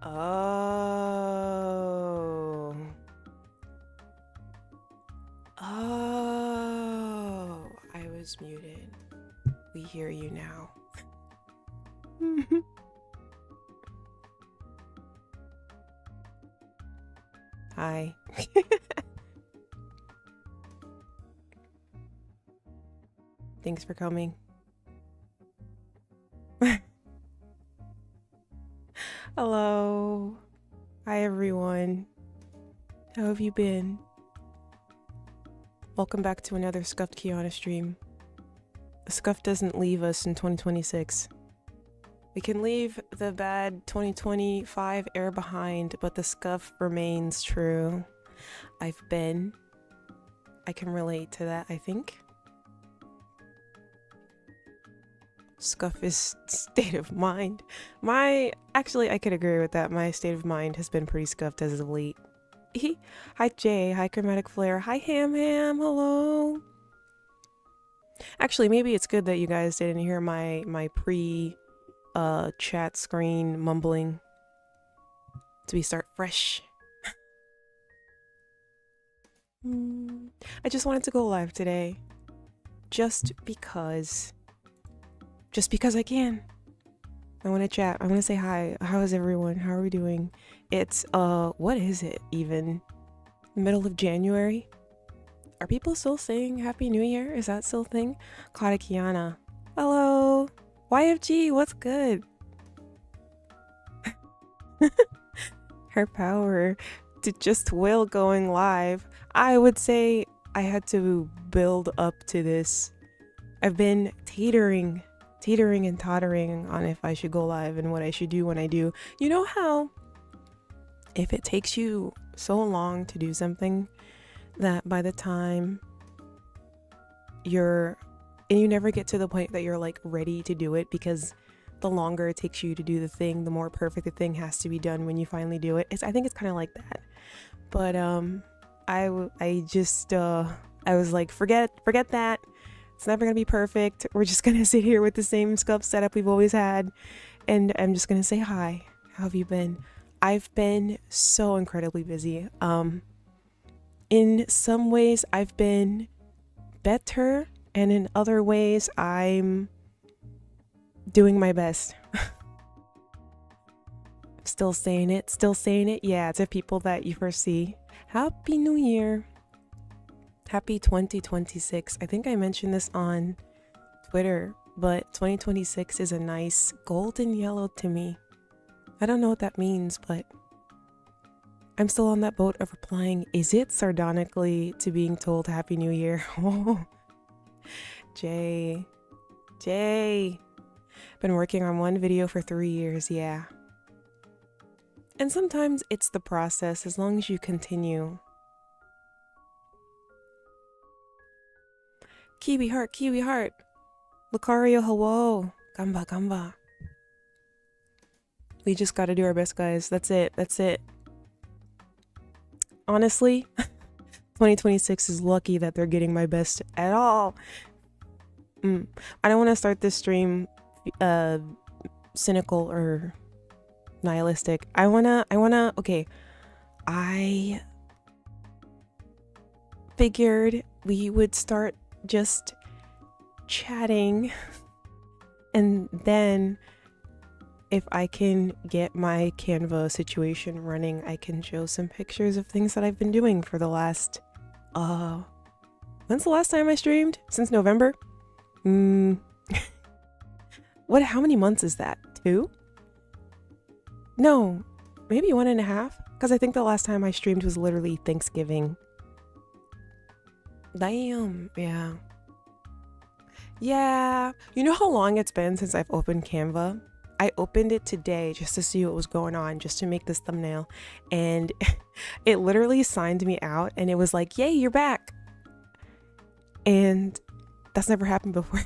Oh. Oh. I was muted. We hear you now. Hi. Thanks for coming. Hello. Hi, everyone. How have you been? Welcome back to another Scuffed kiANNa stream. The scuff doesn't leave us in 2026. We can leave the bad 2025 air behind, but the scuff remains true. I can relate to that, I think. Scuff is state of mind. Actually, I could agree with that. My state of mind has been pretty scuffed as of late. Hi Jay, hi Chromatic Flare, hi Ham, hello. Actually, maybe it's good that you guys didn't hear my chat screen mumbling. So we start fresh. I just wanted to go live today. Just because I can. I want to chat. I want to say hi. How is everyone? How are we doing? It's, what is it even? Middle of January? Are people still saying Happy New Year? Is that still a thing? kiANNa. Hello! YFG, what's good? Her power to just will going live. I would say I had to build up to this. I've been teetering and tottering on if I should go live and what I should do when I do. You know how if it takes you so long to do something that by the time you never get to the point that you're like ready to do it, because the longer it takes you to do the thing, the more perfect the thing has to be done when you finally do it. I think it's kind of like that. But I was like, forget that. It's never gonna be perfect. We're just gonna sit here with the same scuff setup we've always had, and I'm just gonna say hi. How have you been? I've been so incredibly busy. In some ways I've been better, and in other ways I'm doing my best. Still saying it. Yeah, to people that you first see. Happy New Year. Happy 2026. I think I mentioned this on Twitter, but 2026 is a nice golden yellow to me. I don't know what that means, but I'm still on that boat of replying, is it, sardonically, to being told Happy New Year. Oh, Jay. Been working on one video for 3 years, yeah. And sometimes it's the process, as long as you continue. Kiwi heart. Lucario, hello. Gamba. We just gotta do our best, guys. That's it. Honestly, 2026 is lucky that they're getting my best at all. I don't want to start this stream cynical or nihilistic. Okay. I figured we would start just chatting, and then if I can get my Canva situation running, I can show some pictures of things that I've been doing for the last when's the last time I streamed? Since November? How many months is that? 2? No, maybe 1.5, because I think the last time I streamed was literally Thanksgiving. Damn, yeah. You know how long it's been since I've opened Canva? I opened it today just to see what was going on, just to make this thumbnail, and it literally signed me out, and it was like, yay, you're back. And that's never happened before.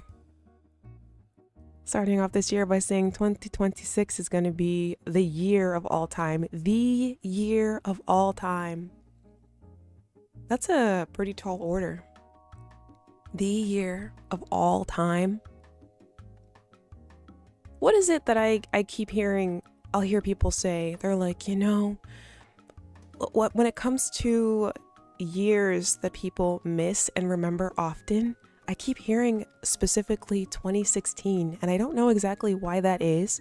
Starting off this year by saying 2026 is going to be the year of all time. The year of all time. That's a pretty tall order. The year of all time. What is it that I keep hearing I'll hear people say, they're like, you know, when it comes to years that people miss and remember often, I keep hearing specifically 2016, and I don't know exactly why that is.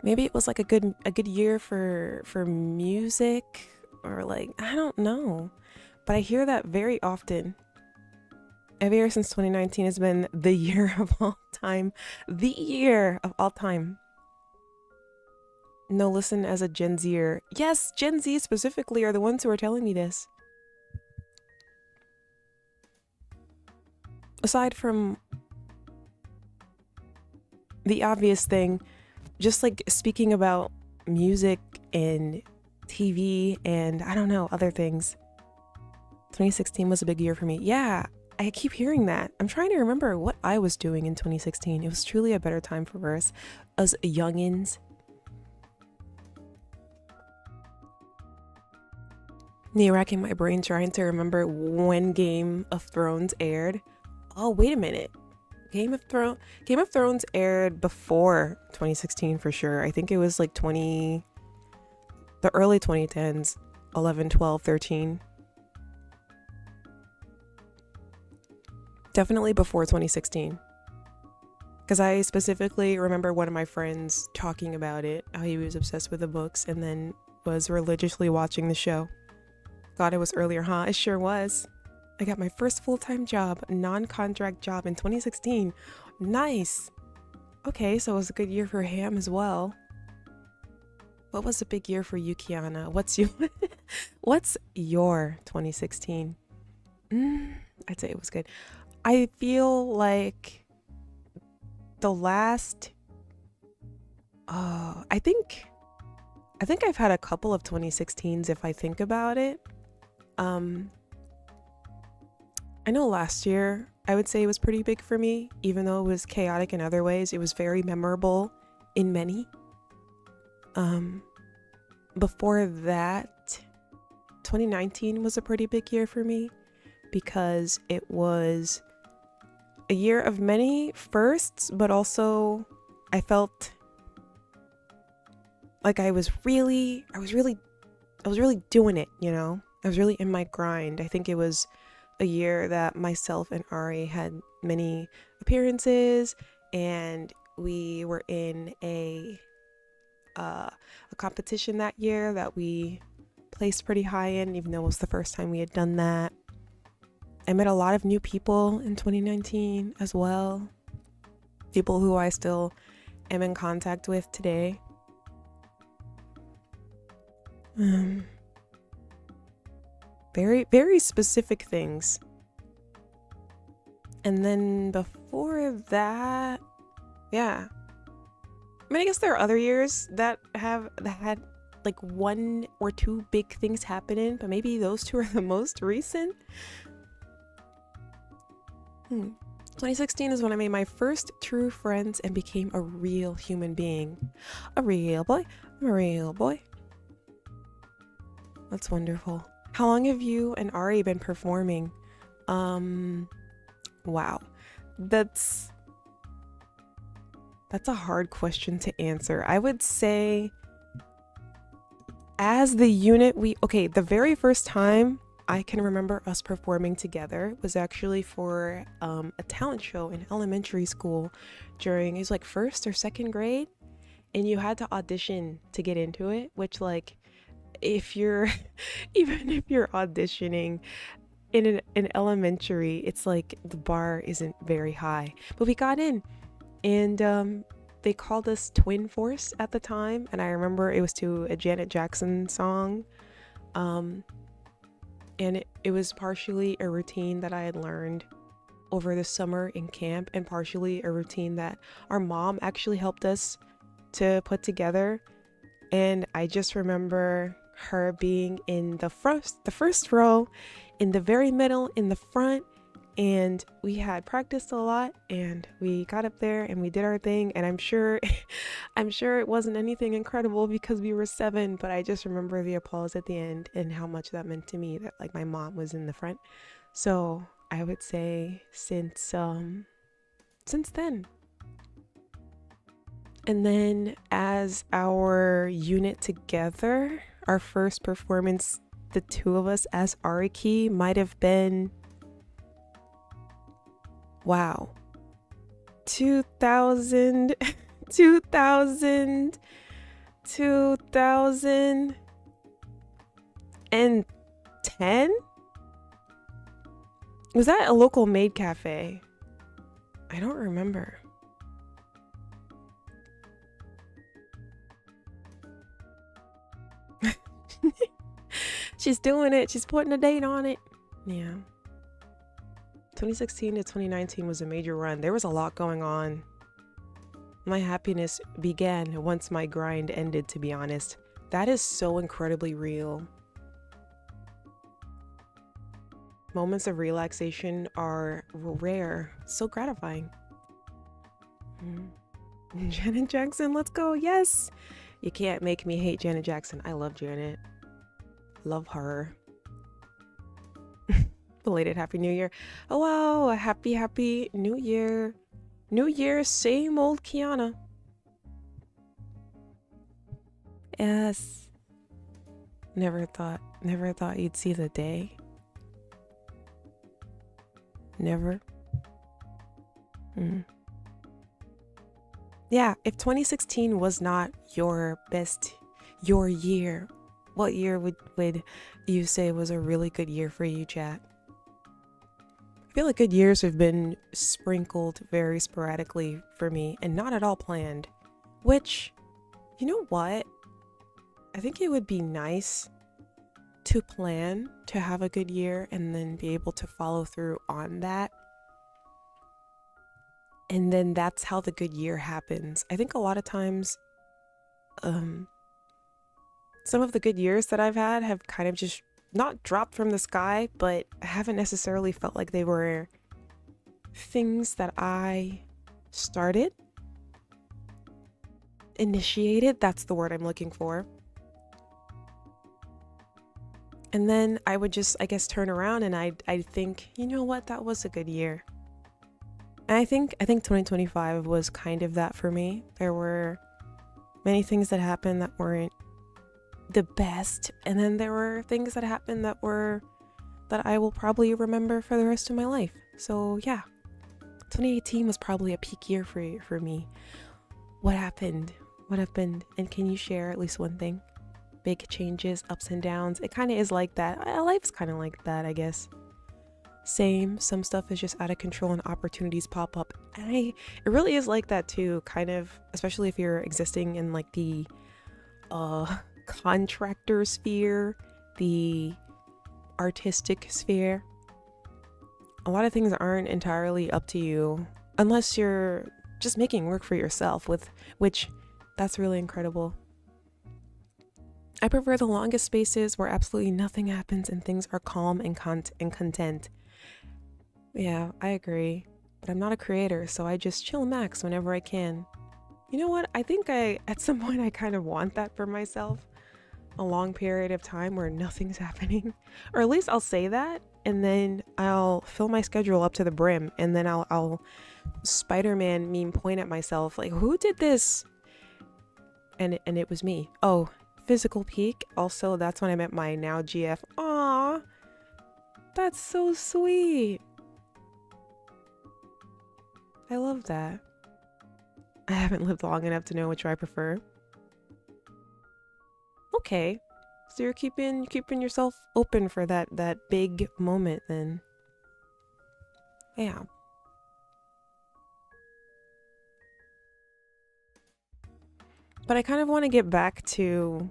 Maybe it was like a good year for music, or like, I don't know, but I hear that very often. Every year since 2019 has been the year of all time. The year of all time. No, listen, as a Gen Zer. Yes, Gen Z specifically are the ones who are telling me this. Aside from the obvious thing, just like speaking about music and TV and I don't know, other things. 2016 was a big year for me. Yeah, I keep hearing that. I'm trying to remember what I was doing in 2016. It was truly a better time for us as youngins. Me racking my brain trying to remember when Game of Thrones aired. Oh, wait a minute. Game of Thrones aired before 2016 for sure. I think it was like the early 2010s, 11, 12, 13. Definitely before 2016. Because I specifically remember one of my friends talking about it, how he was obsessed with the books and then was religiously watching the show. God, it was earlier, huh? It sure was. I got my first full-time job, non-contract job in 2016. Nice. Okay, so it was a good year for Ham as well. What was a big year for you, kiANNa? What's your 2016? I'd say it was good. I feel like the last I think I've had a couple of 2016s if I think about it. I know last year I would say it was pretty big for me, even though it was chaotic in other ways. It was very memorable in many. Before that, 2019 was a pretty big year for me because it was a year of many firsts, but also I felt like I was really doing it, you know? I was really in my grind. I think it was a year that myself and Ari had many appearances, and we were in a competition that year that we placed pretty high in, even though it was the first time we had done that. I met a lot of new people in 2019 as well. People who I still am in contact with today. Very, very specific things. And then before that, yeah. I mean, I guess there are other years that had like one or two big things happening, but maybe those two are the most recent. 2016 is when I made my first true friends and became a real human being. A real boy. I'm a real boy. That's wonderful. How long have you and Ari been performing? Wow. That's a hard question to answer. I would say as the unit the very first time I can remember us performing together was actually for a talent show in elementary school during, it was like first or second grade, and you had to audition to get into it, which like if you're even if you're auditioning in an elementary, it's like the bar isn't very high, but we got in, and they called us Twin Force at the time, and I remember it was to a Janet Jackson song, and it was partially a routine that I had learned over the summer in camp, and partially a routine that our mom actually helped us to put together. And I just remember her being in the first row, in the very middle, in the front, and we had practiced a lot, and we got up there and we did our thing, and I'm sure it wasn't anything incredible because we were 7, but I just remember the applause at the end and how much that meant to me, that like my mom was in the front. So I would say since then. And then as our unit together, our first performance, the two of us as Ariki, might have been, wow, 2000 2010. Was that a local maid cafe? I don't remember. She's doing it. She's putting a date on it. Yeah. 2016 to 2019 was a major run. There was a lot going on. My happiness began once my grind ended, to be honest. That is so incredibly real. Moments of relaxation are rare. So gratifying. Janet Jackson, let's go. Yes. You can't make me hate Janet Jackson. I love Janet. Love her. Belated Happy New Year. Oh wow, a happy New Year. New Year, same old kiANNa. Yes. Never thought you'd see the day. Never. Yeah, if 2016 was not your year, what year would you say was a really good year for you, chat? I feel like good years have been sprinkled very sporadically for me and not at all planned. Which, you know what? I think it would be nice to plan to have a good year and then be able to follow through on that. And then that's how the good year happens. I think a lot of times, some of the good years that I've had have kind of just not dropped from the sky, but I haven't necessarily felt like they were things that I started, initiated. That's the word I'm looking for. And then I would just, I guess, turn around and I'd think, you know what, that was a good year. And I think 2025 was kind of that for me. There were many things that happened that weren't the best, and then there were things that happened that I will probably remember for the rest of my life. So yeah, 2018 was probably a peak year for me. What happened? And can you share at least one thing? Big changes, ups and downs. It kind of is like that. Life's kind of like that, I guess. Same, some stuff is just out of control and opportunities pop up. And it really is like that too, kind of, especially if you're existing in like the contractor sphere, the artistic sphere. A lot of things aren't entirely up to you unless you're just making work for yourself, with which that's really incredible. I prefer the longest spaces where absolutely nothing happens and things are calm and content. Yeah, I agree. But I'm not a creator, so I just chill max whenever I can. You know what? I think at some point I kind of want that for myself. A long period of time where nothing's happening. Or at least I'll say that, and then I'll fill my schedule up to the brim, and then I'll Spider-Man meme point at myself like, who did this? And it was me. Oh, physical peak. Also, that's when I met my now GF. Aw, that's so sweet. I love that. I haven't lived long enough to know which I prefer. Okay, so you're keeping yourself open for that big moment then. Yeah. But I kind of want to get back to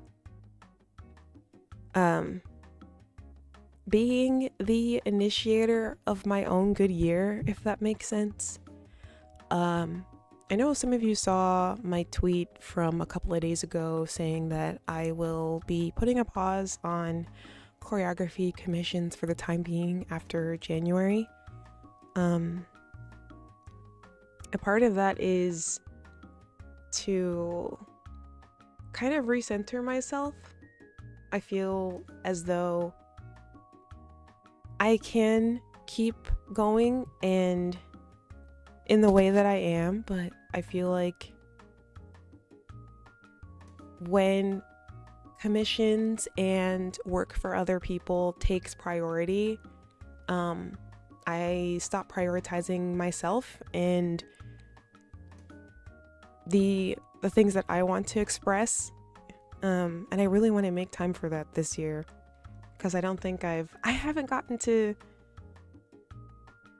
being the initiator of my own good year, if that makes sense. I know some of you saw my tweet from a couple of days ago saying that I will be putting a pause on choreography commissions for the time being after January. A part of that is to kind of recenter myself. I feel as though I can keep going and in the way that I am, but I feel like when commissions and work for other people takes priority, I stop prioritizing myself and the things that I want to express. And I really want to make time for that this year, because I don't think I haven't gotten to,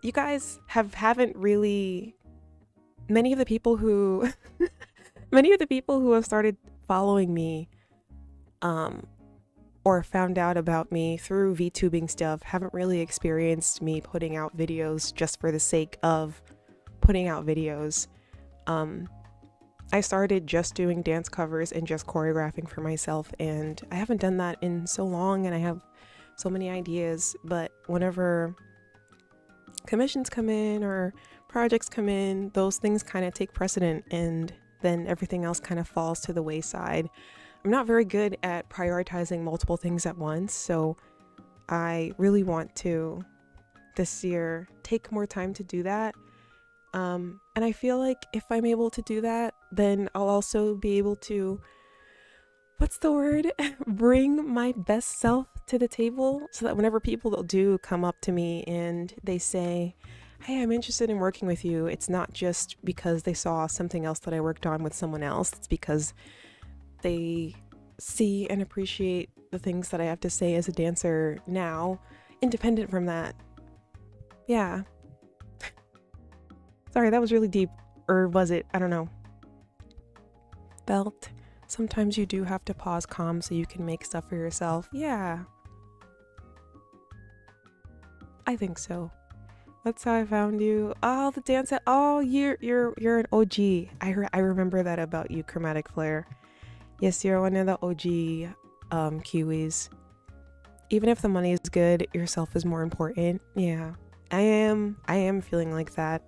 you guys haven't really, many of the people who have started following me, or found out about me through VTubing stuff, haven't really experienced me putting out videos just for the sake of putting out videos. I started just doing dance covers and just choreographing for myself, and I haven't done that in so long, and I have so many ideas, but whenever commissions come in or projects come in, those things kind of take precedent, and then everything else kind of falls to the wayside. I'm not very good at prioritizing multiple things at once, so I really want to this year take more time to do that. And I feel like if I'm able to do that, then I'll also be able to, what's the word? Bring my best self to the table, so that whenever people do come up to me and they say, hey, I'm interested in working with you, it's not just because they saw something else that I worked on with someone else. It's because they see and appreciate the things that I have to say as a dancer now, independent from that. Yeah. Sorry, that was really deep. Or was it? I don't know. Felt. Sometimes you do have to pause calm so you can make stuff for yourself. Yeah. I think so. That's how I found you. Oh, the dance. Oh, you're an OG. I remember that about you, Chromatic Flare. Yes, you're one of the OG Kiwis. Even if the money is good, yourself is more important. Yeah. I am feeling like that.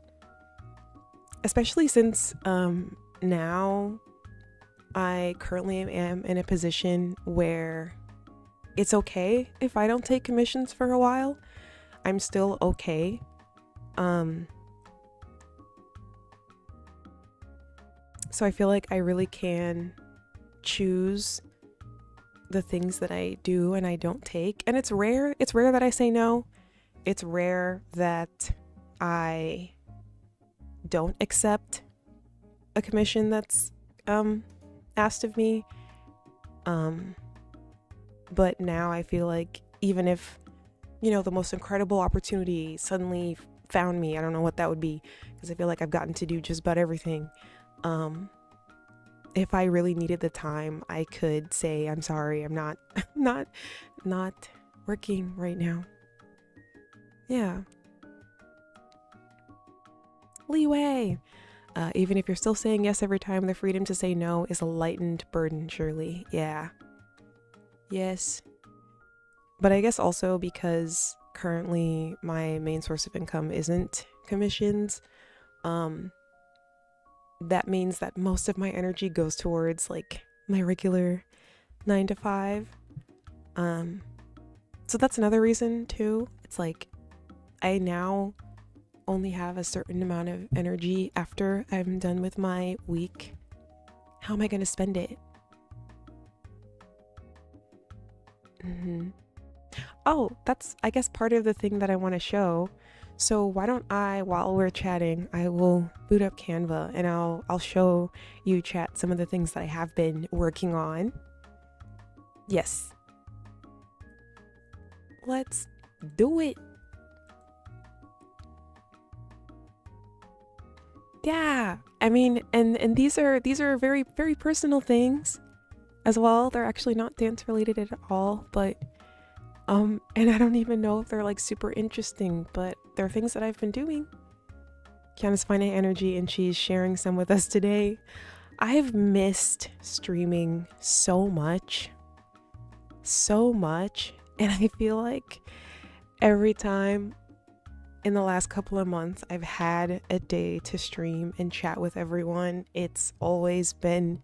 Especially since now I currently am in a position where it's okay if I don't take commissions for a while. I'm still okay. So I feel like I really can choose the things that I do and I don't take. And it's rare that I say no. It's rare that I don't accept a commission that's asked of me. But now I feel like even if, the most incredible opportunity suddenly found me, I don't know what that would be, because I feel like I've gotten to do just about everything. If I really needed the time, I could say, I'm sorry, I'm not not working right now. Yeah. Leeway. Even if you're still saying yes every time, the freedom to say no is a lightened burden, surely. Yeah. Yes. But I guess also because currently my main source of income isn't commissions, that means that most of my energy goes towards like my regular 9 to 5. So that's another reason too. It's like I now only have a certain amount of energy after I'm done with my week. How am I going to spend it? Oh, that's, I guess, part of the thing that I want to show. So why don't I, while we're chatting, I will boot up Canva and I'll show you, chat, some of the things that I have been working on. Yes. Let's do it. Yeah, I mean, and these are very, very personal things as well. They're actually not dance related at all, but and I don't even know if they're like super interesting, but they're things that I've been doing. kiANNa's finding energy and she's sharing some with us today. I've missed streaming so much, and I feel like every time in the last couple of months I've had a day to stream and chat with everyone, it's always been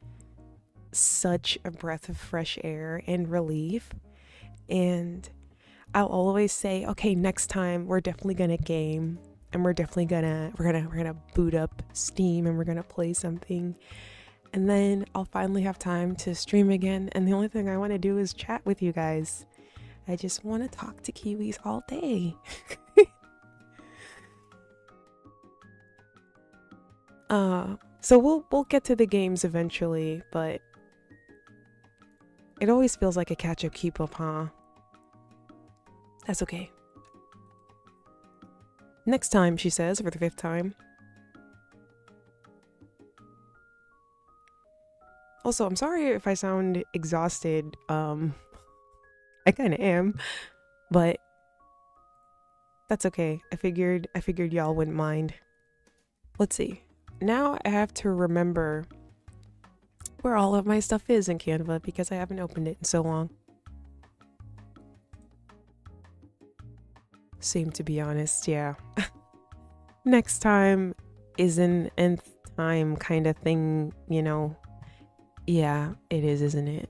such a breath of fresh air and relief. And I'll always say, okay, next time we're definitely gonna game, and we're gonna boot up Steam and we're gonna play something. and then I'll finally have time to stream again, and the only thing I want to do is chat with you guys. I just want to talk to Kiwis all day. So we'll get to the games eventually, but it always feels like a catch-up keep-up, huh? That's okay. Next time, she says, for the 5th time. Also, I'm sorry if I sound exhausted. I kind of am, but that's okay. I figured y'all wouldn't mind. Let's see. Now I have to remember where all of my stuff is in Canva because I haven't opened it in so long. Same, to be honest, yeah. Next time is an nth time kind of thing, you know. Yeah, it is, isn't it?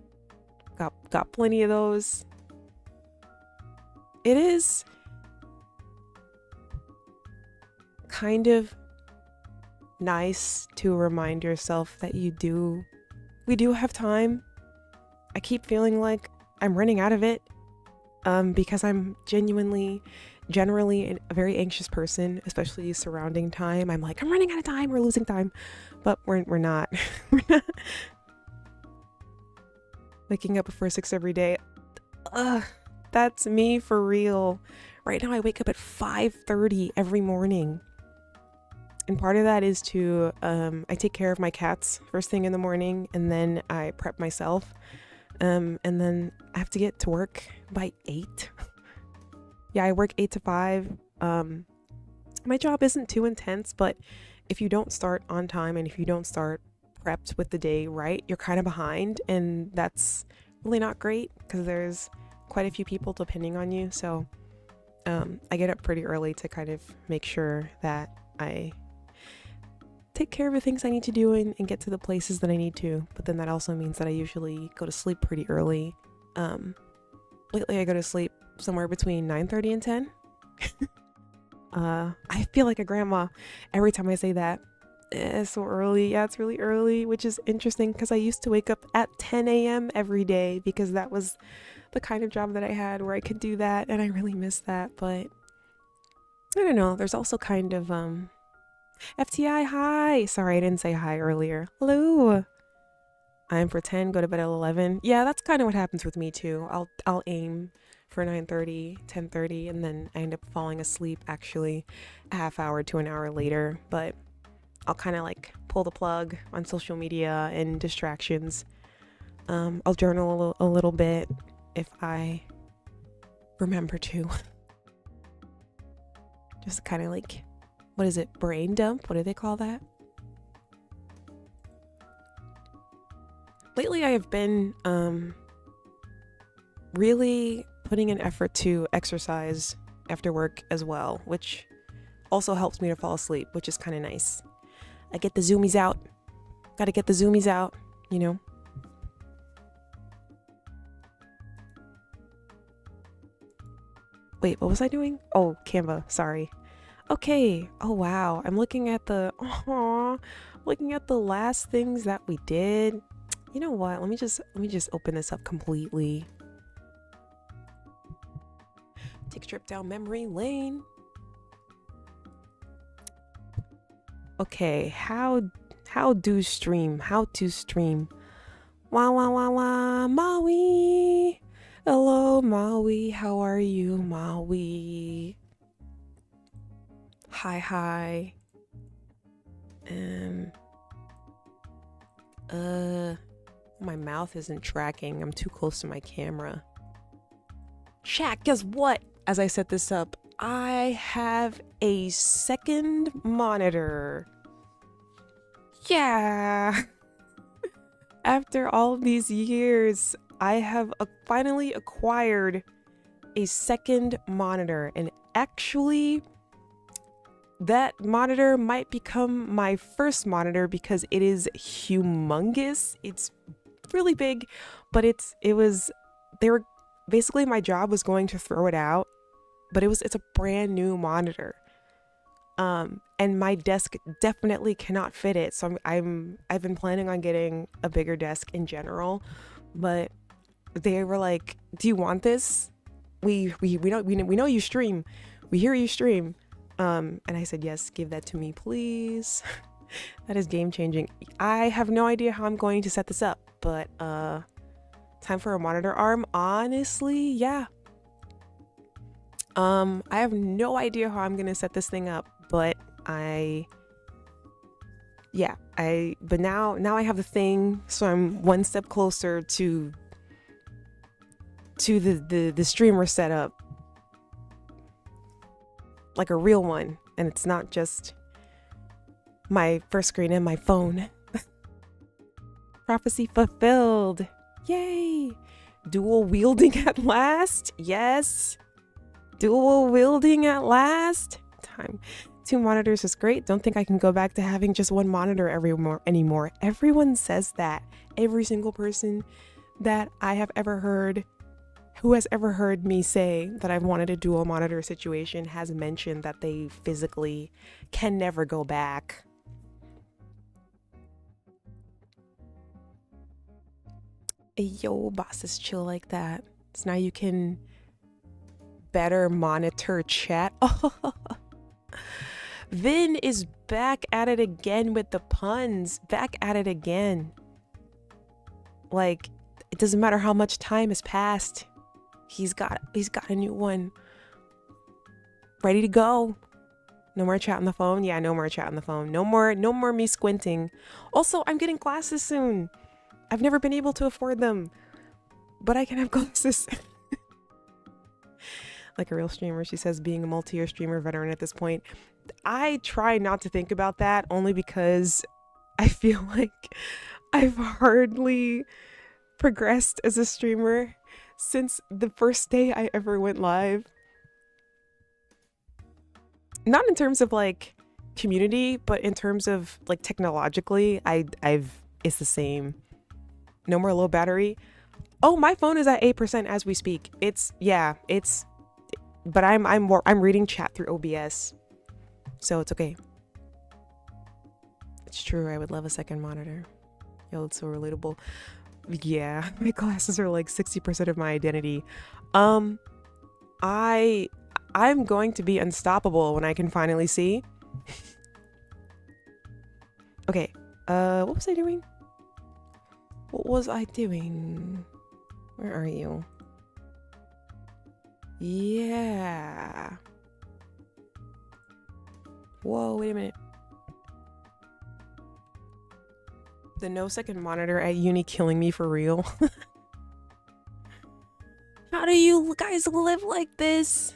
Got plenty of those. It is kind of nice to remind yourself that we do have time. I keep feeling like I'm running out of it because I'm generally a very anxious person, especially surrounding time. I'm like, I'm running out of time, we're losing time, but we're not. We're not. Waking up before 6 every day. That's me for real. Right now I wake up at 5:30 every morning. And part of that is to, I take care of my cats first thing in the morning, and then I prep myself. And then I have to get to work by 8. Yeah, I work 8 to 5. My job isn't too intense, but if you don't start on time and if you don't start prepped with the day right, you're kind of behind, and that's really not great because there's quite a few people depending on you. So I get up pretty early to kind of make sure that I take care of the things I need to do and get to the places that I need to. But then that also means that I usually go to sleep pretty early. Lately I go to sleep somewhere between 9:30 and 10. I feel like a grandma every time I say that. It's so early. Yeah, it's really early, which is interesting because I used to wake up at 10 a.m. every day because that was the kind of job that I had where I could do that, and I really miss that. But I don't know, there's also kind of FTI, hi. Sorry, I didn't say hi earlier. Hello. I'm for 10, go to bed at 11. Yeah, that's kind of what happens with me too. I'll aim for 9:30, 10:30, and then I end up falling asleep actually a half hour to an hour later. But I'll kind of like pull the plug on social media and distractions. I'll journal a little bit if I remember to. Just kind of like, what is it? Brain dump? What do they call that? Lately I have been really putting an effort to exercise after work as well, which also helps me to fall asleep, which is kind of nice. I get the zoomies out. Gotta get the zoomies out, you know? Wait, what was I doing? Oh, Canva, sorry. Okay. Oh, wow. I'm looking at the last things that we did. You know what? Let me just open this up completely. Take a trip down memory lane. Okay, how to stream. Wah wah wah wah, Maui. Hello, Maui. How are you, Maui? Hi. My mouth isn't tracking. I'm too close to my camera. Chat, guess what? As I set this up, I have a second monitor. Yeah. After all these years, I have finally acquired a second monitor, and actually that monitor might become my first monitor because it is humongous. It's really big, but basically my job was going to throw it out, but it's a brand new monitor. And my desk definitely cannot fit it. So I've been planning on getting a bigger desk in general, but they were like, "Do you want this? We know you stream. We hear you stream." And I said, "Yes, give that to me, please." That is game changing. I have no idea how I'm going to set this up, but time for a monitor arm. Honestly, yeah. I have no idea how I'm gonna set this thing up, but but now I have the thing, so I'm one step closer to the streamer setup, like a real one, and it's not just my first screen and my phone. Prophecy fulfilled. Yay! Dual wielding at last. Yes. Dual wielding at last. Time. 2 monitors is great. Don't think I can go back to having just one monitor anymore. Everyone says that. Every single person that I have ever heard, who has ever heard me say that I've wanted a dual monitor situation, has mentioned that they physically can never go back. Yo, bosses chill like that. So now you can better monitor chat. Vin is back at it again with the puns. Back at it again. Like, it doesn't matter how much time has passed. He's got a new one ready to go. No more chat on the phone. Yeah, no more chat on the phone. No more me squinting. Also, I'm getting glasses soon. I've never been able to afford them, but I can have glasses. Like a real streamer, she says, being a multi-year streamer veteran at this point. I try not to think about that, only because I feel like I've hardly progressed as a streamer since the first day I ever went live. Not in terms of like community, but in terms of like technologically, it's the same. No more low battery. Oh, my phone is at 8% as we speak. But I'm reading chat through OBS, so it's okay. It's true. I would love a second monitor. Yo, it's so relatable. Yeah, my glasses are like 60% of my identity. I'm going to be unstoppable when I can finally see. Okay. What was I doing? What was I doing? Where are you? Yeah. Whoa, wait a minute. The no second monitor at uni killing me for real. How do you guys live like this?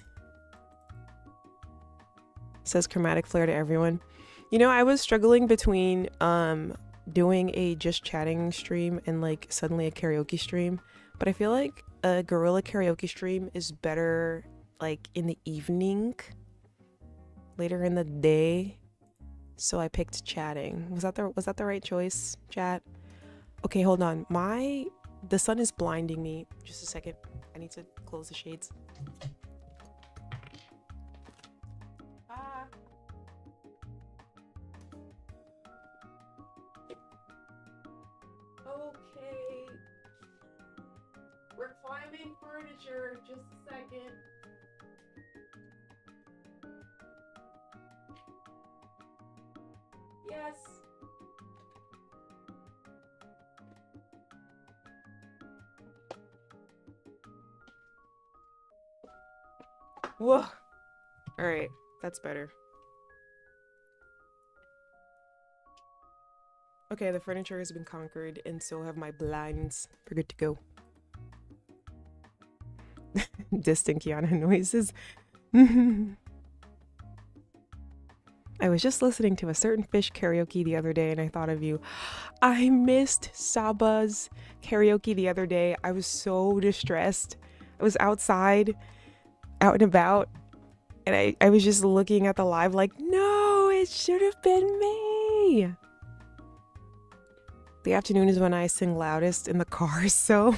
Says chromatic flare to everyone. You know, I was struggling between doing a just chatting stream and like suddenly a karaoke stream, but I feel like a guerrilla karaoke stream is better like in the evening, later in the day. So I picked chatting. Was that the right choice, chat? Okay, hold on. The sun is blinding me. Just a second. I need to close the shades. Okay. We're climbing furniture. Just a second. Yes. Whoa. All right, that's better. Okay, the furniture has been conquered, and so have my blinds. We're good to go. Distant kiANNa noises. I was just listening to a certain fish karaoke the other day and I thought of you. I missed Saba's karaoke the other day. I was so distressed. I was outside, out and about, and I was just looking at the live like, no, it should have been me. The afternoon is when I sing loudest in the car, so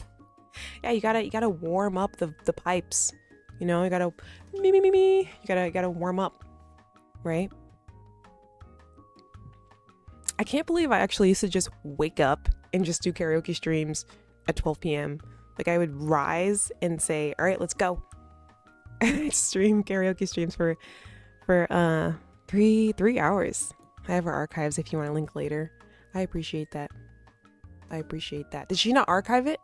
yeah, you gotta warm up the pipes. You know, you gotta me. You gotta warm up, right? I can't believe I actually used to just wake up and just do karaoke streams at 12 p.m. Like I would rise and say, all right, let's go. Stream karaoke streams for 3 hours. I have our archives if you want to link later. I appreciate that. I appreciate that. Did she not archive it?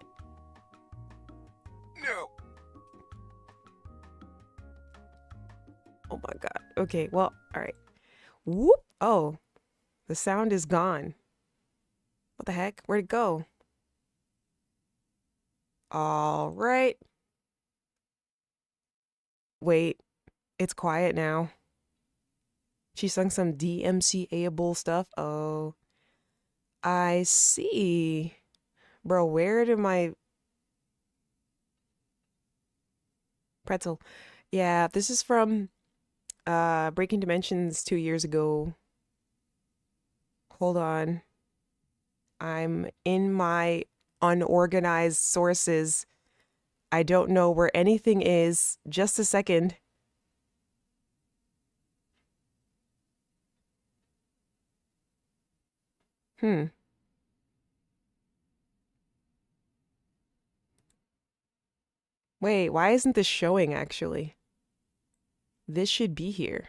No. Oh my god. Okay, well, all right. Whoop. Oh, the sound is gone. What the heck? Where'd it go? All right. Wait, it's quiet now. She sung some DMCA-able stuff. Oh, I see. Bro, where did my pretzel? Yeah, this is from Breaking Dimensions 2 years ago. Hold on. I'm in my unorganized sources. I don't know where anything is. Just a second. Wait, why isn't this showing actually? This should be here.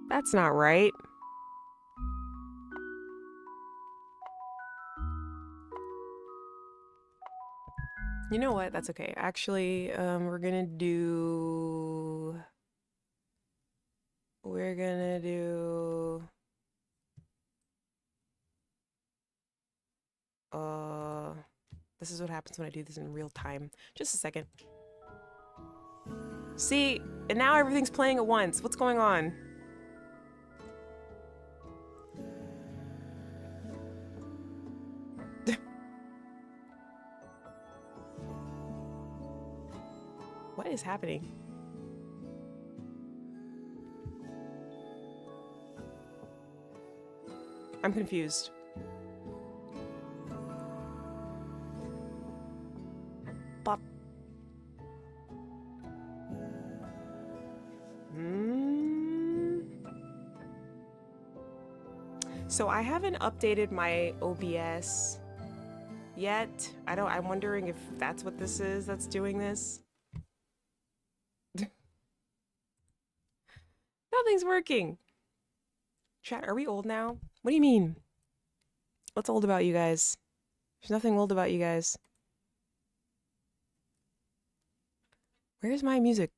That's not right. You know what? That's okay. Actually, we're gonna do this is what happens when I do this in real time. Just a second. See, and now everything's playing at once. What's going on? What is happening? I'm confused. Bop. So I haven't updated my OBS yet. I'm wondering if that's what this is that's doing this. Nothing's working. Chat, are we old now? What do you mean? What's old about you guys? There's nothing old about you guys. Where's my music?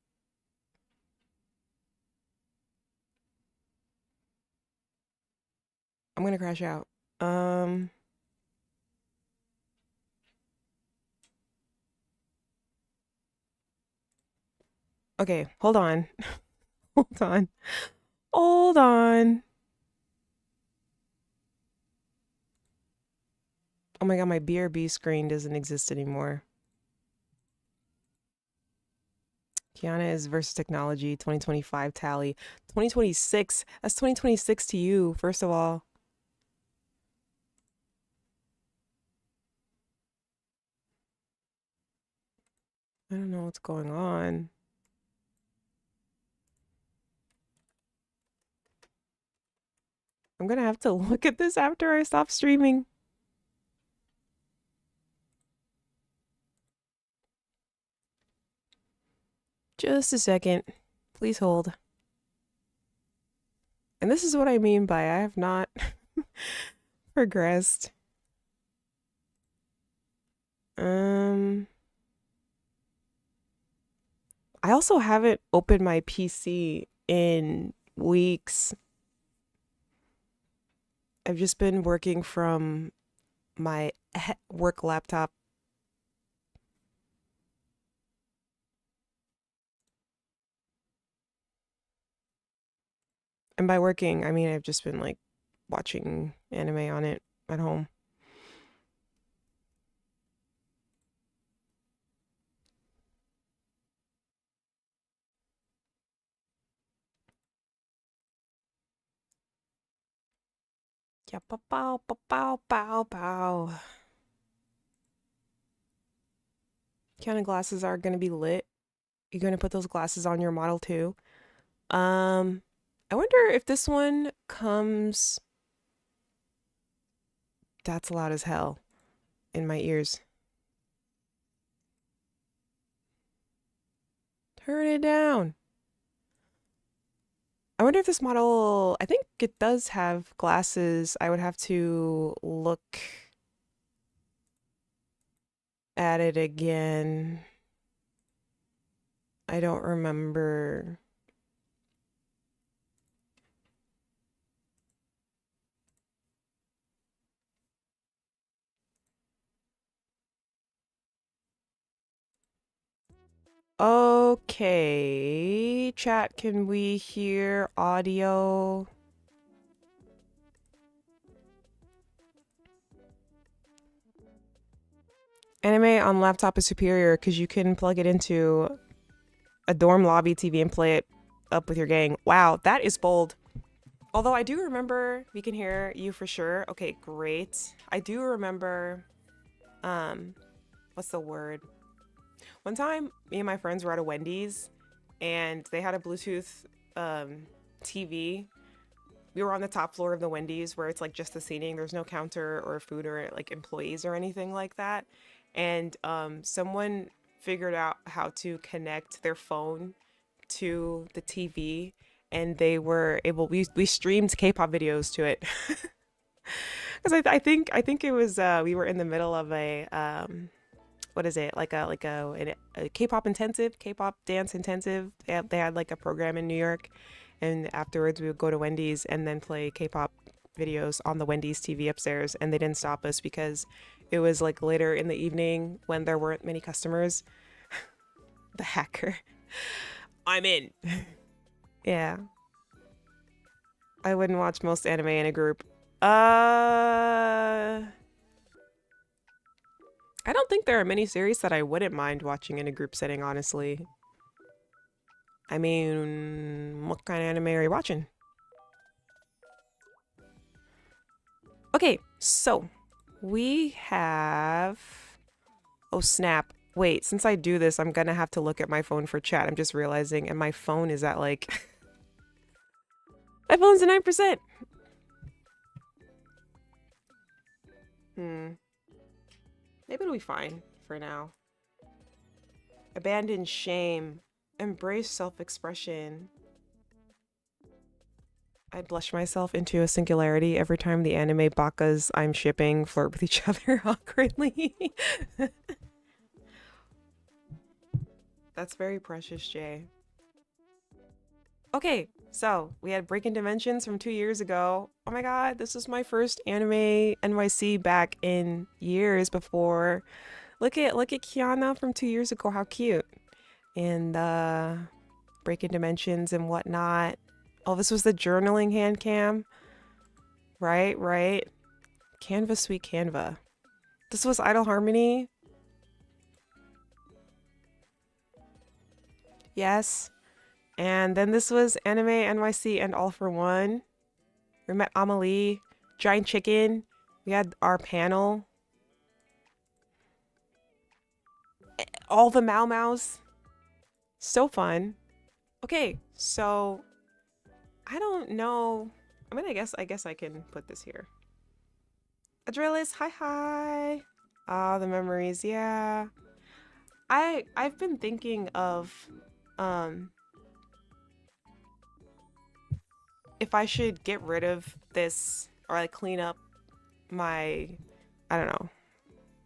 I'm gonna crash out. Okay, hold on. Hold on. Hold on. Oh my god, my BRB screen doesn't exist anymore. kiANNa is versus technology 2025 tally. 2026. That's 2026 to you, first of all. I don't know what's going on. I'm gonna have to look at this after I stop streaming. Just a second. Please hold. And this is what I mean by I have not progressed. I also haven't opened my PC in weeks. I've just been working from my work laptop. And by working, I mean I've just been like watching anime on it at home. Yeah, pow, pow, pow, pow, pow. やっぱパオパパオパオパオ。 Yeah, pa pow pa pow pow pow. やっぱパオパパオパオパオ。 Yeah, pa pow pa pow pow pow. やっぱパオパパオパオパオ. やっぱパオパパオパオパオ. やっぱパオパパオパオパオパオ. やっぱパオパパオパオパオパオ. kiANNa glasses are gonna be lit. You're gonna put those glasses on your model too. I wonder if this one comes. That's loud as hell in my ears. Turn it down. I wonder if this model, I think it does have glasses. I would have to look at it again. I don't remember. Okay, chat, can we hear audio? Anime on laptop is superior because you can plug it into a dorm lobby TV and play it up with your gang. Wow, that is bold. Although I do remember, we can hear you for sure. Okay, great. I do remember, what's the word? One time, me and my friends were at a Wendy's and they had a Bluetooth TV. We were on the top floor of the Wendy's where it's like just the seating. There's no counter or food or like employees or anything like that. And someone figured out how to connect their phone to the TV, and they were able. We streamed K-pop videos to it. Because I think it was we were in the middle of a what is it, like a K-pop intensive, K-pop dance intensive. They had like a program in New York, and afterwards we would go to Wendy's and then play K-pop videos on the Wendy's TV upstairs, and they didn't stop us because it was like later in the evening when there weren't many customers. The hacker. I'm in. Yeah. I wouldn't watch most anime in a group. I don't think there are many series that I wouldn't mind watching in a group setting, honestly. I mean, what kind of anime are you watching? Okay, so we have... Oh, snap. Wait, since I do this, I'm gonna have to look at my phone for chat. I'm just realizing, and my phone is at like... My phone's at 9%! Maybe it'll be fine for now. Abandon shame. Embrace self-expression. I blush myself into a singularity every time the anime bakas I'm shipping flirt with each other awkwardly. That's very precious, Jay. Okay, so we had Breaking Dimensions from 2 years ago. Oh my god, this is my first anime NYC back in years before. Look at kiANNa from 2 years ago, how cute. And Breaking Dimensions and whatnot. Oh, this was the journaling hand cam. Right. Canva, sweet Canva. This was Idol Harmony. Yes. And then this was Anime NYC and All for One. We met Amelie, Giant Chicken. We had our panel. All the Mau Maus. So fun. Okay, so I don't know. I mean, I guess I can put this here. Adrelis, hi. Ah, the memories, yeah. I've been thinking of if I should get rid of this or like clean up my, I don't know,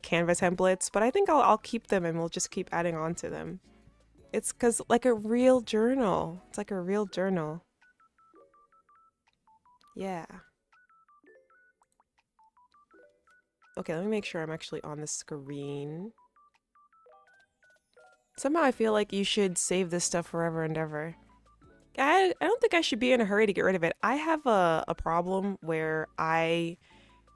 Canva templates, but I think I'll keep them and we'll just keep adding on to them. It's cause like a real journal. It's like a real journal. Yeah. Okay, let me make sure I'm actually on the screen. Somehow I feel like you should save this stuff forever and ever. I don't think I should be in a hurry to get rid of it. I have a problem where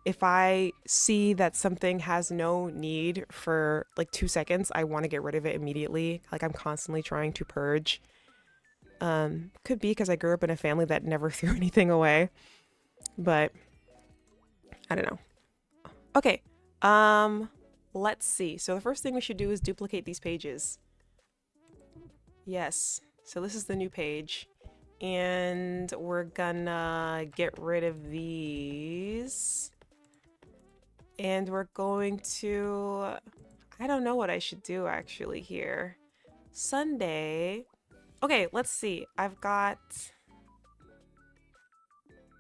if I see that something has no need for like 2 seconds, I want to get rid of it immediately. Like I'm constantly trying to purge. Could be because I grew up in a family that never threw anything away. But I don't know. Okay. let's see. So the first thing we should do is duplicate these pages. Yes. So this is the new page. And we're gonna get rid of these. And we're going to... I don't know what I should do actually here. Sunday. Okay, let's see. I've got...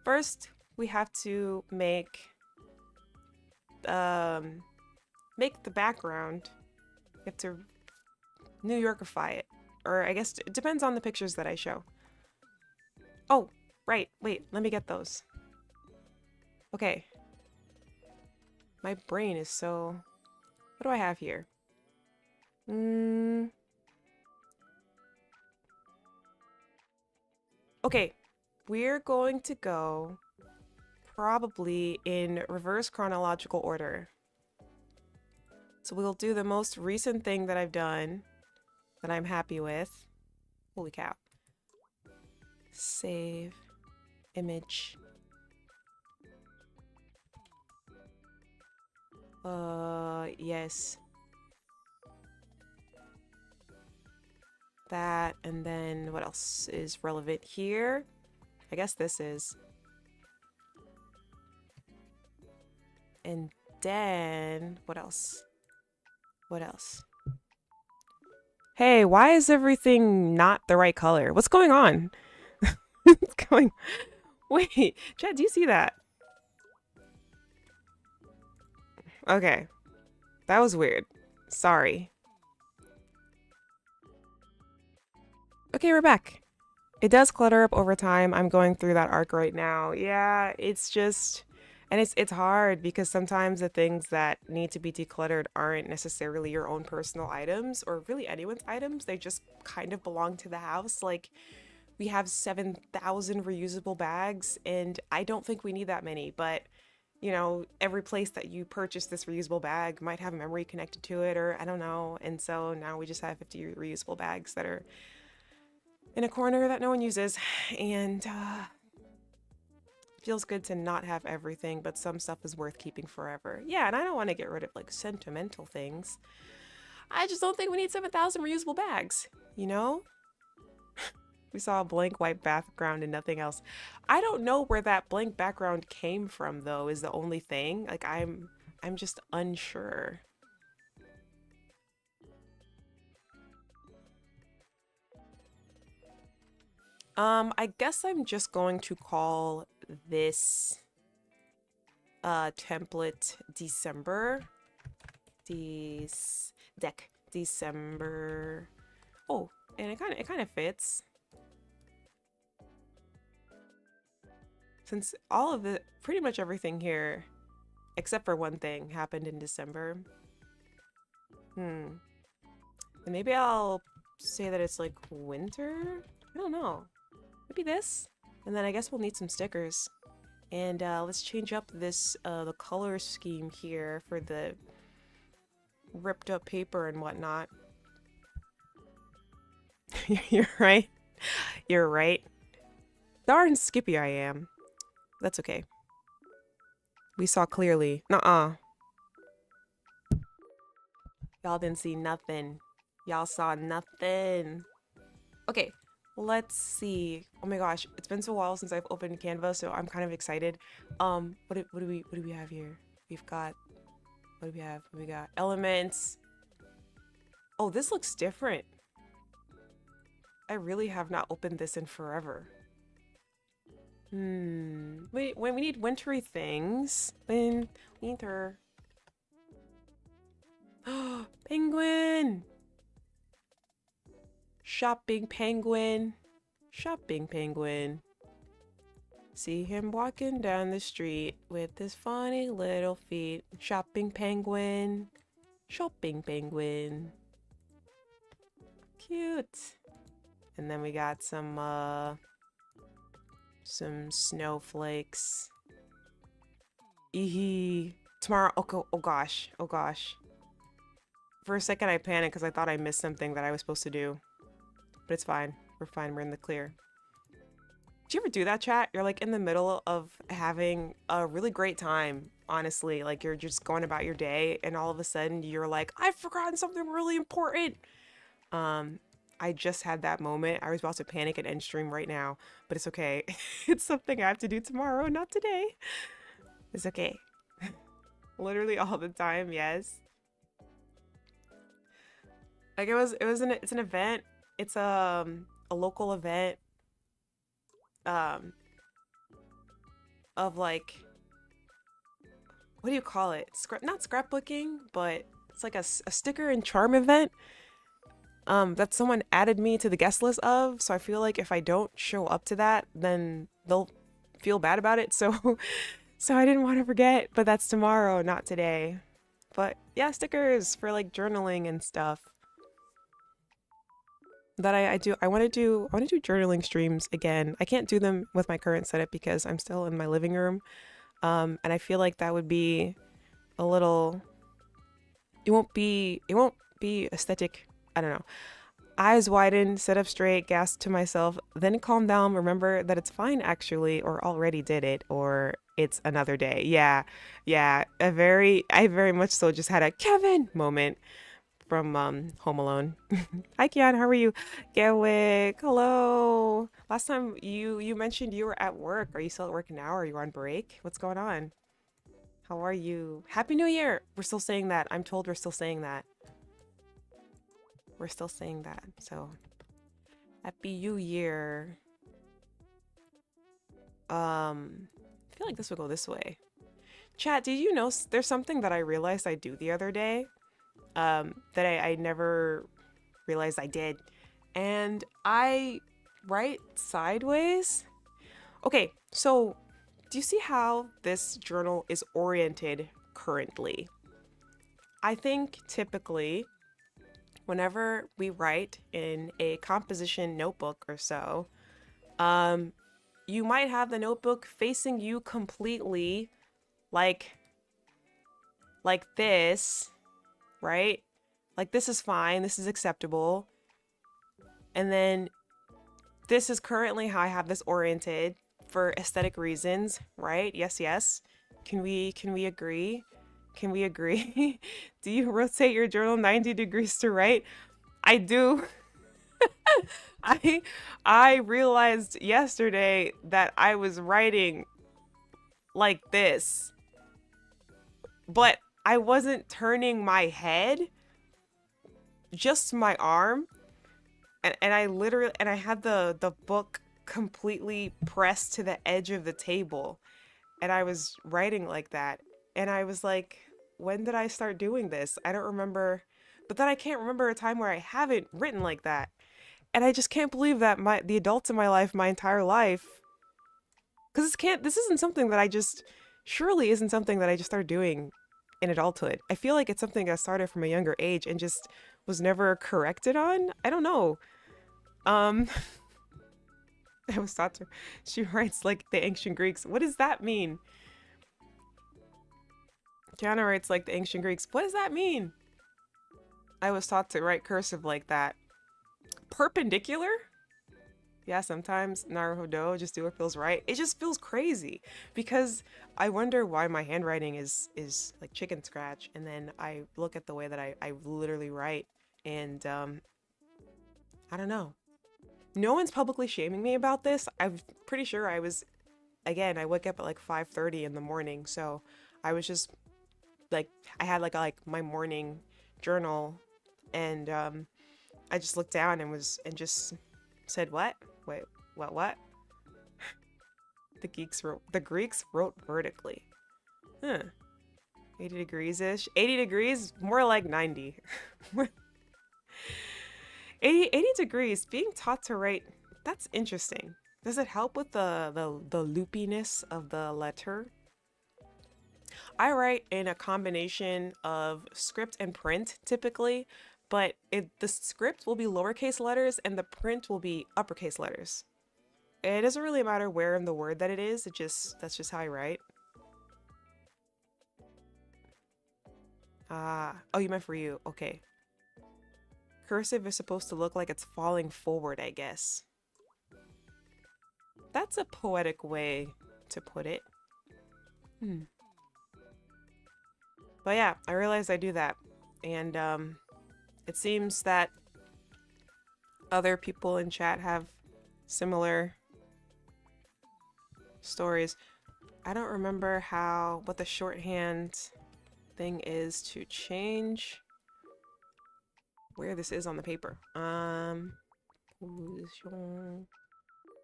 First, we have to make the background. We have to New Yorkify it. Or I guess it depends on the pictures that I show. Oh, right. Wait, let me get those. Okay. My brain is so... What do I have here? Okay, we're going to go probably in reverse chronological order. So we'll do the most recent thing that I've done that I'm happy with. Holy cow. Save image. Yes. That, and then what else is relevant here? I guess this is. And then, what else? What else? Hey, why is everything not the right color? What's going on? What's going... Wait, Chad, do you see that? Okay. That was weird. Sorry. Okay, we're back. It does clutter up over time. I'm going through that arc right now. Yeah, it's just... And it's hard because sometimes the things that need to be decluttered aren't necessarily your own personal items or really anyone's items. They just kind of belong to the house. Like, we have 7,000 reusable bags, and I don't think we need that many, but... You know, every place that you purchase this reusable bag might have a memory connected to it, or I don't know. And so now we just have 50 reusable bags that are in a corner that no one uses. And feels good to not have everything, but some stuff is worth keeping forever. Yeah, and I don't want to get rid of like sentimental things. I just don't think we need 7,000 reusable bags, you know? We saw a blank white background and nothing else. I don't know where that blank background came from, though, is the only thing. Like, I'm just unsure. I guess I'm just going to call this template December. December. Oh, and it kind of fits. Since all of it, pretty much everything here, except for one thing, happened in December. And maybe I'll say that it's like winter? I don't know. Maybe this? And then I guess we'll need some stickers. And let's change up this, the color scheme here for the ripped up paper and whatnot. You're right. You're right. Darn skippy I am. That's okay. We saw clearly. Nuh-uh. Y'all didn't see nothing. Y'all saw nothing. Okay, let's see. Oh my gosh, it's been so a while since I've opened Canva, so I'm kind of excited. What do we have here? We've got... What do we have? We got elements. Oh, this looks different. I really have not opened this in forever. Wait, when we need wintry things, winter. Penguin! Shopping penguin. Shopping penguin. See him walking down the street with his funny little feet. Shopping penguin. Shopping penguin. Cute. And then we got some snowflakes. Eehee. Tomorrow, oh gosh, oh gosh. For a second I panicked because I thought I missed something that I was supposed to do. But it's fine. We're fine, we're in the clear. Do you ever do that, chat? You're like in the middle of having a really great time, honestly. Like you're just going about your day and all of a sudden you're like, I've forgotten something really important. Um, I just had that moment. I was about to panic and end stream right now, but it's okay. It's something I have to do tomorrow, not today. It's okay. Literally all the time, yes. Like it's an event. It's a local event um of like, what do you call it? Not scrapbooking, but it's like a sticker and charm event that someone added me to the guest list of. So I feel like if I don't show up to that, then they'll feel bad about it. So so I didn't want to forget, but that's tomorrow, not today. But yeah, stickers for like journaling and stuff. That I do. I want to do journaling streams again. I can't do them with my current setup because I'm still in my living room. And I feel like that would be a little, it won't be aesthetic. I don't know. Eyes widen, sit up straight, gasp to myself, then calm down, remember that it's fine actually, or already did it, or it's another day. Yeah, yeah. I very much so just had a Kevin moment from Home Alone. Hi Kian, how are you? Gewick, hello. Last time you mentioned you were at work. Are you still at work now? Or are you on break? What's going on? How are you? Happy New Year! We're still saying that. I'm told we're still saying that. We're still saying that. So, Happy New Year. I feel like this will go this way. Chat, did you know there's something that I realized I do the other day? That I never realized I did. And I write sideways. Okay, so do you see how this journal is oriented currently? I think typically whenever we write in a composition notebook or so, you might have the notebook facing you completely like this, right? Like this is fine, this is acceptable. And then this is currently how I have this oriented for aesthetic reasons, right? Yes, yes. Can we agree? Can we agree? Do you rotate your journal 90 degrees to right? I do. I I realized yesterday that I was writing like this, but I wasn't turning my head, just my arm. And I literally, and I had the book completely pressed to the edge of the table, and I was writing like that. And I was like, when did I start doing this? I don't remember, but then I can't remember a time where I haven't written like that. And I just can't believe that the adults in my life, my entire life, because this isn't something that I just, surely isn't something that I just started doing in adulthood. I feel like it's something I started from a younger age and just was never corrected on. I don't know. Um, I was taught to, she writes like the ancient Greeks. What does that mean? kiANNa writes like the ancient Greeks. What does that mean? I was taught to write cursive like that. Perpendicular? Yeah, sometimes Naruhodo, just do what feels right. It just feels crazy because I wonder why my handwriting is like chicken scratch, and then I look at the way that I literally write, and I don't know. No one's publicly shaming me about this. I'm pretty sure I was, again, I wake up at like 5:30 in the morning, so I was just like, I had like my morning journal, and I just looked down and just said, what? Wait, what? The Greeks wrote vertically. Huh. 80 degrees-ish. 80 degrees? More like 90. 80 degrees. Being taught to write, that's interesting. Does it help with the loopiness of the letter? I write in a combination of script and print typically, but the script will be lowercase letters and the print will be uppercase letters. It doesn't really matter where in the word that it is, that's just how I write. Oh, you meant for you, okay. Cursive is supposed to look like it's falling forward, I guess. That's a poetic way to put it. But yeah, I realized I do that. And it seems that other people in chat have similar stories. I don't remember what the shorthand thing is to change where this is on the paper.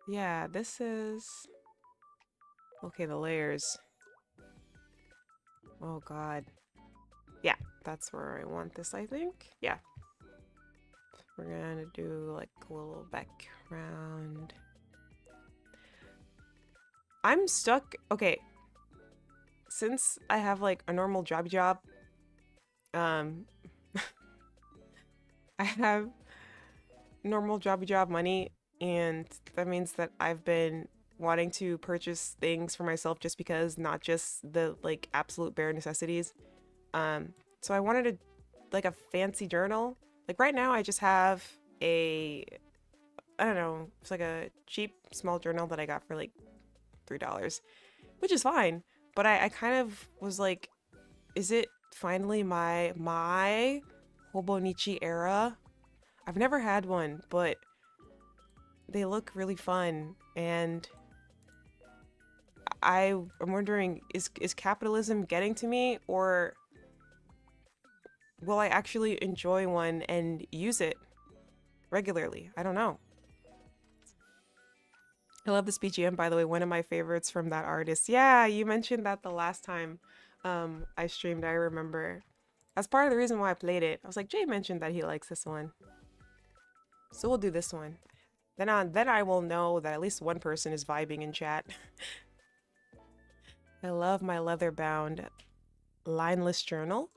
Yeah, this is okay, the layers. Oh god. Yeah, that's where I want this, I think. Yeah. We're gonna do like a little background. I'm stuck. Okay. Since I have like a normal job, I have normal job money, and that means that I've been wanting to purchase things for myself just because, not just the like absolute bare necessities. So I wanted like a fancy journal. Like right now I just have I don't know, it's like a cheap small journal that I got for like $3, which is fine. But I kind of was like, is it finally my Hobonichi era? I've never had one, but they look really fun, and I'm wondering, is capitalism getting to me, or will I actually enjoy one and use it regularly? I don't know. I love this BGM, by the way, one of my favorites from that artist. Yeah, you mentioned that the last time I streamed, I remember. That's part of the reason why I played it. I was like, Jay mentioned that he likes this one. So we'll do this one. Then I will know that at least one person is vibing in chat. I love my leather-bound lineless journal.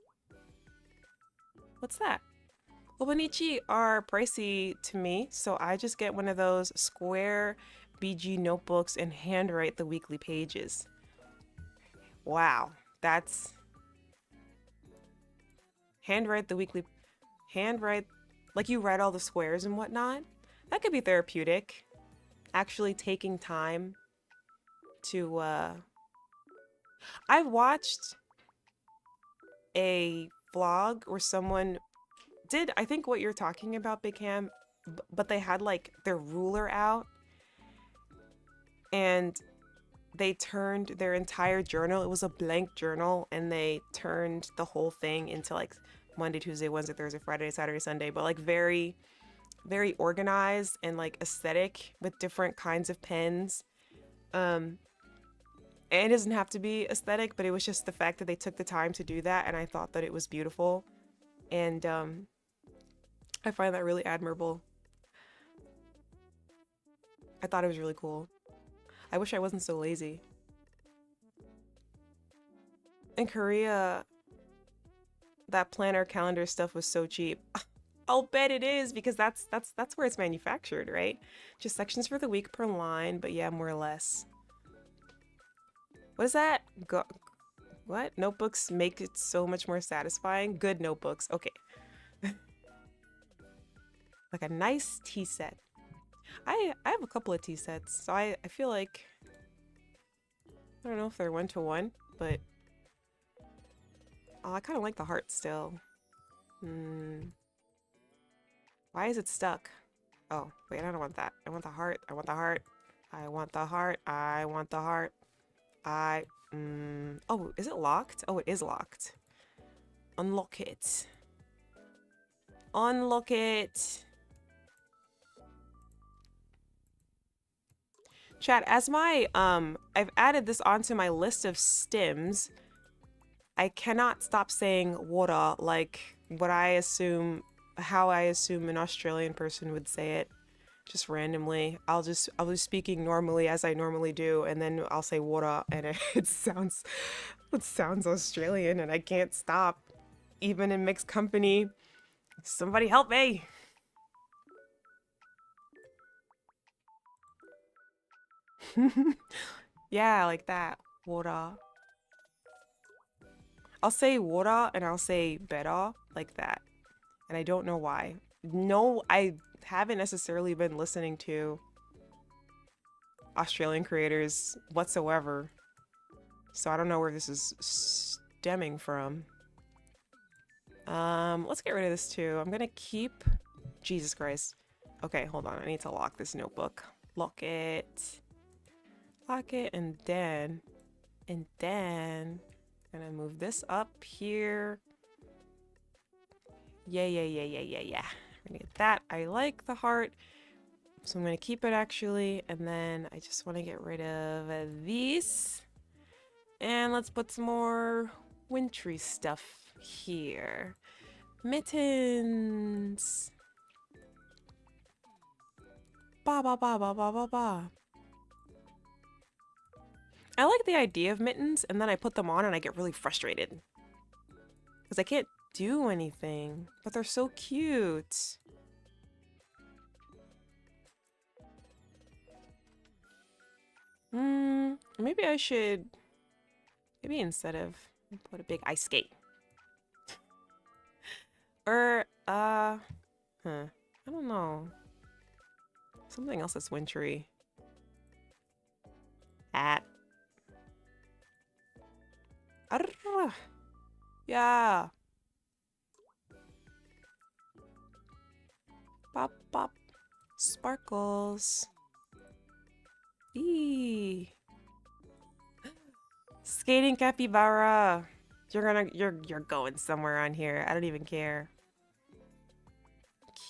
What's that? Hobonichi are pricey to me, so I just get one of those square BG notebooks and handwrite the weekly pages. Wow, that's... handwrite like you write all the squares and whatnot. That could be therapeutic. Actually taking time to I've watched a vlog where someone did, I think, what you're talking about, Big Ham, but they had like their ruler out and they turned their entire journal, it was a blank journal, and they turned the whole thing into like Monday, Tuesday, Wednesday, Thursday, Friday, Saturday, Sunday, but like very, very organized and like aesthetic with different kinds of pens. And it doesn't have to be aesthetic, but it was just the fact that they took the time to do that, and I thought that it was beautiful. And I find that really admirable. I thought it was really cool. I wish I wasn't so lazy. In Korea, that planner calendar stuff was so cheap. I'll bet it is, because that's where it's manufactured, right? Just sections for the week per line, but yeah, more or less. What is that? What? Notebooks make it so much more satisfying? Good notebooks. Okay. Like a nice tea set. I have a couple of tea sets, so I feel like... I don't know if they're one-to-one, but... Oh, I kind of like the heart still. Why is it stuck? Oh, wait, I don't want that. I want the heart. I want the heart. I want the heart. I want the heart. Oh, is it locked? Oh, it is locked. Unlock it. Unlock it. Chat, as my, I've added this onto my list of stims. I cannot stop saying water like what I assume, how I assume an Australian person would say it. Just randomly. I'll be speaking normally as I normally do, and then I'll say water, and it sounds Australian, and I can't stop. Even in mixed company. Somebody help me! Yeah, like that. Water. I'll say water and I'll say better like that. And I don't know why. No, I haven't necessarily been listening to Australian creators whatsoever. So I don't know where this is stemming from. Let's get rid of this too. I'm gonna keep... Jesus Christ. Okay, hold on. I need to lock this notebook. Lock it. Lock it, and then... I'm gonna move this up here. Yeah. I'm gonna get that. I like the heart. So I'm gonna keep it actually, and then I just want to get rid of these. And let's put some more wintry stuff here. Mittens. Ba ba ba ba ba ba ba. I like the idea of mittens, and then I put them on and I get really frustrated. Because I can't do anything, but they're so cute. Maybe I should... Maybe instead of... put a big ice skate. Or, I don't know. Something else that's wintry. Hat. Arrgh. Yeah. Pop, pop. Sparkles. Eee. Skating capybara. You're going somewhere on here. I don't even care.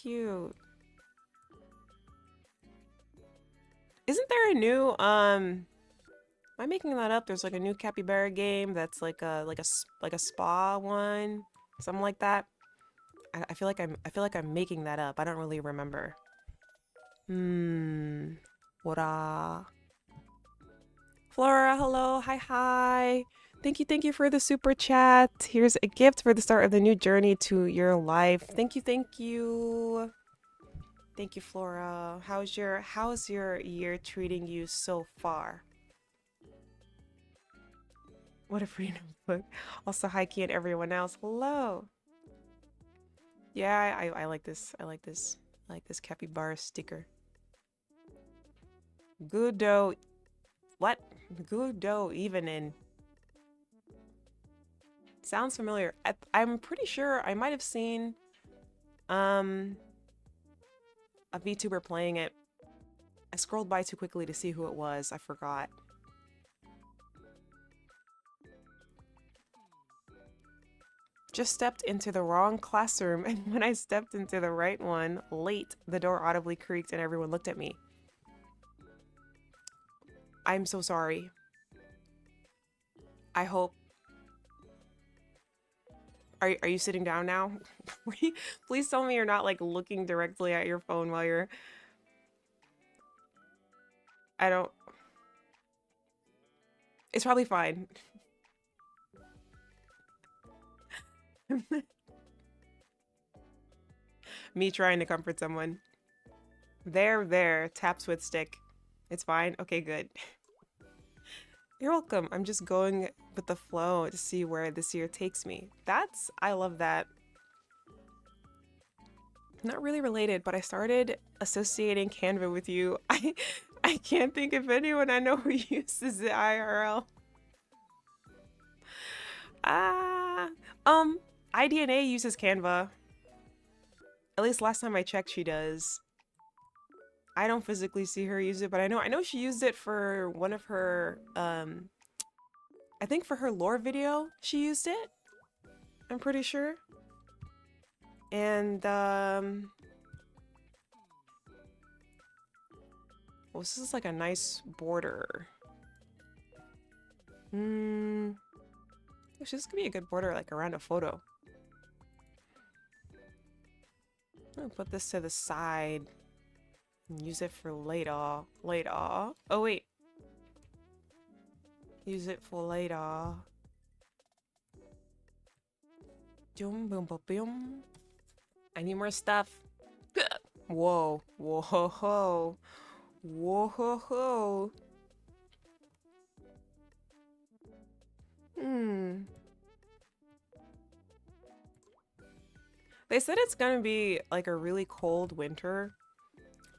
Cute. Isn't there a new am I making that up? There's like a new capybara game that's like a spa one, something like that. I feel like I'm making that up. I don't really remember. What? Flora, hello, hi. Thank you for the super chat. Here's a gift for the start of the new journey to your life. Thank you. Thank you, Flora. How's your year treating you so far? What a free notebook. Also, hi, Key and everyone else. Hello. Yeah, I like this. I like this capybara sticker. Goodo. What? Goodo evening. Sounds familiar. I'm pretty sure I might have seen a VTuber playing it. I scrolled by too quickly to see who it was. I forgot. Just stepped into the wrong classroom, and when I stepped into the right one, late, the door audibly creaked and everyone looked at me. I'm so sorry. I hope... Are you sitting down now? Please tell me you're not like looking directly at your phone while you're... I don't... It's probably fine. Me trying to comfort someone. There. Taps with stick. It's fine. Okay, good. You're welcome. I'm just going with the flow to see where this year takes me. I love that. Not really related, but I started associating Canva with you. I can't think of anyone I know who uses it IRL. IDNA uses Canva. At least last time I checked, she does. I don't physically see her use it, but I know she used it for one of her, I think for her lore video, she used it. I'm pretty sure. And, well, this is like a nice border. This could be a good border, like around a photo. I'm gonna put this to the side. Use it for later. Oh wait. Use it for later. Boom, boom, boom, boom. I need more stuff. Whoa. Whoa ho ho. Whoa ho ho. They said it's gonna be like a really cold winter.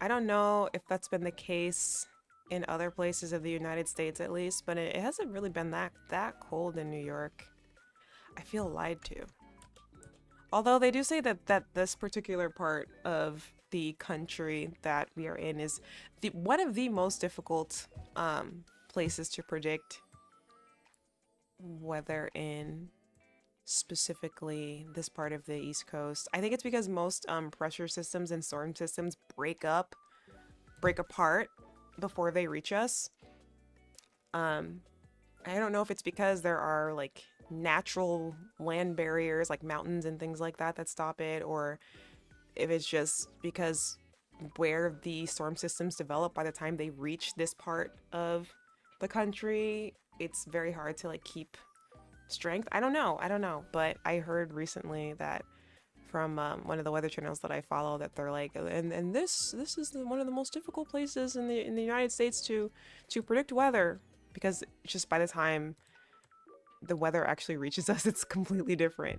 I don't know if that's been the case in other places of the United States at least, but it hasn't really been that cold in New York. I feel lied to. Although they do say that this particular part of the country that we are in is one of the most difficult places to predict weather in, specifically this part of the East Coast. I think it's because most pressure systems and storm systems break apart before they reach us. I don't know if it's because there are like natural land barriers like mountains and things like that that stop it, or if it's just because where the storm systems develop, by the time they reach this part of the country, it's very hard to like keep strength. I don't know, but I heard recently that from one of the weather channels that I follow that they're like, and this is one of the most difficult places in the United States to predict weather, because just by the time the weather actually reaches us, it's completely different.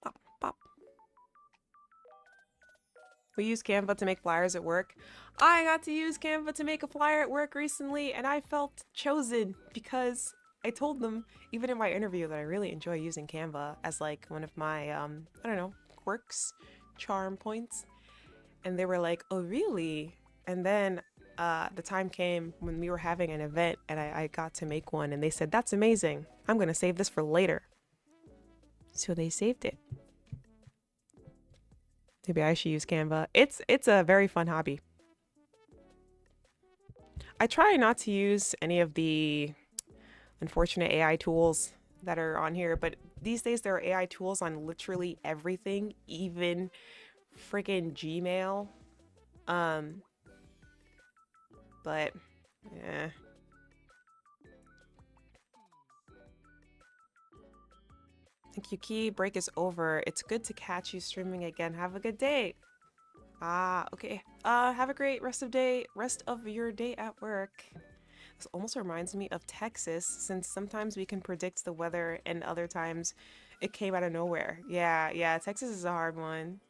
Pop, pop. We use Canva to make flyers at work. I got to use Canva to make a flyer at work recently, and I felt chosen because I told them, even in my interview, that I really enjoy using Canva as like one of my, I don't know, quirks, charm points. And they were like, oh, really? And then the time came when we were having an event and I got to make one, and they said, that's amazing. I'm going to save this for later. So they saved it. Maybe I should use Canva. It's a very fun hobby. I try not to use any of the unfortunate AI tools that are on here, but these days there are AI tools on literally everything, even freaking Gmail. But yeah. Thank you, Key. Break is over. It's good to catch you streaming again. Have a good day. Ah, okay. Have a great rest of your day at work. This almost reminds me of Texas, since sometimes we can predict the weather and other times it came out of nowhere. Yeah, Texas is a hard one.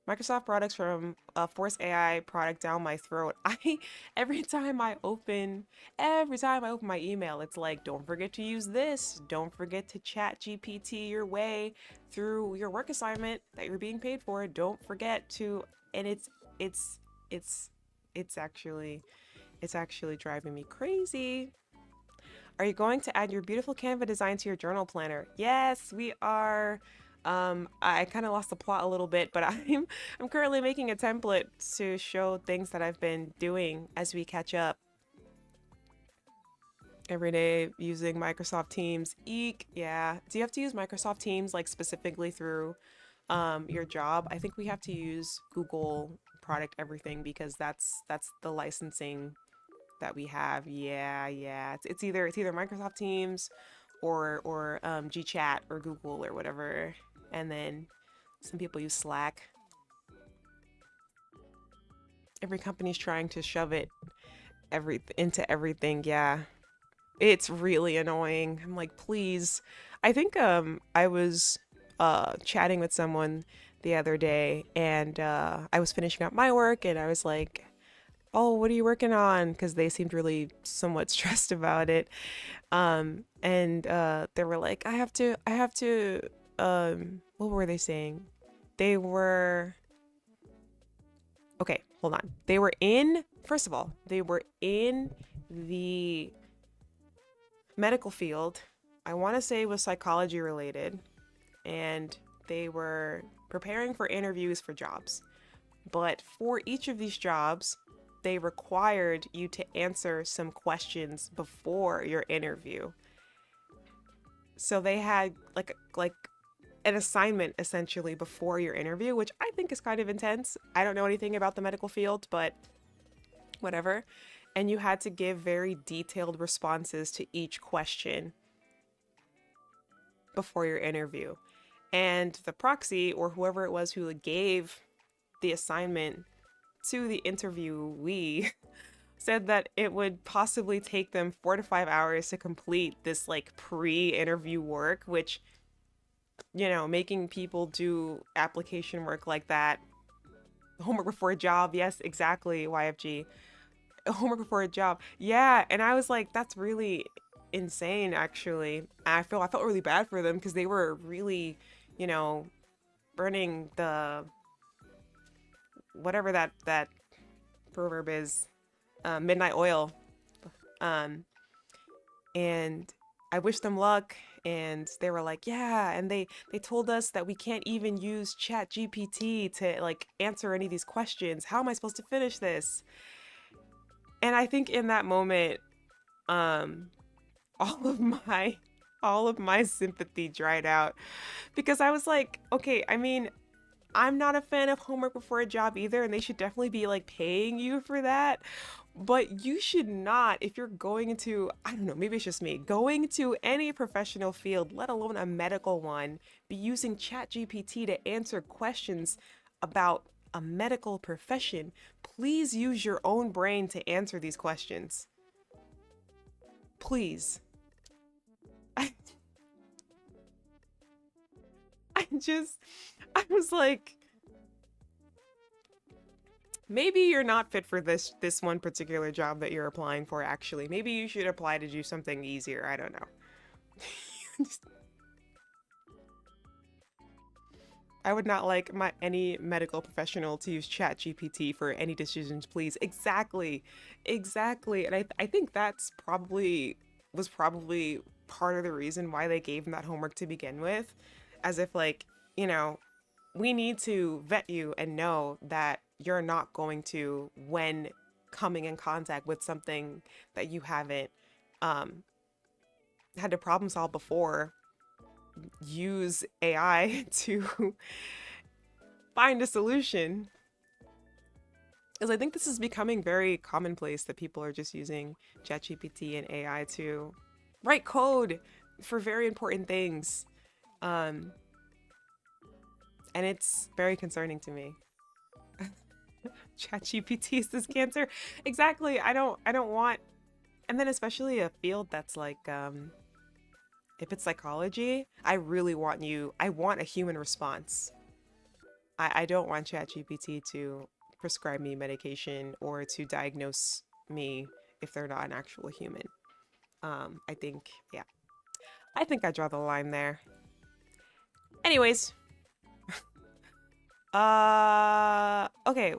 Microsoft products from Force AI product down my throat. Every time I open my email, it's like, don't forget to use this. Don't forget to chat GPT your way through your work assignment that you're being paid for. Don't forget to, and it's actually driving me crazy. Are you going to add your beautiful Canva design to your journal planner? Yes, we are. I kind of lost the plot a little bit, but I'm currently making a template to show things that I've been doing as we catch up every day using Microsoft Teams. Eek, yeah. Do you have to use Microsoft Teams like specifically through your job? I think we have to use Google Product Everything because that's the licensing that we have. Yeah. It's either Microsoft Teams or GChat or Google or whatever. And then some people use Slack. Every company's trying to shove it into everything. Yeah, it's really annoying. I'm like, please. I think I was chatting with someone the other day, and I was finishing up my work, and I was like, oh, what are you working on? Because they seemed really somewhat stressed about it. And they were like, I have to what were they saying? They were, okay, hold on. First of all, they were in the medical field. I want to say it was psychology related, and they were preparing for interviews for jobs. But for each of these jobs, they required you to answer some questions before your interview. So they had like an assignment essentially before your interview, which I think is kind of intense. I don't know anything about the medical field, but whatever. And you had to give very detailed responses to each question before your interview. And the proxy, or whoever it was who gave the assignment to the interviewee, said that it would possibly take them 4 to 5 hours to complete this like pre-interview work, which, you know, making people do application work like that Homework before a job. Yes, exactly, YFG. Homework before a job. Yeah, and I was like, that's really insane, actually. I felt really bad for them because they were really, you know, burning the whatever that proverb is, midnight oil. Um, and I wish them luck. And they were like, yeah, and they told us that we can't even use Chat GPT to like answer any of these questions. How am I supposed to finish this? And I think in that moment, um, all of my all of my sympathy dried out because I was like, okay, I mean, I'm not a fan of homework before a job either, and they should definitely be like paying you for that. But you should not, if you're going into, I don't know, maybe it's just me, going to any professional field, let alone a medical one, be using ChatGPT to answer questions about a medical profession. Please use your own brain to answer these questions. Please. I, I just, I was like, maybe you're not fit for this one particular job that you're applying for actually. Maybe you should apply to do something easier. I don't know. I would not like my any medical professional to use Chat GPT for any decisions, please. Exactly. Exactly. And I think that's probably was probably part of the reason why they gave him that homework to begin with. As if like, you know, we need to vet you and know that you're not going to, when coming in contact with something that you haven't um, had to problem solve before, use AI to find a solution. Because I think this is becoming very commonplace that people are just using ChatGPT and AI to write code for very important things. Um, and it's very concerning to me. ChatGPT is this cancer. Exactly. I don't want, and then especially a field that's like if it's psychology, I want a human response. I don't want ChatGPT to prescribe me medication or to diagnose me if they're not an actual human. I think, yeah, I think I draw the line there. Anyways, okay,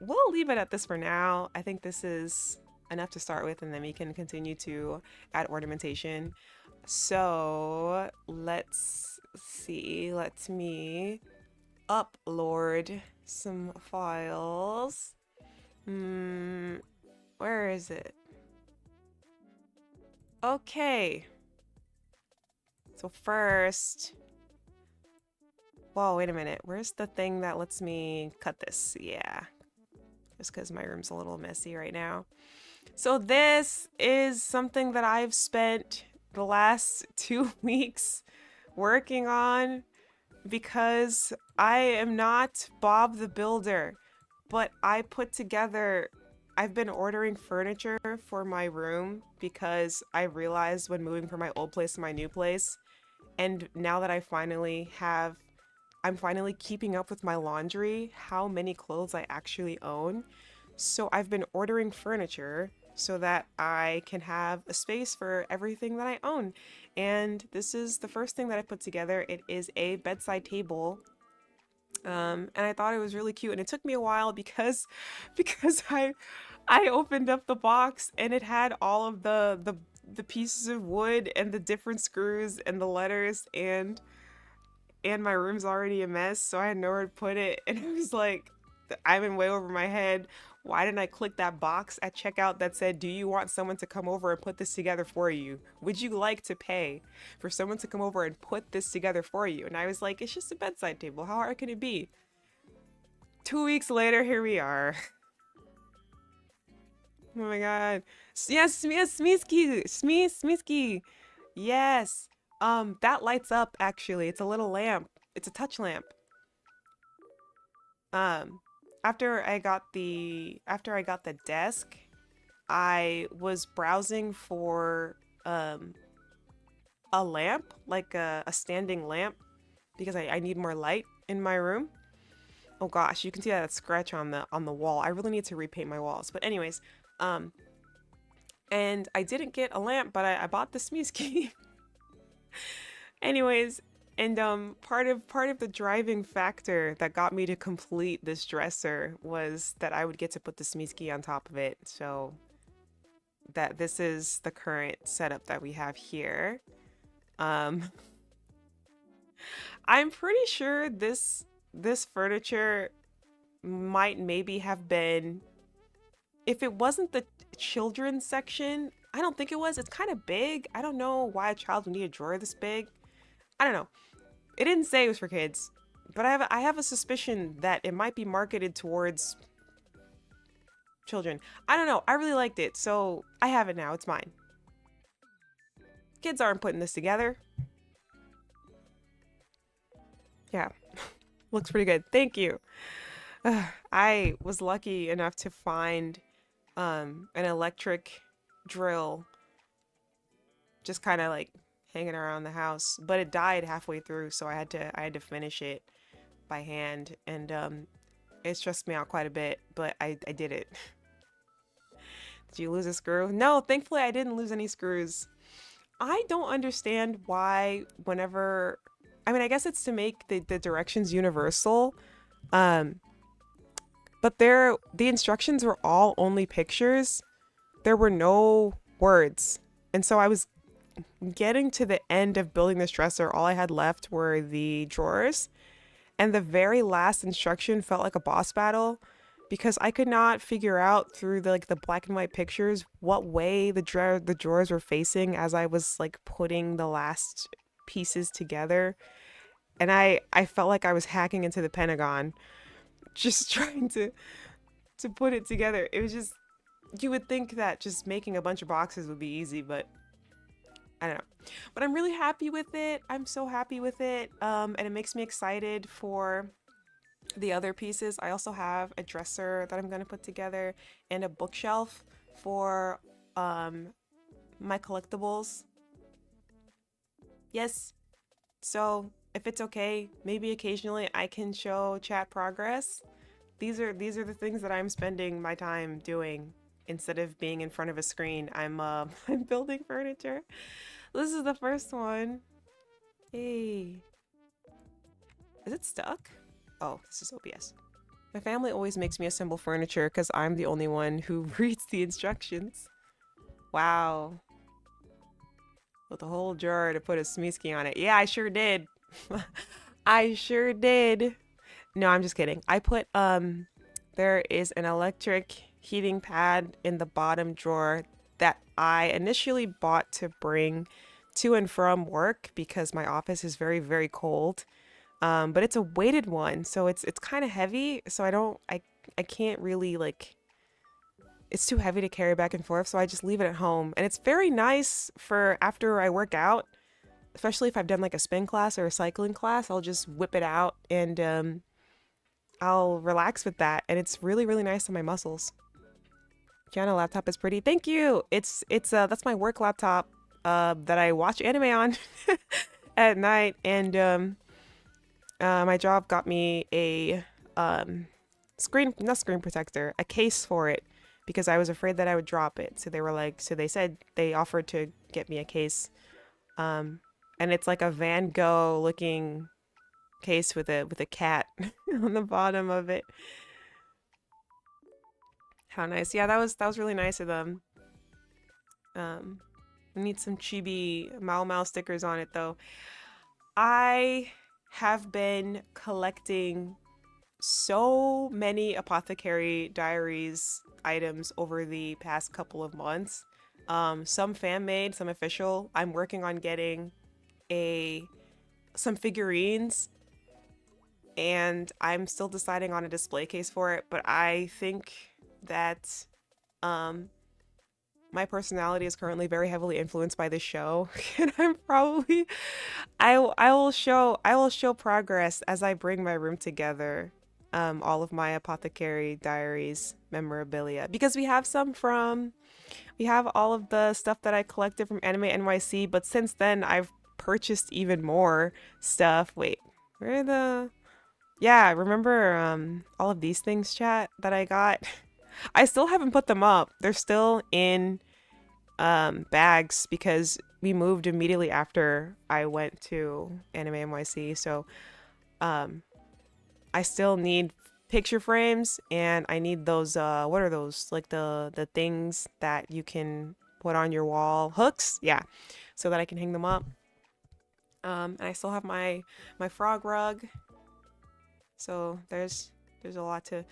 we'll leave it at this for now. I think this is enough to start with, and then we can continue to add ornamentation. So let's see, let me upload some files. Where is it? Okay. So first, whoa, wait a minute. Where's the thing that lets me cut this? Yeah, just because my room's a little messy right now. So this is something that I've spent the last 2 weeks working on because I am not Bob the Builder, but I've been ordering furniture for my room because I realized when moving from my old place to my new place, and now that I'm finally keeping up with my laundry, how many clothes I actually own. So I've been ordering furniture so that I can have a space for everything that I own. And this is the first thing that I put together. It is a bedside table. And I thought it was really cute, and it took me a while because because I opened up the box and it had all of the pieces of wood and the different screws and the letters, and my room's already a mess, so I had nowhere to put it. And it was like, I'm in way over my head. Why didn't I click that box at checkout that said, do you want someone to come over and put this together for you? Would you like to pay for someone to come over and put this together for you? And I was like, it's just a bedside table. How hard can it be? 2 weeks later, here we are. Oh my god. Yes, yes, Smiski. Smiski. Yes. That lights up actually. It's a little lamp. It's a touch lamp. Um, after I got the desk, I was browsing for a lamp, like a standing lamp, because I need more light in my room. Oh gosh, you can see that scratch on the wall. I really need to repaint my walls. But anyways, um, and I didn't get a lamp, but I bought the Smeeski. Anyways, and part of the driving factor that got me to complete this dresser was that I would get to put the Smeeski on top of it. So that this is the current setup that we have here. Um, I'm pretty sure this furniture might maybe have been, if it wasn't the children's section, I don't think it was. It's kind of big. I don't know why a child would need a drawer this big. I don't know. It didn't say it was for kids, but I have a suspicion that it might be marketed towards children. I don't know. I really liked it, so I have it now. It's mine. Kids aren't putting this together. Yeah, looks pretty good. Thank you. I was lucky enough to find an electric drill just kind of like hanging around the house, but it died halfway through, so I had to finish it by hand, and it stressed me out quite a bit, but I did it. Did you lose a screw? No, thankfully I didn't lose any screws. I don't understand why whenever, I mean, I guess it's to make the directions universal, um but the instructions were all only pictures. There were no words. And so I was getting to the end of building this dresser. All I had left were the drawers. And the very last instruction felt like a boss battle because I could not figure out through the black and white pictures what way the drawers were facing as I was like putting the last pieces together. And I felt like I was hacking into the Pentagon just trying to put it together. It was just, you would think that just making a bunch of boxes would be easy, but I don't know. But I'm really happy with it. I'm so happy with it. And it makes me excited for the other pieces. I also have a dresser that I'm going to put together and a bookshelf for my collectibles. Yes. So if it's okay, maybe occasionally I can show chat progress. These are the things that I'm spending my time doing instead of being in front of a screen. I'm I'm building furniture. This is the first one. Hey. Is it stuck? Oh, this is OBS. My family always makes me assemble furniture because I'm the only one who reads the instructions. Wow. With a whole jar to put a Smeeski on it. Yeah, I sure did. I sure did. No, I'm just kidding. I put, there is an electric heating pad in the bottom drawer that I initially bought to bring to and from work because my office is very, very cold. But it's a weighted one, so it's kind of heavy, so I can't really like, it's too heavy to carry back and forth, so I just leave it at home. And it's very nice for after I work out, especially if I've done like a spin class or a cycling class. I'll just whip it out and I'll relax with that, and it's really, really nice on my muscles. kiANNa laptop is pretty. Thank you. It's that's my work laptop that I watch anime on at night, and my job got me a not screen protector, a case for it because I was afraid that I would drop it. So they said they offered to get me a case, and it's like a Van Gogh looking case with a cat on the bottom of it. How nice. Yeah, that was really nice of them. I need some chibi Mau stickers on it though. I have been collecting so many Apothecary Diaries items over the past couple of months. Some fan made, some official. I'm working on getting some figurines, and I'm still deciding on a display case for it, but I think that my personality is currently very heavily influenced by this show, and I will show progress as I bring my room together. All of my Apothecary Diaries memorabilia, because we have all of the stuff that I collected from Anime NYC, but since then I've purchased even more stuff. Wait, Yeah, remember all of these things, chat, that I got? I still haven't put them up. They're still in bags because we moved immediately after I went to Anime NYC. So um I still need picture frames and I need those what are those? Like the things that you can put on your wall, hooks? Yeah. So that I can hang them up. And I still have my frog rug. So there's a lot to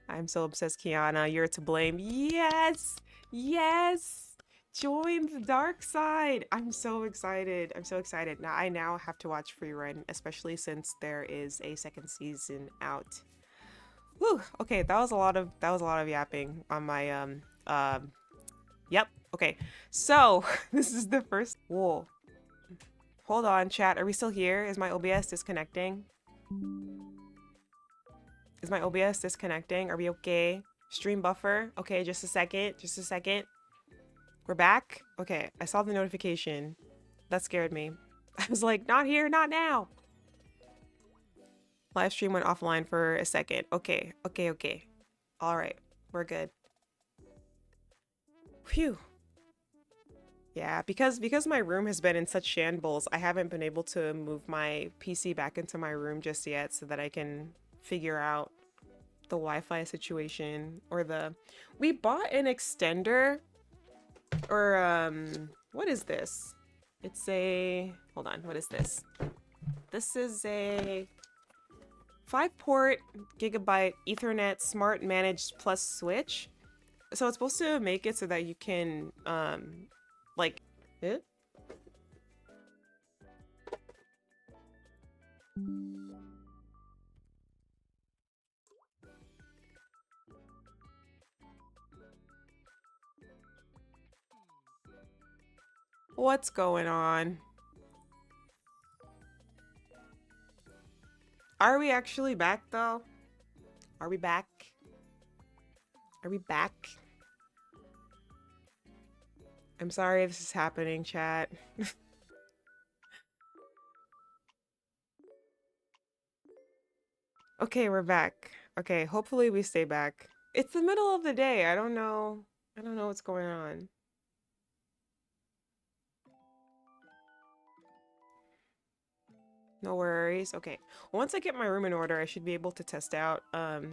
I'm so obsessed, kiANNa. You're to blame. Yes! Yes! Join the dark side! I'm so excited. I'm so excited. Now I now have to watch Free Run, especially since there is a second season out. Whew. Okay, that was a lot of yapping on my yep. Okay. So, this is the first whoa. Hold on, chat. Are we still here? Is my OBS disconnecting? Is my OBS disconnecting? Are we okay? Stream buffer. Okay, just a second. Just a second. We're back? Okay, I saw the notification. That scared me. I was like, not here, not now. Live stream went offline for a second. Okay, okay, okay. All right, we're good. Phew. Yeah, because my room has been in such shambles, I haven't been able to move my PC back into my room just yet so that I can figure out the Wi-Fi situation or the... We bought an extender or what is this? It's a... Hold on, what is this? This is a 5-port gigabyte Ethernet smart managed plus switch. So it's supposed to make it so that you can like eh? What's going on? Are we actually back though? Are we back? Are we back? I'm sorry this is happening, chat. Okay, we're back. Okay, hopefully we stay back. It's the middle of the day. I don't know. I don't know what's going on. No worries. Okay. Once I get my room in order, I should be able to test out the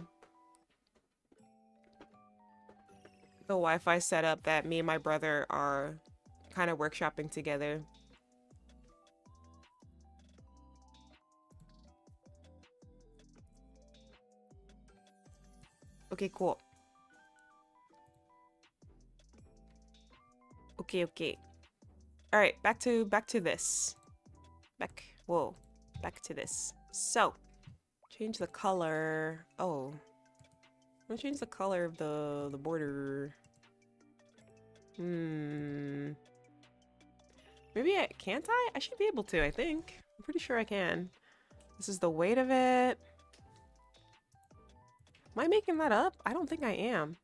Wi-Fi setup that me and my brother are kind of workshopping together. Okay, cool. Okay, okay. All right, back to this. Whoa. Back to this. So, change the color. Oh. I'm gonna change the color of the border. Maybe can't I? I should be able to, I think. I'm pretty sure I can. This is the weight of it. Am I making that up? I don't think I am.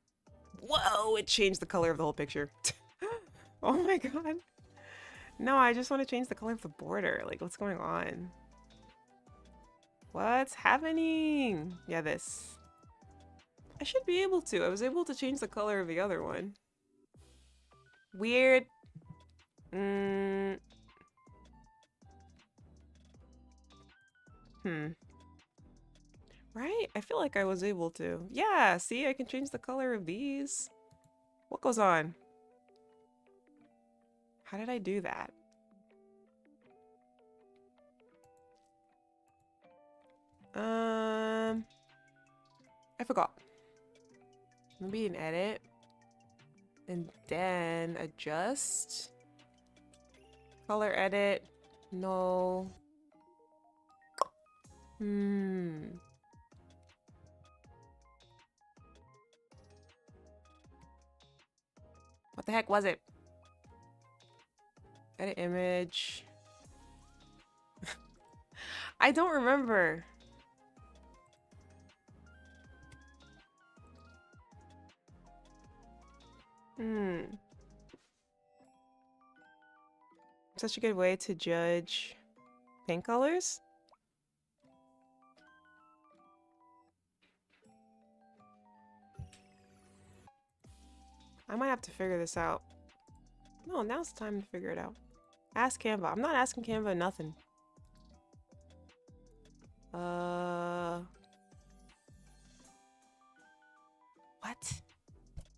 Whoa, it changed the color of the whole picture. Oh my god. No, I just want to change the color of the border. Like, what's going on? What's happening? Yeah, this. I should be able to. I was able to change the color of the other one. Weird. Right? I feel like I was able to. Yeah, see, I can change the color of these. What goes on? How did I do that? I forgot. Maybe an edit. And then adjust. Color edit. No. What the heck was it? Edit image. I don't remember. Such a good way to judge paint colors. I might have to figure this out. No, now's the time to figure it out. Ask Canva. I'm not asking Canva nothing. What?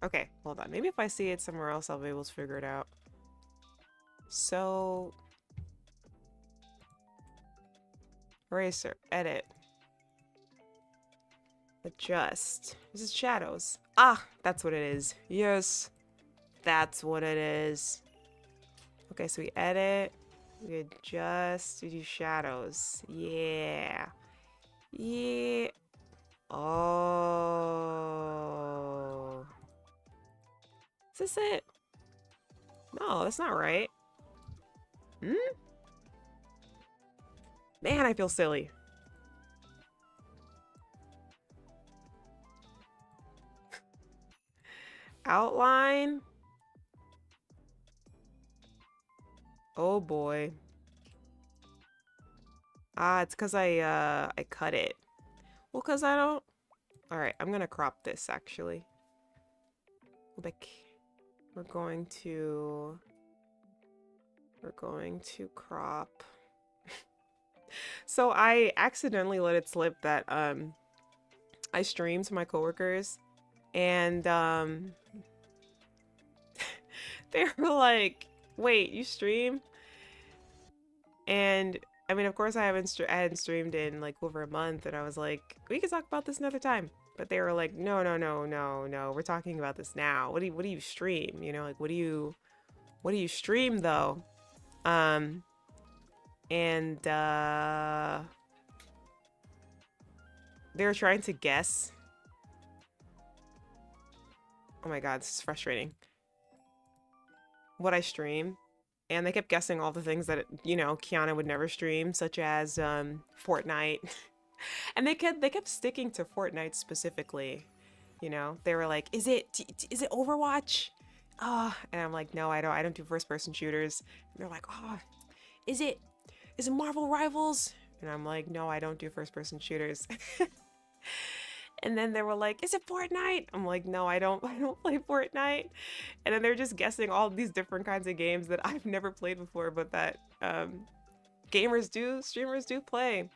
Okay, hold on. Maybe if I see it somewhere else, I'll be able to figure it out. So... Eraser. Edit. Adjust. This is shadows. Ah, that's what it is. Yes. That's what it is. Okay, so we edit. We adjust. We do shadows. Yeah. Yeah. Oh. Is this it? No, that's not right. Hmm? Man, I feel silly. Outline. Oh boy. Ah, it's because I cut it. Well, because I don't... Alright, I'm gonna crop this, actually. Go back. We're going to crop. So I accidentally let it slip that I streamed to my coworkers, and they were like, "Wait, you stream?" And I mean, of course, I hadn't streamed in like over a month, and I was like, "We could talk about this another time." But they were like, "No, no, no, no, no. We're talking about this now. What do you stream? You know, like what do you stream though?" And they were trying to guess. Oh my god, this is frustrating. What I stream. And they kept guessing all the things that, you know, kiANNa would never stream, such as Fortnite. And they kept sticking to Fortnite specifically. You know, they were like, is it Overwatch? And I'm like, no, I don't do first person shooters. And they're like, oh, is it Marvel Rivals? And I'm like, no, I don't do first person shooters. And then they were like, is it Fortnite? I'm like, no, I don't play Fortnite. And then they're just guessing all these different kinds of games that I've never played before, but that streamers do play.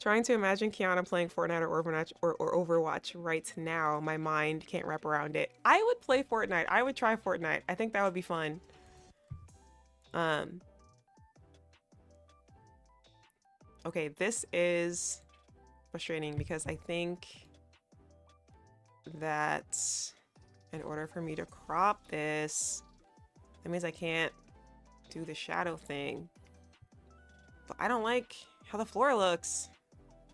Trying to imagine kiANNa playing Fortnite or Overwatch right now. My mind can't wrap around it. I would play Fortnite. I would try Fortnite. I think that would be fun. Okay, this is frustrating because I think that in order for me to crop this, that means I can't do the shadow thing. But I don't like how the floor looks.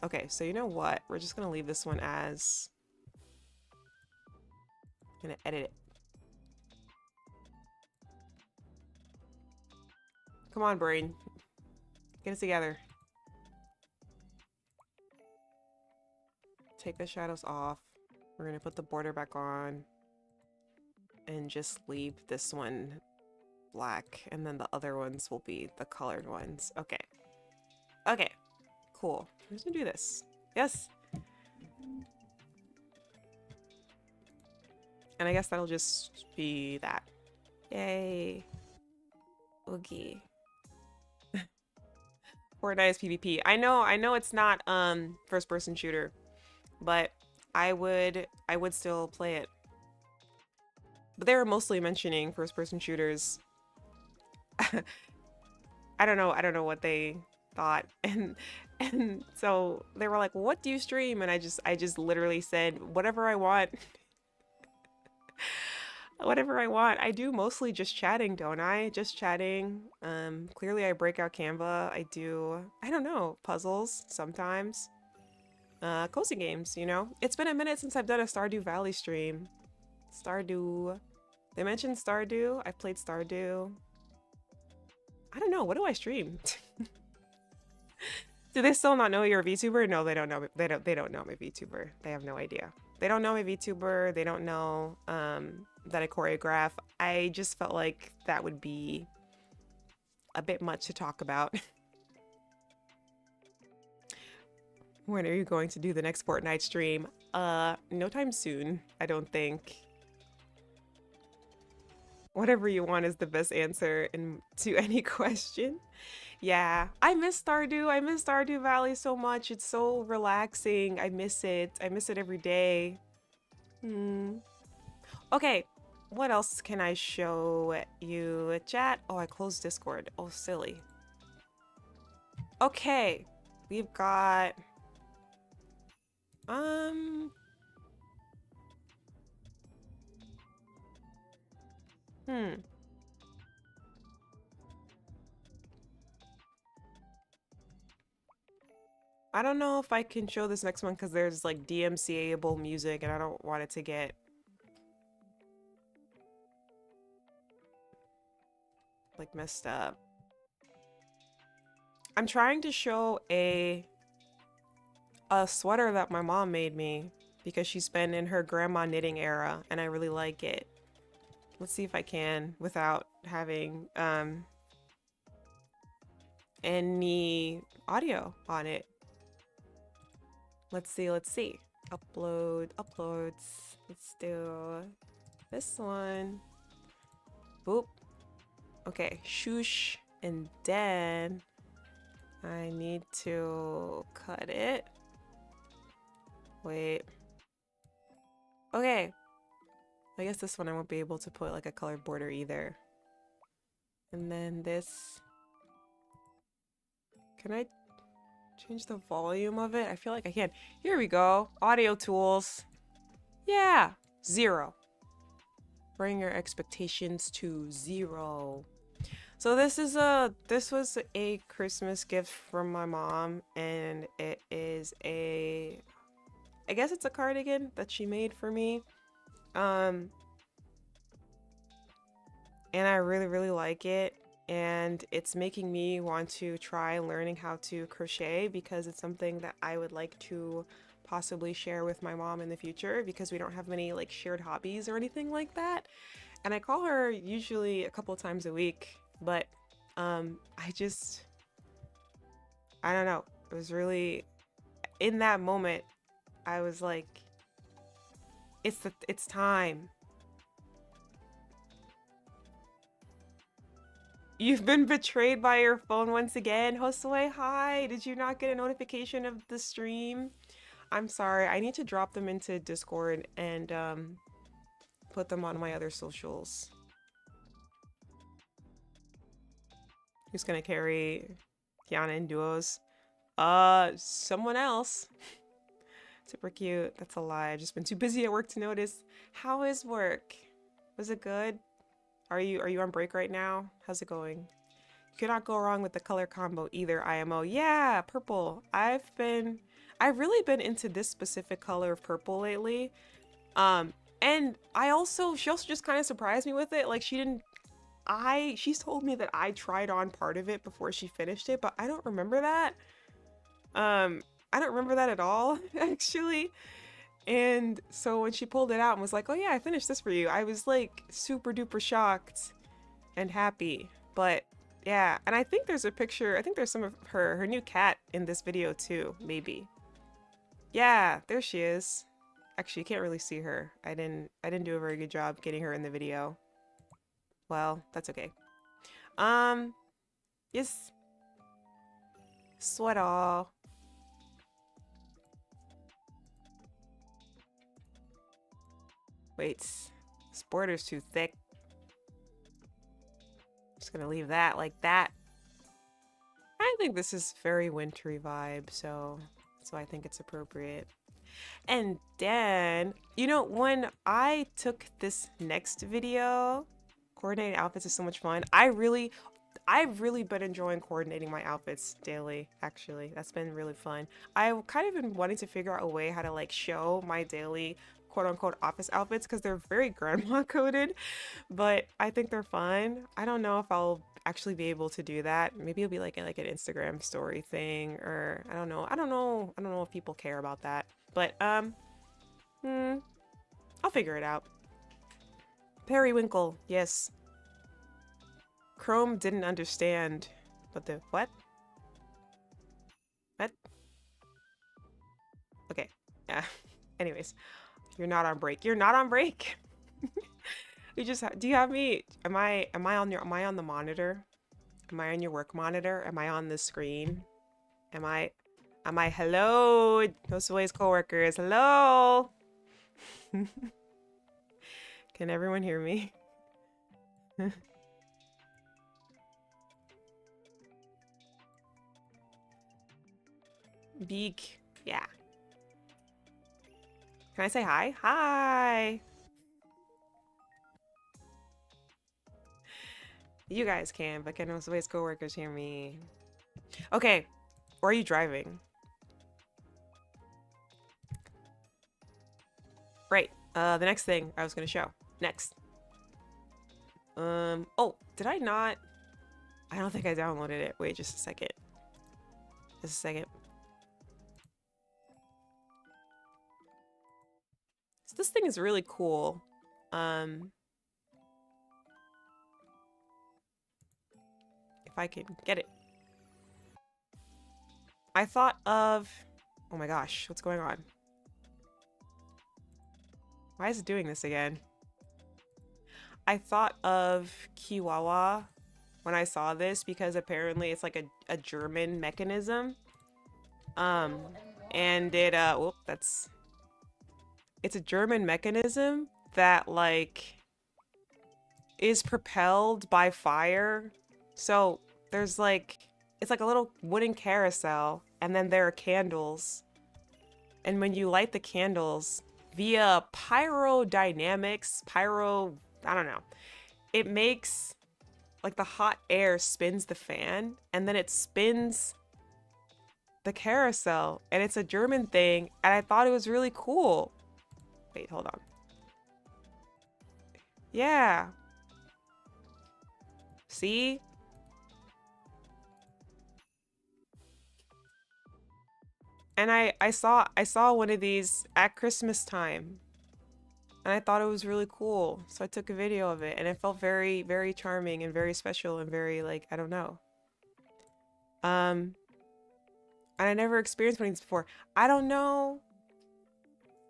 Okay, so you know what? We're just gonna leave this one as... I'm gonna edit it. Come on, brain. Get it together. Take the shadows off. We're gonna put the border back on and just leave this one black, and then the other ones will be the colored ones. Okay. Okay. Cool. I'm just gonna do this. Yes. And I guess that'll just be that. Yay. Oogie. Fortnite is PvP. I know it's not first person shooter. But I would still play it. But they were mostly mentioning first-person shooters. I don't know what they thought, and so they were like, well, "What do you stream?" And I just literally said, "Whatever I want." Whatever I want. I do mostly just chatting, don't I? Just chatting. Clearly I break out Canva. I do, I don't know, puzzles sometimes. Cozy games, you know? It's been a minute since I've done a Stardew Valley stream. Stardew. They mentioned Stardew. I played Stardew. I don't know. What do I stream? Do they still not know you're a VTuber? No, they don't know. They don't know I'm a VTuber. They have no idea. They don't know I'm a VTuber. They don't know that I choreograph. I just felt like that would be a bit much to talk about. When are you going to do the next Fortnite stream? No time soon, I don't think. Whatever you want is the best answer to any question. Yeah, I miss Stardew. I miss Stardew Valley so much. It's so relaxing. I miss it. I miss it every day. Okay, what else can I show you? Chat? Oh, I closed Discord. Oh, silly. Okay, we've got... I don't know if I can show this next one because there's like DMCA-able music and I don't want it to get like messed up. I'm trying to show a sweater that my mom made me because she's been in her grandma knitting era and I really like it. Let's see if I can without having any audio on it. Let's see. Uploads. Let's do this one. Boop. Okay, shoosh. And then I need to cut it. Wait. Okay. I guess this one I won't be able to put like a colored border either. And then this. Can I change the volume of it? I feel like I can. Here we go. Audio tools. Yeah. 0. Bring your expectations to 0. So this was a Christmas gift from my mom, and it is I guess it's a cardigan that she made for me. And I really like it. And it's making me want to try learning how to crochet because it's something that I would like to possibly share with my mom in the future because we don't have many like shared hobbies or anything like that. And I call her usually a couple times a week, but I don't know. It was really in that moment I was like, it's time. You've been betrayed by your phone once again. Josue, hi. Did you not get a notification of the stream? I'm sorry. I need to drop them into Discord and put them on my other socials. Who's gonna carry kiANNa in duos? Someone else. Super cute. That's a lie. I've just been too busy at work to notice. How is work? Was it good? Are you on break right now? How's it going? You cannot go wrong with the color combo either, IMO. Yeah, purple. I've really been into this specific color of purple lately. And she also just kind of surprised me with it. Like she told me that I tried on part of it before she finished it, but I don't remember that. I don't remember that at all, actually. And so when she pulled it out and was like, oh yeah, I finished this for you, I was like super duper shocked and happy. But yeah, and I think there's a picture, I think there's some of her new cat in this video too, maybe. Yeah, there she is. Actually, you can't really see her. I didn't do a very good job getting her in the video. Well, that's okay. Yes. Sweater. Wait, this border's too thick. Just gonna leave that like that. I think this is very wintry vibe, so I think it's appropriate. And then, you know, when I took this next video, coordinating outfits is so much fun. I've really been enjoying coordinating my outfits daily, actually. That's been really fun. I've kind of been wanting to figure out a way how to like show my daily quote-unquote office outfits because they're very grandma coded, but I think they're fun. I don't know if I'll actually be able to do that. Maybe it'll be like an Instagram story thing, or I don't know if people care about that, but I'll figure it out. Periwinkle, yes. Chrome didn't understand, but the what? Okay, yeah. Anyways, you're not on break. You're not on break. You just do you have me? Am I on the monitor? Am I on your work monitor? Am I on the screen? Am I hello? Those ways coworkers. Hello. Can everyone hear me? Beak. Yeah. Can I say hi? Hi. You guys can, but can those ways coworkers hear me? Okay. Where are you driving? Right. The next thing I was gonna show. Next. Oh, did I not? I don't think I downloaded it. Wait, just a second. Just a second. So this thing is really cool. If I can get it. I thought of, oh my gosh, what's going on? Why is it doing this again? I thought of kiANNa when I saw this because apparently it's like a German mechanism. And it, whoop, it's a German mechanism that like is propelled by fire. So there's like, it's like a little wooden carousel and then there are candles. And when you light the candles via pyrodynamics, I don't know, it makes like the hot air spins the fan and then it spins the carousel and it's a German thing and I thought it was really cool. Wait, hold on. Yeah. See? And I saw one of these at Christmas time. And I thought it was really cool. So I took a video of it and it felt very, very charming and very special and very like, I don't know. And I never experienced one of these before. I don't know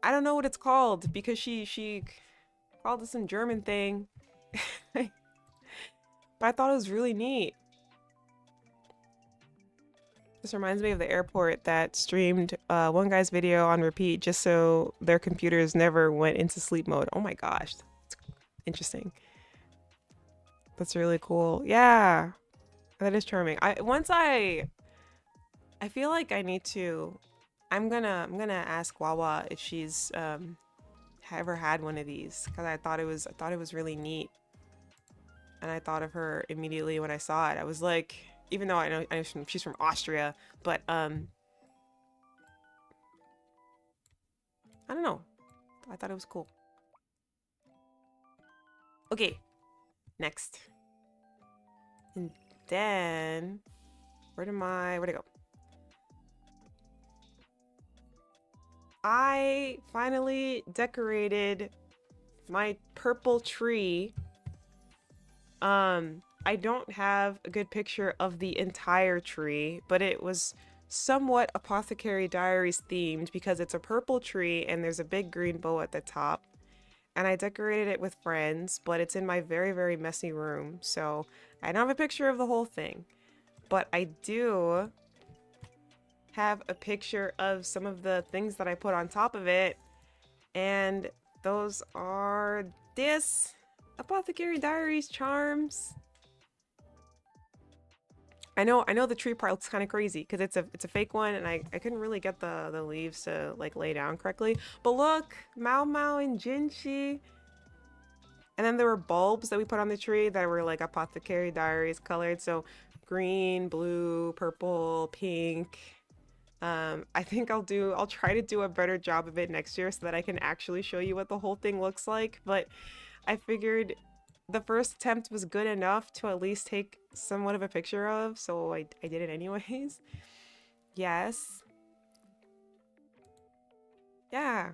what it's called because she called it some German thing. But I thought it was really neat. This reminds me of the airport that streamed one guy's video on repeat just so their computers never went into sleep mode. Oh my gosh, that's interesting. That's really cool. Yeah, that is charming. I feel like I need to. I'm gonna ask Wawa if she's ever had one of these because I thought it was really neat, and I thought of her immediately when I saw it. I was like. Even though I know she's from Austria, but I don't know. I thought it was cool. Okay, next. And then where'd I go? I finally decorated my purple tree. I don't have a good picture of the entire tree, but it was somewhat Apothecary Diaries themed because it's a purple tree and there's a big green bow at the top. And I decorated it with friends, but it's in my very, very messy room. So I don't have a picture of the whole thing, but I do have a picture of some of the things that I put on top of it. And those are this Apothecary Diaries charms. I know the tree part looks kind of crazy because it's a fake one and I couldn't really get the leaves to like lay down correctly. But look, Mao Mao and Jinshi. And then there were bulbs that we put on the tree that were like Apothecary Diaries colored. So green, blue, purple, pink. I think I'll try to do a better job of it next year so that I can actually show you what the whole thing looks like. But I figured the first attempt was good enough to at least take somewhat of a picture of, so I did it anyways. Yes. Yeah.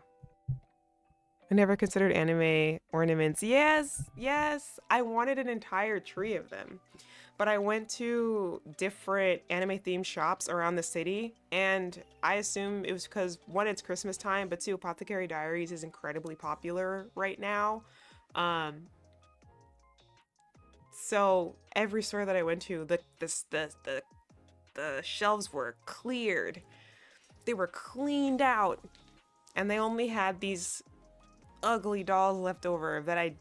I never considered anime ornaments. Yes, yes. I wanted an entire tree of them. But I went to different anime themed shops around the city, and I assume it was because one, it's Christmas time, but two, Apothecary Diaries is incredibly popular right now. So every store that I went to, the shelves were cleared. They were cleaned out, and they only had these ugly dolls left over that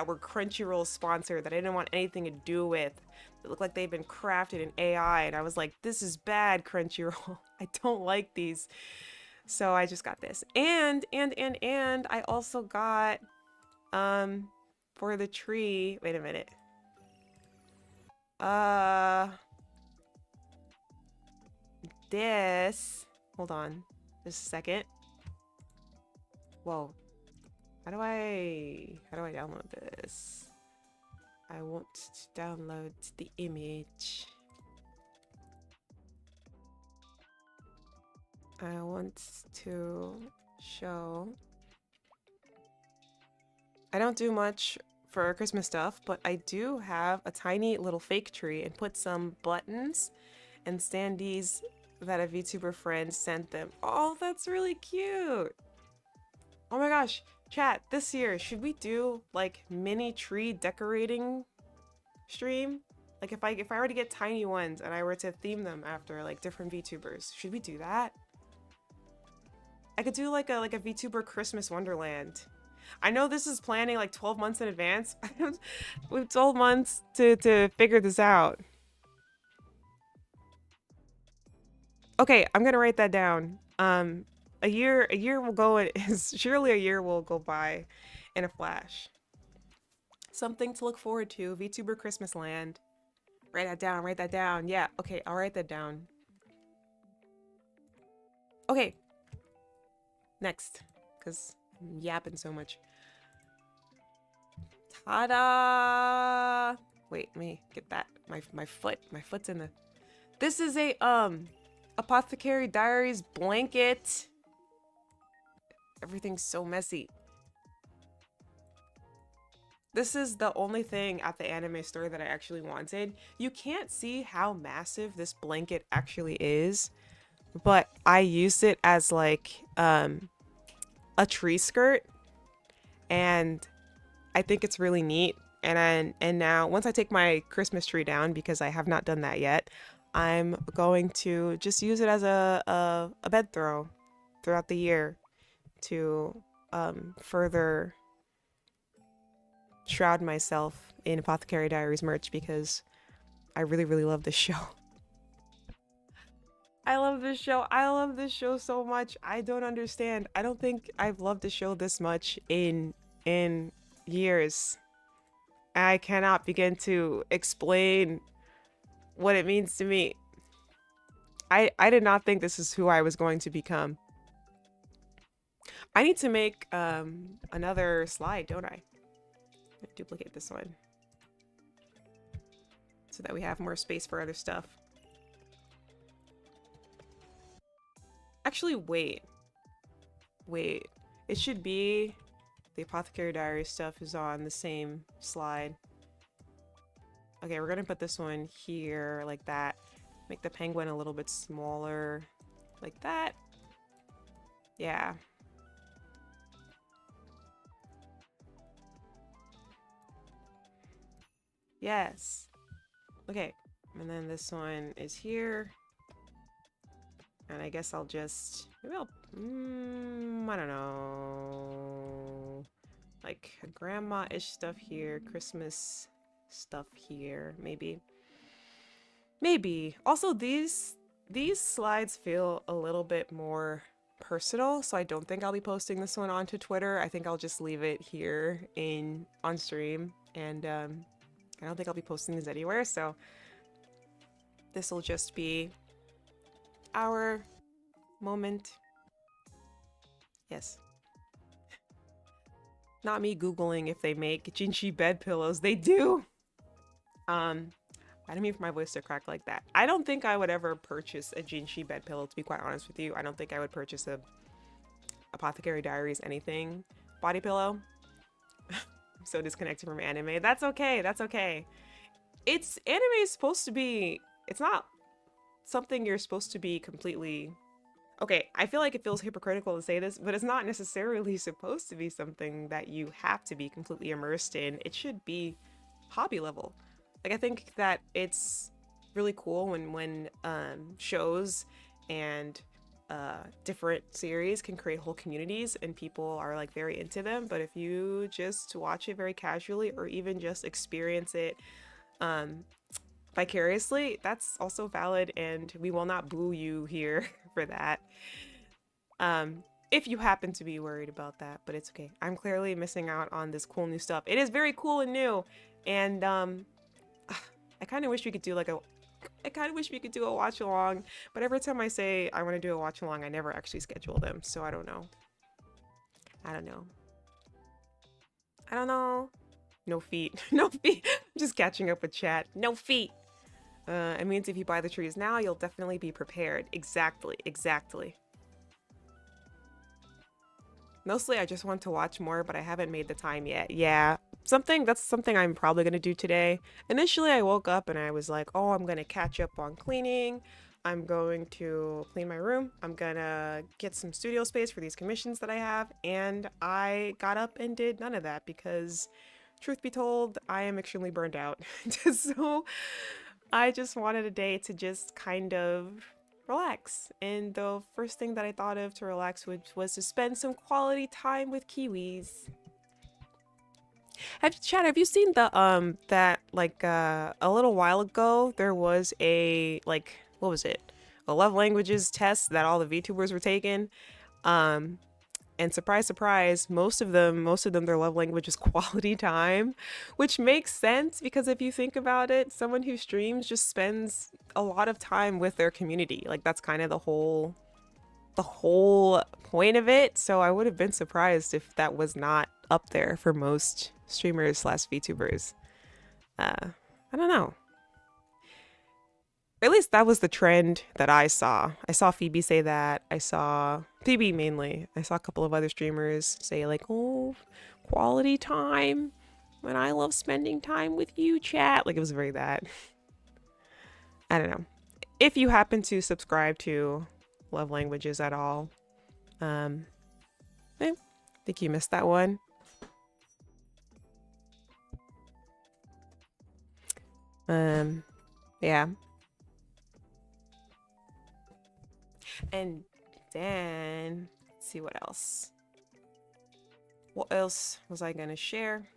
were Crunchyroll sponsored, that I didn't want anything to do with. They looked like they'd been crafted in AI, and I was like, this is bad, Crunchyroll. I don't like these. So I just got this. And I also got for the tree. Wait a minute. This. Hold on. Just a second. Whoa. How do I download this? I want to download the image. I want to show. I don't do much for Christmas stuff, but I do have a tiny little fake tree and put some buttons and standees that a VTuber friend sent them. Oh, that's really cute. Oh my gosh, chat, this year, should we do like mini tree decorating stream? Like if I were to get tiny ones and I were to theme them after like different VTubers, should we do that? I could do like a VTuber Christmas Wonderland. I know this is planning like 12 months in advance. We have 12 months to figure this out. Okay, I'm gonna write that down. A year will go. Surely a year will go by in a flash. Something to look forward to. VTuber Christmas Land. Write that down. Write that down. Yeah. Okay, I'll write that down. Okay. Next, because I'm yapping so much. Ta-da! Wait, let me get that. My foot's in the. This is a Apothecary Diaries blanket. Everything's so messy. This is the only thing at the anime store that I actually wanted. You can't see how massive this blanket actually is, but I used it as like a tree skirt, and I think it's really neat. And now once I take my Christmas tree down, because I have not done that yet, I'm going to just use it as a bed throw throughout the year to further shroud myself in Apothecary Diaries merch, because I really love this show. I love this show. I love this show so much. I don't understand. I don't think I've loved the show this much in years. I cannot begin to explain what it means to me. I did not think this is who I was going to become. I need to make another slide, don't I? Duplicate this one so that we have more space for other stuff. Actually, wait. It should be the Apothecary Diary stuff is on the same slide. Okay, we're gonna put this one here like that. Make the penguin a little bit smaller like that. Yeah. Yes. Okay, and then this one is here. And I guess I'll just, maybe I'll, I don't know, like grandma-ish stuff here, Christmas stuff here, maybe. Also, these slides feel a little bit more personal, so I don't think I'll be posting this one onto Twitter. I think I'll just leave it here on stream, and I don't think I'll be posting these anywhere, so this will just be our moment. Yes. Not me Googling if they make Jinshi bed pillows. They do! I didn't mean for my voice to crack like that. I don't think I would ever purchase a Jinshi bed pillow, to be quite honest with you. I don't think I would purchase a Apothecary Diaries anything body pillow. I'm so disconnected from anime. That's okay, that's okay. Anime is supposed to be, it's not something you're supposed to be completely... Okay, I feel like it feels hypocritical to say this, but it's not necessarily supposed to be something that you have to be completely immersed in. It should be hobby level. Like, I think that it's really cool when shows and different series can create whole communities and people are like very into them. But if you just watch it very casually or even just experience it vicariously, that's also valid, and we will not boo you here for that. If you happen to be worried about that, but it's okay. I'm clearly missing out on this cool new stuff. It is very cool and new, and I kind of wish we could do like a I kind of wish we could do a watch along, but every time I say I want to do a watch along, I never actually schedule them, so I don't know. I don't know. I don't know. No feet. No feet. I'm just catching up with chat. No feet. It means if you buy the trees now, you'll definitely be prepared. Exactly. Exactly. Mostly I just want to watch more, but I haven't made the time yet. Yeah. That's something I'm probably going to do today. Initially, I woke up and I was like, oh, I'm going to catch up on cleaning. I'm going to clean my room. I'm going to get some studio space for these commissions that I have. And I got up and did none of that because, truth be told, I am extremely burned out. So I just wanted a day to just kind of relax. And the first thing that I thought of to relax was to spend some quality time with Kiwis. Have you seen the that like a little while ago there was a like what was it? A love languages test that all the VTubers were taking. Um and surprise surprise, most of them their love language is quality time, which makes sense because if you think about it, someone who streams just spends a lot of time with their community. Like that's kind of the whole point of it. So I would have been surprised if that was not up there for most streamers slash VTubers. I don't know. At least that was the trend that I saw. I saw Phoebe say that. I saw Phoebe mainly. I saw a couple of other streamers say like, oh, quality time. When I love spending time with you, chat. Like it was very that. I don't know. If you happen to subscribe to love languages at all, I think you missed that one. Yeah. And then let's see what else. What else was I gonna share?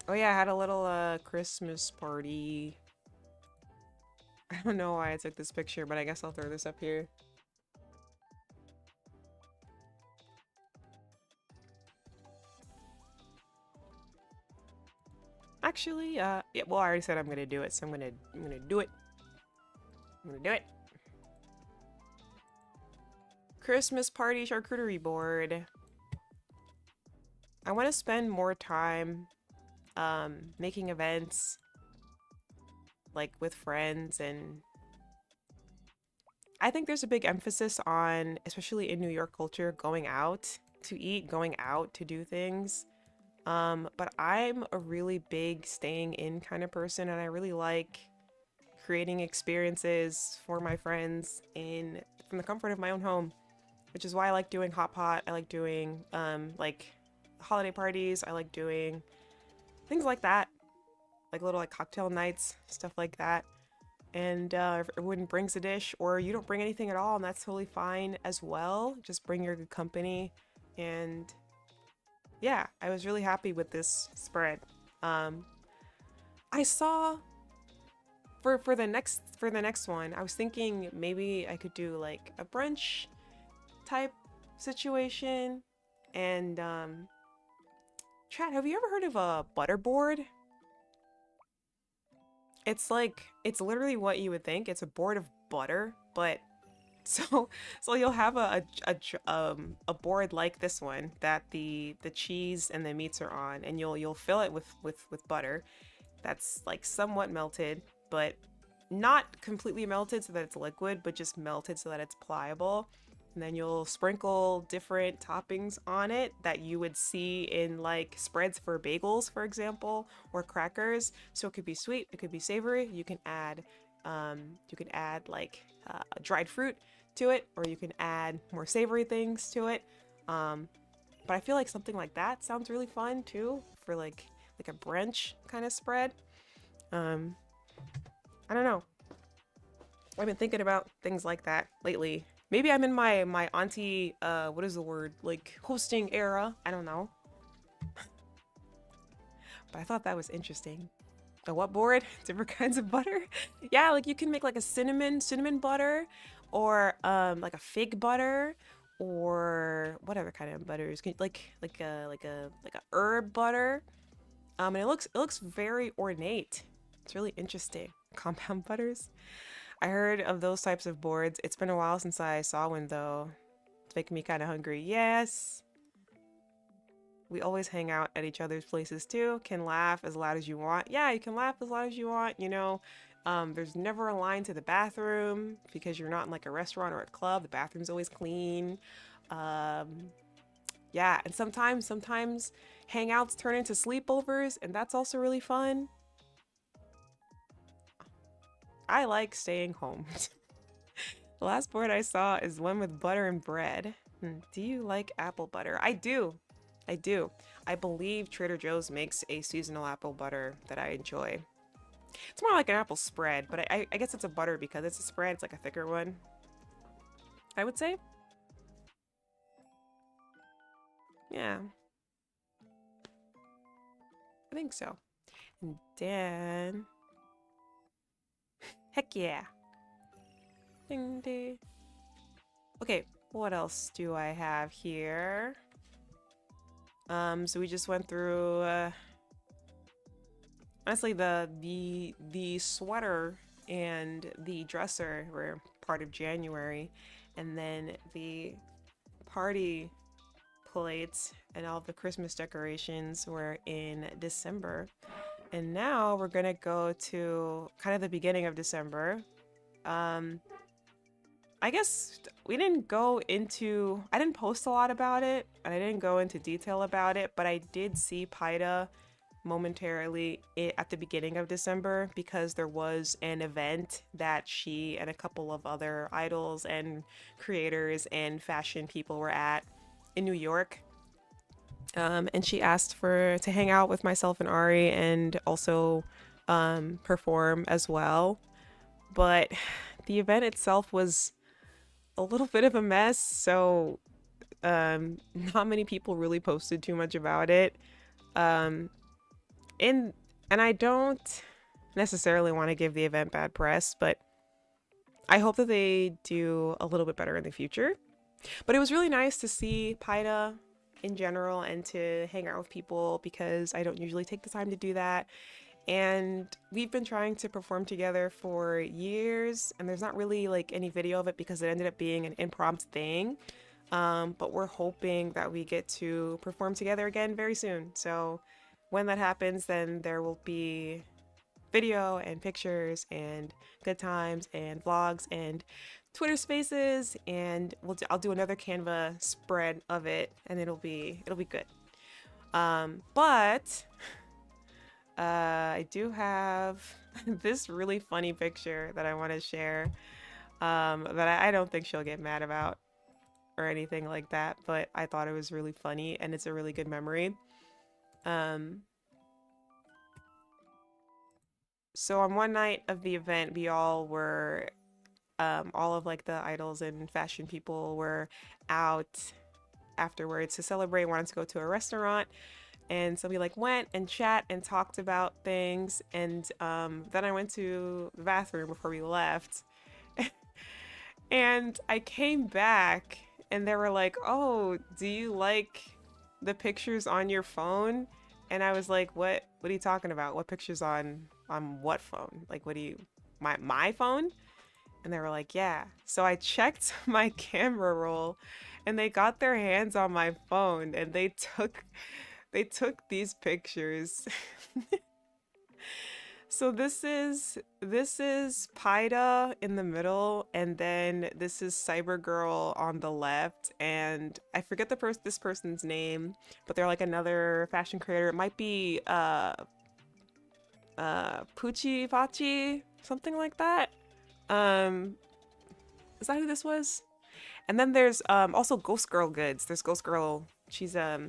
Oh yeah, I had a little Christmas party. I don't know why I took this picture, but I guess I'll throw this up here. Actually, yeah, well, I already said I'm gonna do it, so I'm gonna do it. I'm gonna do it. Christmas party charcuterie board. I want to spend more time making events like with friends, and I think there's a big emphasis on, especially in New York culture, going out to eat, going out to do things. But I'm a really big staying in kind of person, and I really like creating experiences for my friends from the comfort of my own home, which is why I like doing hot pot. I like doing like holiday parties. I like doing things like that, like little like cocktail nights, stuff like that. And if everyone brings a dish or you don't bring anything at all, and that's totally fine as well. Just bring your good company. And yeah, I was really happy with this spread. I saw for the next one, I was thinking maybe I could do like a brunch type situation. And chat, have you ever heard of a butter board? It's literally what you would think. It's a board of butter, but so you'll have a board like this one that the cheese and the meats are on, and you'll fill it with butter that's like somewhat melted, but not completely melted so that it's liquid, but just melted so that it's pliable. And then you'll sprinkle different toppings on it that you would see in like spreads for bagels, for example, or crackers. So it could be sweet, it could be savory. You can add like dried fruit to it, or you can add more savory things to it. But I feel like something like that sounds really fun too for like a brunch kind of spread. I don't know. I've been thinking about things like that lately. Maybe I'm in my auntie what is the word? Like hosting era. I don't know. But I thought that was interesting. A what board? Different kinds of butter? Yeah, like you can make like a cinnamon butter or like a fig butter or what other kind of butters? Like a herb butter. And it looks very ornate. It's really interesting. Compound butters. I heard of those types of boards. It's been a while since I saw one though. It's making me kind of hungry. Yes. We always hang out at each other's places too. Can laugh as loud as you want. Yeah, you can laugh as loud as you want, you know. There's never a line to the bathroom because you're not in like a restaurant or a club. The bathroom's always clean. Yeah, and sometimes hangouts turn into sleepovers, and that's also really fun. I like staying home. The last board I saw is one with butter and bread. Do you like apple butter? I do. I do. I believe Trader Joe's makes a seasonal apple butter that I enjoy. It's more like an apple spread, but I guess it's a butter because it's a spread. It's like a thicker one, I would say. Yeah. I think so. And then... Heck yeah. Ding ding. Okay, what else do I have here? So we just went through honestly the sweater and the dresser were part of January, and then the party plates and all the Christmas decorations were in December. And now we're gonna go to kind of the beginning of December. I guess we didn't go into, I didn't post a lot about it, and I didn't go into detail about it, but I did see Paida momentarily at the beginning of December because there was an event that she and a couple of other idols and creators and fashion people were at in New York. And she asked to hang out with myself and Ari and also perform as well. But the event itself was a little bit of a mess, so not many people really posted too much about it. And I don't necessarily want to give the event bad press, but I hope that they do a little bit better in the future. But it was really nice to see Paida in general and to hang out with people because I don't usually take the time to do that. And we've been trying to perform together for years, and there's not really like any video of it because it ended up being an impromptu thing. But we're hoping that we get to perform together again very soon. So when that happens, then there will be video and pictures and good times and vlogs and Twitter spaces, and I'll do another Canva spread of it, and it'll be good. But I do have this really funny picture that I want to share that I don't think she'll get mad about or anything like that, but I thought it was really funny and it's a really good memory. So on one night of the event, we all were all of like the idols and fashion people were out afterwards to celebrate, wanted to go to a restaurant. And so we like went and chat and talked about things. And then I went to the bathroom before we left. And I came back and they were like, "Oh, do you like the pictures on your phone?" And I was like, what are you talking about? What pictures on what phone? Like, what do you, my phone? And they were like, yeah. So I checked my camera roll and they got their hands on my phone and they took these pictures. So this is Paida in the middle, and then this is Cyber Girl on the left, and I forget this person's name, but they're like another fashion creator. It might be Pucci Pachi, something like that. Is that who this was? And then there's also Ghost Girl Goods. There's Ghost Girl she's a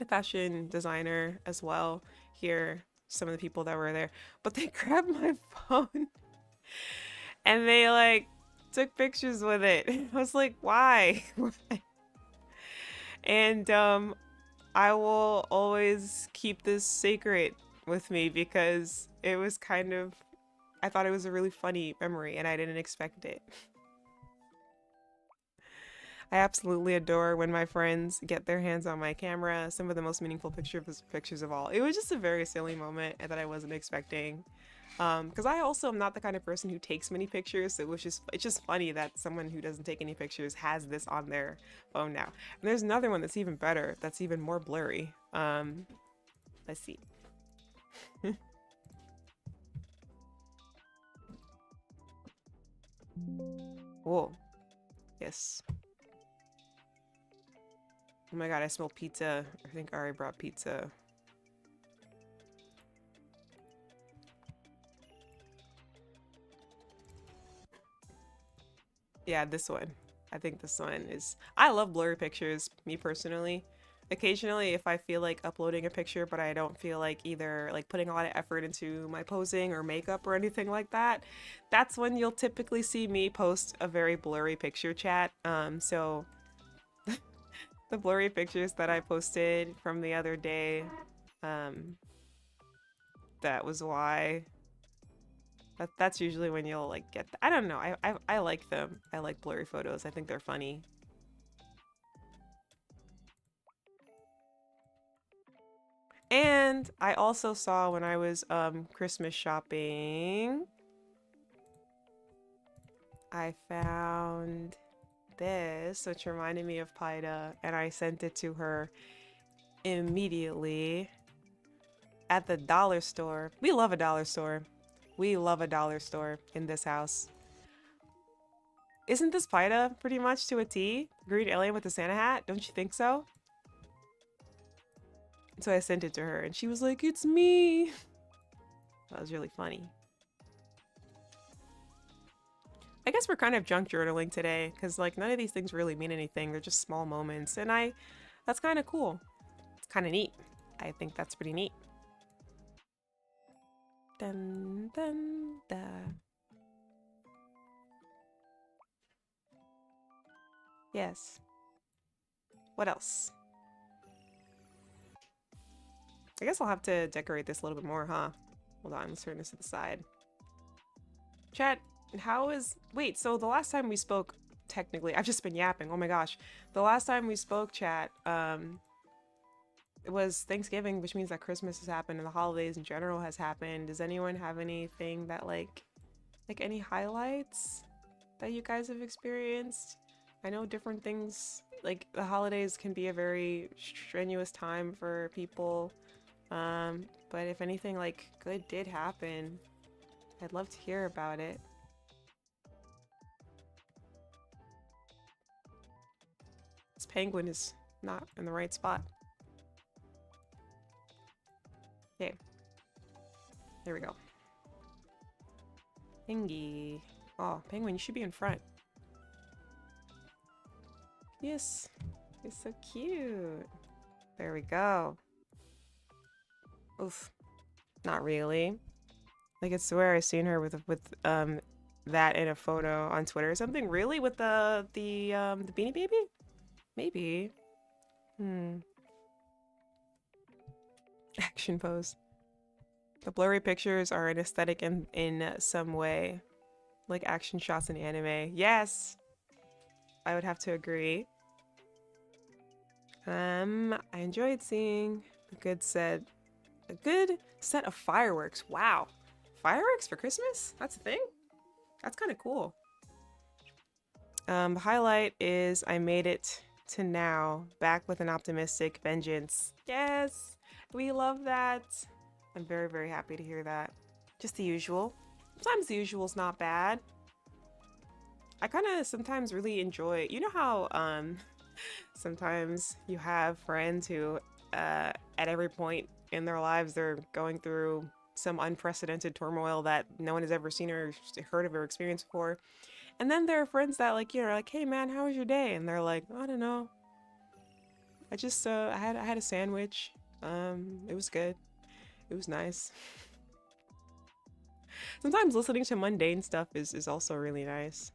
fashion designer as well here, some of the people that were there, but they grabbed my phone and they like took pictures with it. I was like, why? And I will always keep this sacred with me because it was kind of, I thought it was a really funny memory and I didn't expect it. I absolutely adore when my friends get their hands on my camera. Some of the most meaningful pictures of all. It was just a very silly moment that I wasn't expecting. Because I also am not the kind of person who takes many pictures, so it's just funny that someone who doesn't take any pictures has this on their phone now. And there's another one that's even better, that's even more blurry. Let's see. Whoa. Yes. Oh my god, I smell pizza. I think Ari brought pizza. Yeah, this one. I think this one is... I love blurry pictures, me personally. Occasionally, if I feel like uploading a picture, but I don't feel like either like putting a lot of effort into my posing or makeup or anything like that, that's when you'll typically see me post a very blurry picture chat. So the blurry pictures that I posted from the other day, that was why. That's usually when you'll like get I don't know. I like them. I like blurry photos. I think they're funny. And I also saw when I was Christmas shopping, I found this, which reminded me of Paida, and I sent it to her immediately at the dollar store. We love a dollar store. We love a dollar store in this house. Isn't this Paida pretty much to a T? Green alien with the Santa hat? Don't you think so? So I sent it to her and she was like, it's me. That was really funny. I guess we're kind of junk journaling today because like none of these things really mean anything. They're just small moments and that's kind of cool. It's kind of neat. I think that's pretty neat. Dun, dun, da. Yes. What else? I guess I'll have to decorate this a little bit more, huh? Hold on, let's turn this to the side. Chat, how is... Wait, so the last time we spoke, technically... I've just been yapping, oh my gosh. The last time we spoke, chat, it was Thanksgiving, which means that Christmas has happened and the holidays in general has happened. Does anyone have anything that, like any highlights that you guys have experienced? I know different things, like the holidays can be a very strenuous time for people. But if anything like good did happen, I'd love to hear about it. This penguin is not in the right spot. Okay. There we go. Pengy. Oh, penguin, you should be in front. Yes. It's so cute. There we go. Oof. Not really. Like, I swear I seen her with that in a photo on Twitter or something. Really? With the Beanie Baby? Maybe. Action pose. The blurry pictures are an aesthetic in some way. Like action shots in anime. Yes! I would have to agree. I enjoyed seeing a good set of fireworks. Wow. Fireworks for Christmas? That's a thing? That's kind of cool. The highlight is I made it to now, back with an optimistic vengeance. Yes! We love that. I'm very, very happy to hear that. Just the usual. Sometimes the usual's not bad. I kind of sometimes really enjoy, you know how sometimes you have friends who at every point in their lives they're going through some unprecedented turmoil that no one has ever seen or heard of or experienced before. And then there are friends that like, you know, like, hey man, how was your day? And they're like, I don't know. I had a sandwich. It was good. It was nice. Sometimes listening to mundane stuff is also really nice.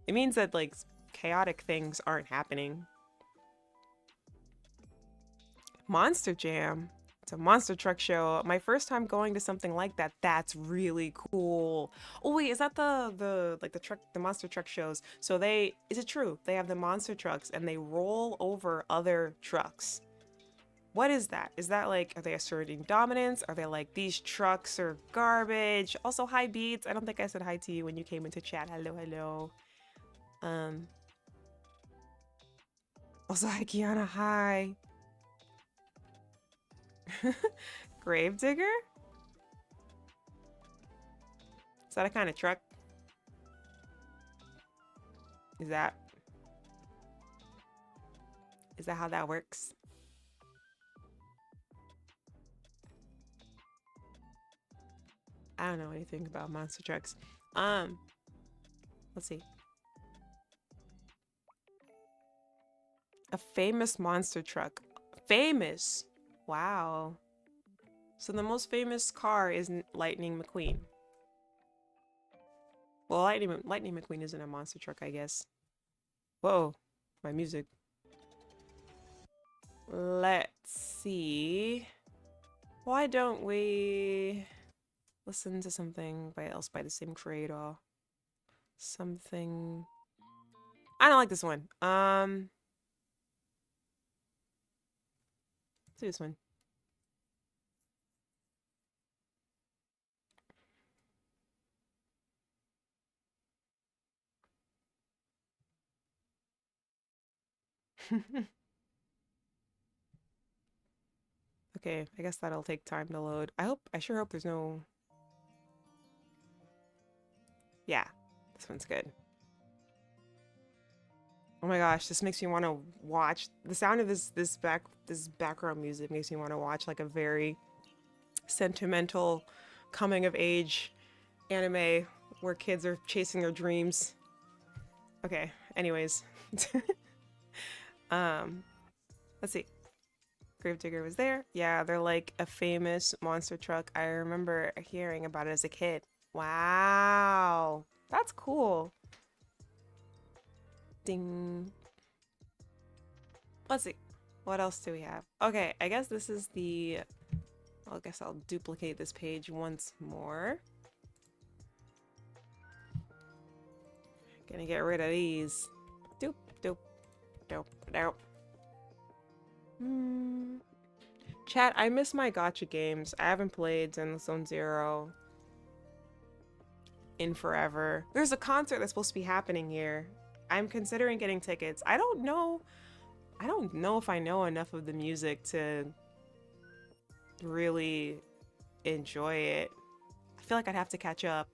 It means that like chaotic things aren't happening. Monster Jam. It's a monster truck show. My first time going to something like that. That's really cool. Oh wait, is that the monster truck shows? So is it true? They have the monster trucks and they roll over other trucks. What is that? Is that like, are they asserting dominance? Are they like, these trucks are garbage? Also, hi Beats. I don't think I said hi to you when you came into chat. Hello, hello. Also, hi kiANNa, hi. Gravedigger? Is that a kind of truck? Is that how that works? I don't know anything about monster trucks. Let's see. A famous monster truck. Famous? Wow. So the most famous car is Lightning McQueen. Well, Lightning McQueen isn't a monster truck, I guess. Whoa, my music. Let's see. Why don't we listen to something else by the same creator? Something. I don't like this one. Let's do this one. Okay, I guess that'll take time to load. I sure hope there's no... Yeah, this one's good. Oh my gosh, this makes me want to watch. The sound of this background music makes me want to watch like a very sentimental coming of age anime where kids are chasing their dreams. Okay, anyways. Let's see. Gravedigger was there. Yeah, they're like a famous monster truck. I remember hearing about it as a kid. Wow. That's cool. Ding. Let's see. What else do we have? Okay, I guess this is the... I guess I'll duplicate this page once more. Gonna get rid of these. Doop, doop, doop, doop. Chat, I miss my gacha games. I haven't played Zenless Zone Zero in forever. There's a concert that's supposed to be happening here. I'm considering getting tickets. I don't know if I know enough of the music to really enjoy it. I feel like I'd have to catch up.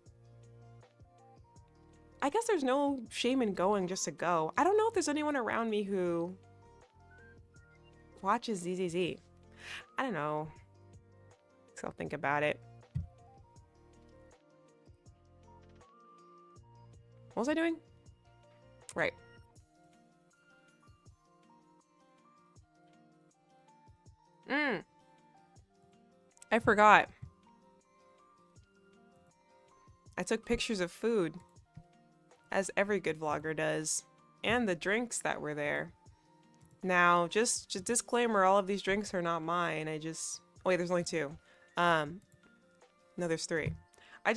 I guess there's no shame in going just to go. I don't know if there's anyone around me who watches ZZZ. I don't know. So I'll think about it. What was I doing? Right. I forgot. I took pictures of food, as every good vlogger does, and the drinks that were there. Now, just disclaimer, all of these drinks are not mine. Oh wait, there's only two. No, there's three. I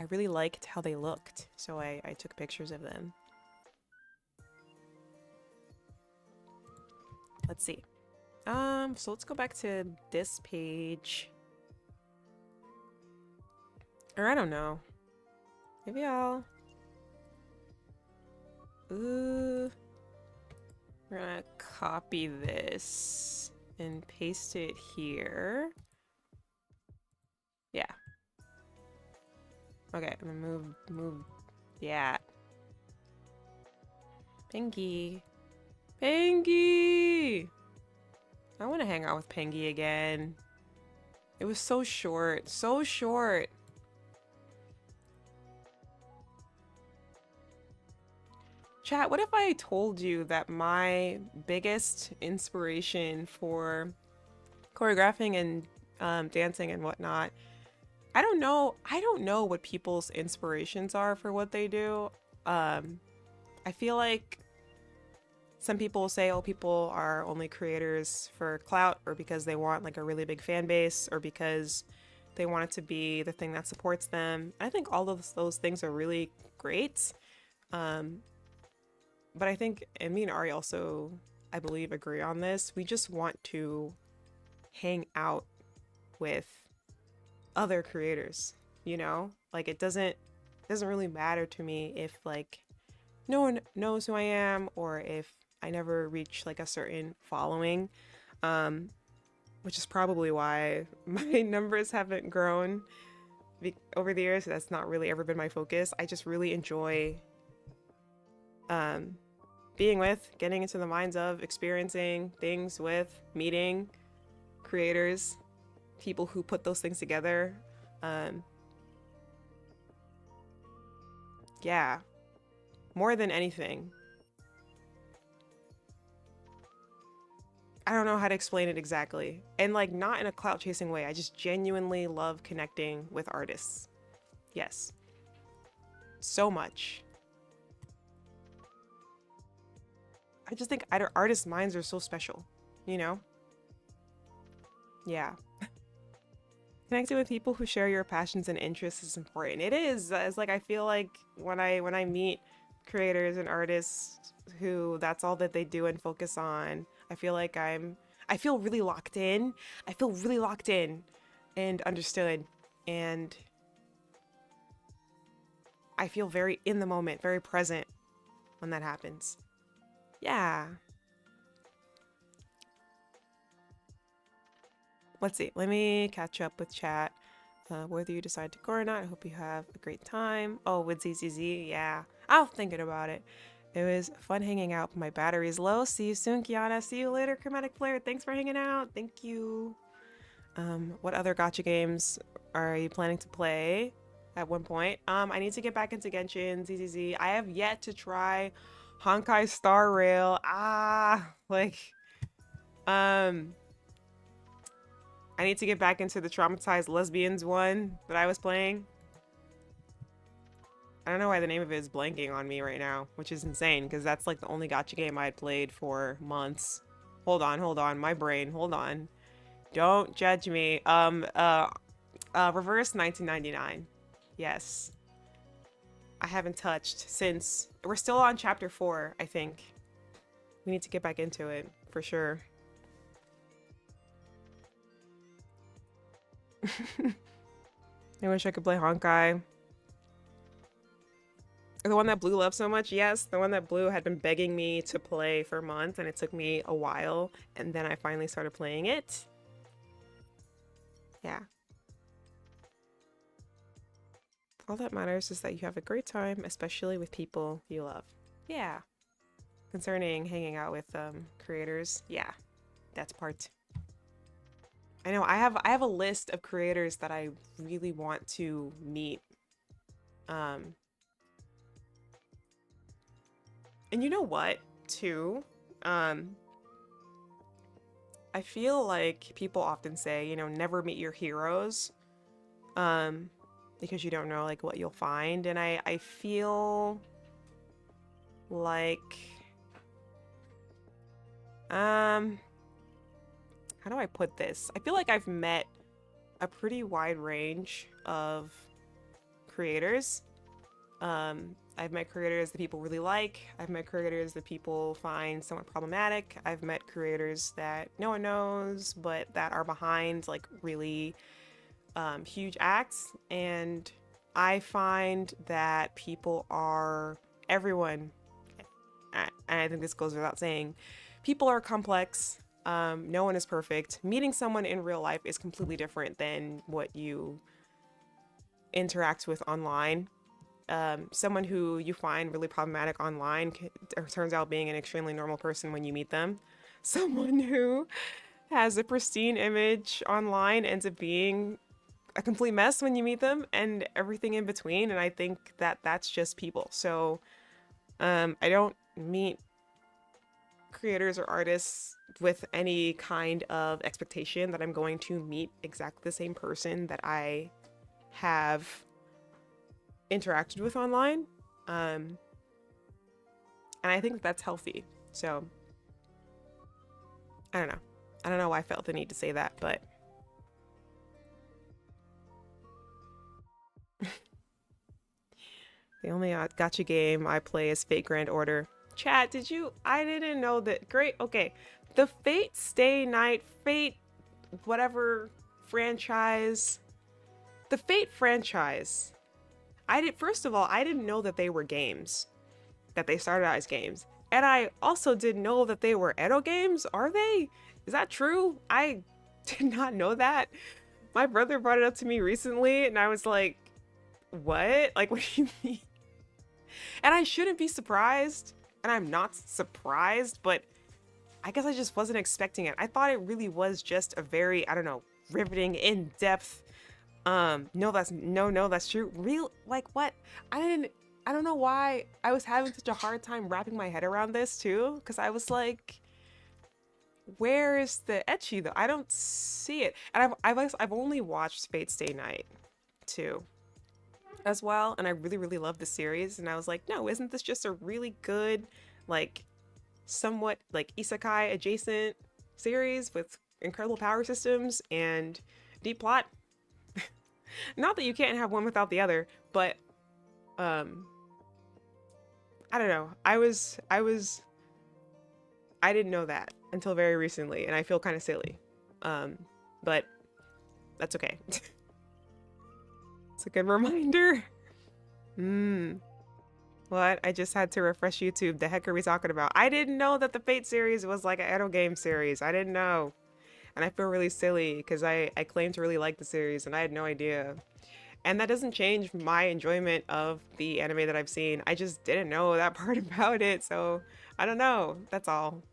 really liked how they looked, so I took pictures of them. Let's see. So let's go back to this page. Or I don't know. Maybe I'll... We're gonna copy this and paste it here. Yeah. Okay, I'm gonna move. Yeah. Pinky. Pinky! I want to hang out with Pinky again. It was so short. So short. Chat, what if I told you that my biggest inspiration for choreographing and dancing and whatnot, I don't know what people's inspirations are for what they do. I feel like some people say, oh, people are only creators for clout, or because they want like a really big fan base, or because they want it to be the thing that supports them. I think all of those things are really great. But I think, and me and Ari also, I believe, agree on this. We just want to hang out with other creators, you know? Like it doesn't really matter to me if like no one knows who I am, or if I never reach like a certain following, which is probably why my numbers haven't grown over the years. That's not really ever been my focus. I just really enjoy being with, getting into the minds of, experiencing things with, meeting creators, people who put those things together. Yeah, more than anything. I don't know how to explain it exactly. And like not in a clout chasing way. I just genuinely love connecting with artists. Yes. So much. I just think artists' minds are so special, you know? Yeah. Connecting with people who share your passions and interests is important. It is. It's like I feel like when I meet creators and artists who that's all that they do and focus on, I feel like I feel really locked in. I feel really locked in and understood, and I feel very in the moment, very present when that happens. Yeah. Let's see. Let me catch up with chat. Whether you decide to go or not, I hope you have a great time. Oh, with ZZZ, yeah. I was thinking about it. It was fun hanging out. My battery's low. See you soon, kiANNa. See you later, Chromatic Flare. Thanks for hanging out. Thank you. What other gacha games are you planning to play at one point? I need to get back into Genshin, ZZZ. I have yet to try Honkai Star Rail. I need to get back into the traumatized lesbians one that I was playing. I don't know why the name of it is blanking on me right now, which is insane because that's like the only gacha game I had played for months. Hold on, my brain, hold on. Don't judge me. Reverse 1999. Yes. I haven't touched since, we're still on chapter 4, I think. We need to get back into it, for sure. I wish I could play Honkai. The one that Blue loves so much? Yes, the one that Blue had been begging me to play for months, and it took me a while, and then I finally started playing it. Yeah. All that matters is that you have a great time, especially with people you love. Yeah. Concerning hanging out with creators, yeah, that's part. I know I have a list of creators that I really want to meet. And you know what, too? I feel like people often say, you know, never meet your heroes. Because you don't know like what you'll find. And I feel like how do I put this? I feel like I've met a pretty wide range of creators. I've met creators that people really like. I've met creators that people find somewhat problematic. I've met creators that no one knows, but that are behind like really huge acts. And I find that everyone, and I think this goes without saying, people are complex. No one is perfect. Meeting someone in real life is completely different than what you interact with online. Someone who you find really problematic online turns out being an extremely normal person when you meet them. Someone who has a pristine image online ends up being a complete mess when you meet them, and everything in between. And I think that that's just people. So I don't meet creators or artists with any kind of expectation that I'm going to meet exactly the same person that I have interacted with online. And I think that's healthy. So I don't know. I don't know why I felt the need to say that, but the only gacha game I play is Fate Grand Order. Chat, did you? I didn't know that. Great. Okay. The Fate Stay Night, Fate, whatever franchise. The Fate franchise. First of all, I didn't know that they were games. That they started out as games. And I also didn't know that they were Edo games. Are they? Is that true? I did not know that. My brother brought it up to me recently, and I was like, what? Like, what do you mean? And I shouldn't be surprised. And I'm not surprised, but I guess I just wasn't expecting it. I thought it really was just a very, I don't know, riveting, in-depth, no, that's true. Real, like, what? I don't know why I was having such a hard time wrapping my head around this too, because I was like, where is the ecchi though? I don't see it. And I've only watched Fate Stay Night too as well, and I really love the series, and I was like, no, isn't this just a really good, like, somewhat like isekai adjacent series with incredible power systems and deep plot? Not that you can't have one without the other, but I don't know. I didn't know that until very recently, and I feel kind of silly. But that's okay. It's a good reminder. What? I just had to refresh YouTube. The heck are we talking about? I didn't know that the Fate series was like an Edo game series. I didn't know. And I feel really silly because I claim to really like the series and I had no idea. And that doesn't change my enjoyment of the anime that I've seen. I just didn't know that part about it. So I don't know. That's all.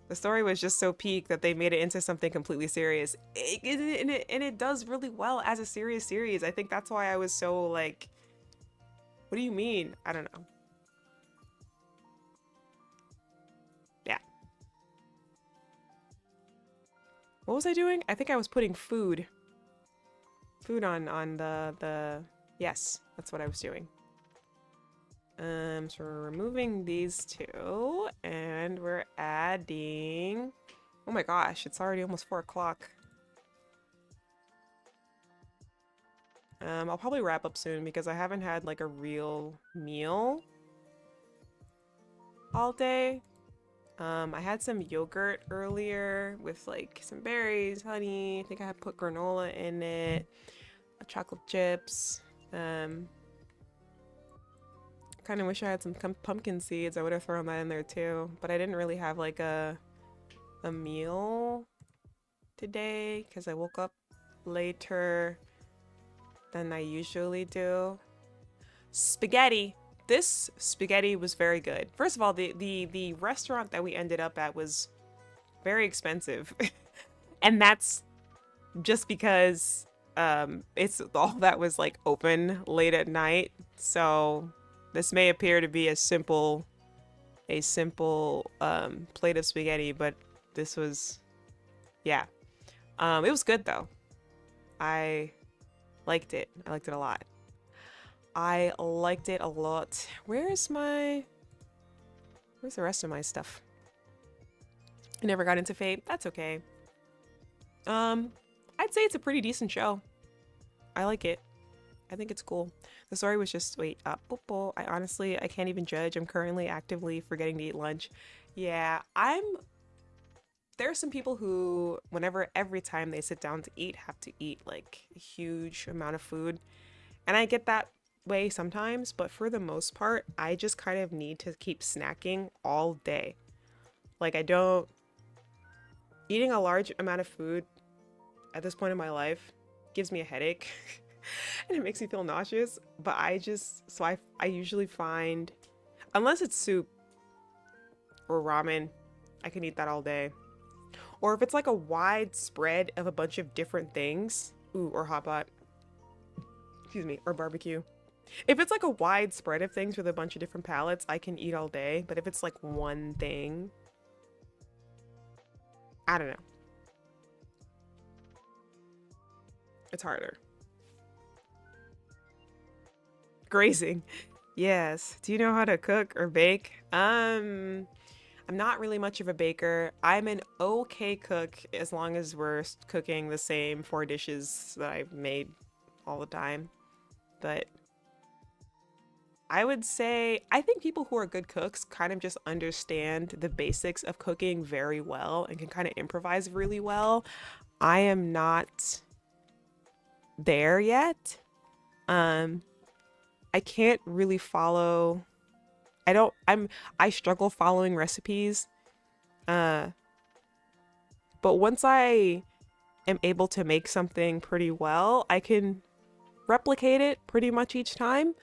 The story was just so peak that they made it into something completely serious. And it does really well as a serious series. I think that's why I was so like, what do you mean? I don't know. Yeah. What was I doing? I think I was putting food on the yes, that's what I was doing. So we're removing these two and we're adding, oh my gosh, it's already almost 4 o'clock. I'll probably wrap up soon because I haven't had like a real meal all day. I had some yogurt earlier with like some berries, honey. I think I had put granola in it, chocolate chips. Kind of wish I had some pumpkin seeds. I would have thrown that in there too, but I didn't really have like a meal today because I woke up later than I usually do. Spaghetti. This spaghetti was very good. First of all, the restaurant that we ended up at was very expensive. And that's just because it's all that was like open late at night. So this may appear to be a simple plate of spaghetti, but this was, yeah. It was good though. I liked it. I liked it a lot. I liked it a lot. Where's the rest of my stuff? I never got into Fate. That's okay. I'd say it's a pretty decent show. I like it. I think it's cool. The story was just, I can't even judge. I'm currently actively forgetting to eat lunch. Yeah, there are some people who, every time they sit down to eat, have to eat like a huge amount of food. And I get that way sometimes, but for the most part, I just kind of need to keep snacking all day. Like eating a large amount of food at this point in my life gives me a headache. And it makes me feel nauseous, but I usually find, unless it's soup or ramen, I can eat that all day. Or if it's like a wide spread of a bunch of different things, or hot pot, excuse me, or barbecue, If it's like a wide spread of things with a bunch of different palettes, I can eat all day. But if it's like one thing, I don't know. It's harder. Grazing. Yes. Do you know how to cook or bake? I'm not really much of a baker. I'm an okay cook as long as we're cooking the same 4 dishes that I've made all the time. But I would say I think people who are good cooks kind of just understand the basics of cooking very well and can kind of improvise really well. I am not there yet. I can't really follow. I struggle following recipes. Uh but once I am able to make something pretty well, I can replicate it pretty much each time.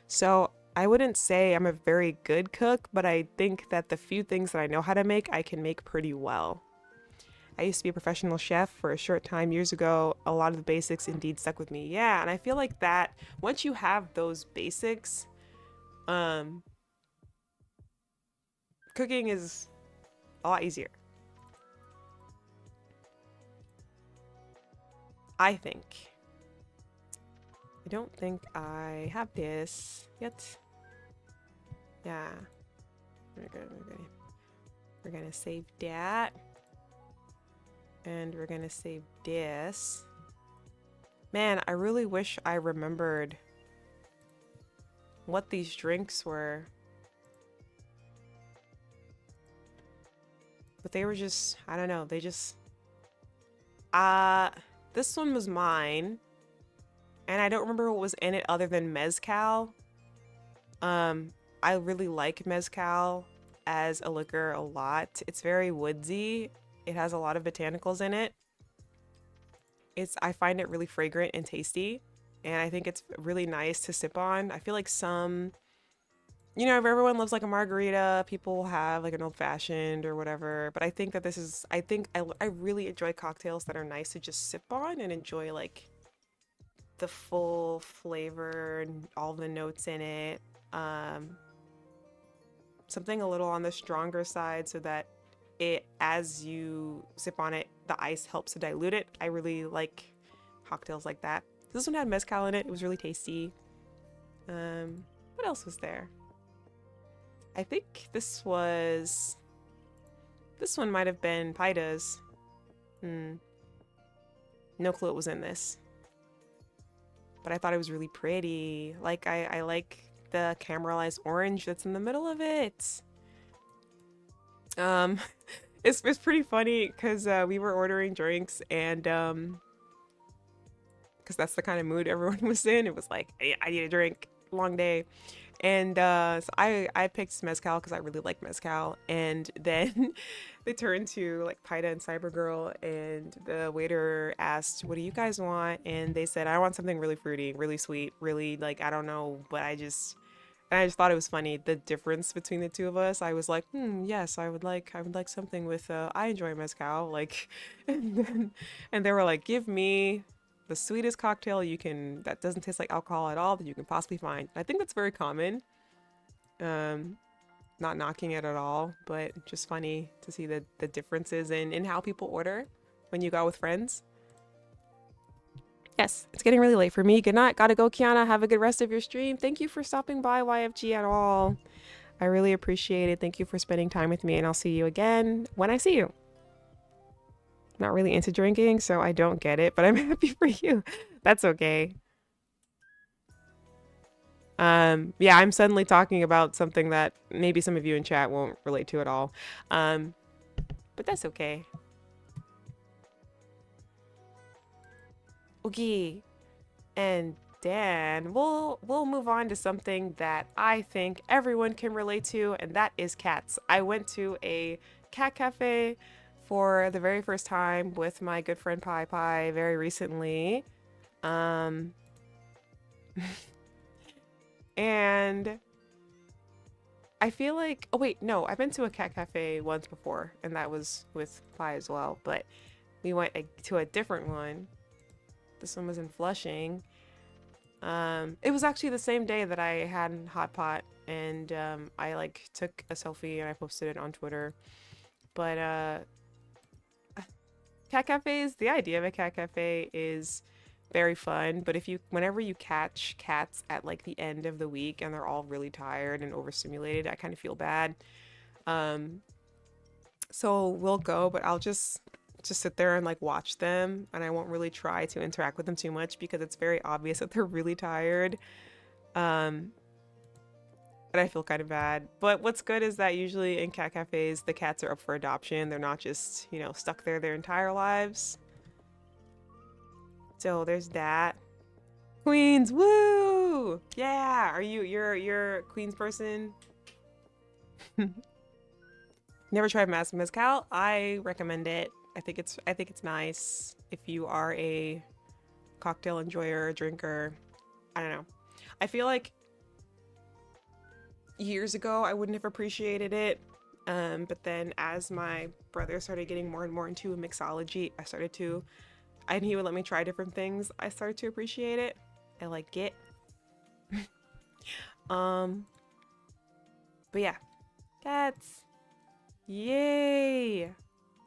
So I wouldn't say I'm a very good cook, but I think that the few things that I know how to make, I can make pretty well. I used to be a professional chef for a short time years ago. A lot of the basics indeed stuck with me. Yeah, and I feel like that once you have those basics, cooking is a lot easier. I think. I don't think I have this yet. Yeah. We're gonna save that. And we're gonna save this. Man, I really wish I remembered what these drinks were. But they were just, I don't know, they just... this one was mine. And I don't remember what was in it other than mezcal. I really like mezcal as a liquor a lot. It's very woodsy. It has a lot of botanicals in it. I find it really fragrant and tasty. And I think it's really nice to sip on. I feel like some, you know, if everyone loves like a margarita, people have like an old fashioned or whatever. But I think that I really enjoy cocktails that are nice to just sip on and enjoy like the full flavor and all the notes in it. Something a little on the stronger side so that as you sip on it, the ice helps to dilute it. I really like cocktails like that. This one had mezcal in it. It was really tasty. What else was there? I think this one might have been Paida's. No clue what was in this. But I thought it was really pretty. Like I like the caramelized orange that's in the middle of it. It's pretty funny because we were ordering drinks and because that's the kind of mood everyone was in. It was like, hey, I need a drink, long day. And so I picked mezcal because I really like mezcal. And then they turned to like Paida and Cybergirl, and the waiter asked, what do you guys want? And they said, I want something really fruity, really sweet, really like, I don't know, but I just thought it was funny, the difference between the two of us. I was like, yes, I would like something with I enjoy mezcal, like, and they were like, give me the sweetest cocktail that doesn't taste like alcohol at all that you can possibly find. I think that's very common. Not knocking it at all, but just funny to see the differences in how people order when you go with friends. Yes, it's getting really late for me. Good night. Gotta go, kiANNa. Have a good rest of your stream. Thank you for stopping by, YFG, at all. I really appreciate it. Thank you for spending time with me, and I'll see you again when I see you. Not really into drinking, so I don't get it, but I'm happy for you. That's okay. Yeah, I'm suddenly talking about something that maybe some of you in chat won't relate to at all. But that's okay. Okay. And then we'll move on to something that I think everyone can relate to, and that is cats. I went to a cat cafe for the very first time with my good friend Pi Pi very recently. And I feel like, oh wait, no, I've been to a cat cafe once before, and that was with Pi as well, but we went to a different one. This one was in Flushing, It was actually the same day that I had hot pot, and I like took a selfie and I posted it on Twitter. But cat cafes, the idea of a cat cafe is very fun, but whenever you catch cats at like the end of the week and they're all really tired and overstimulated, I kind of feel bad. Um, so we'll go, but I'll just sit there and like watch them, and I won't really try to interact with them too much because it's very obvious that they're really tired. Um, and I feel kind of bad. But what's good is that usually in cat cafes, the cats are up for adoption. They're not just, stuck there their entire lives. So there's that. Queens, woo! Yeah, you're a Queens person? Never tried Mass Mezcal? I recommend it. I think it's nice if you are a cocktail enjoyer, drinker. I don't know. I feel like years ago I wouldn't have appreciated it. But then as my brother started getting more and more into mixology, and he would let me try different things, I started to appreciate it. I like it. Um, but yeah, cats. Yay!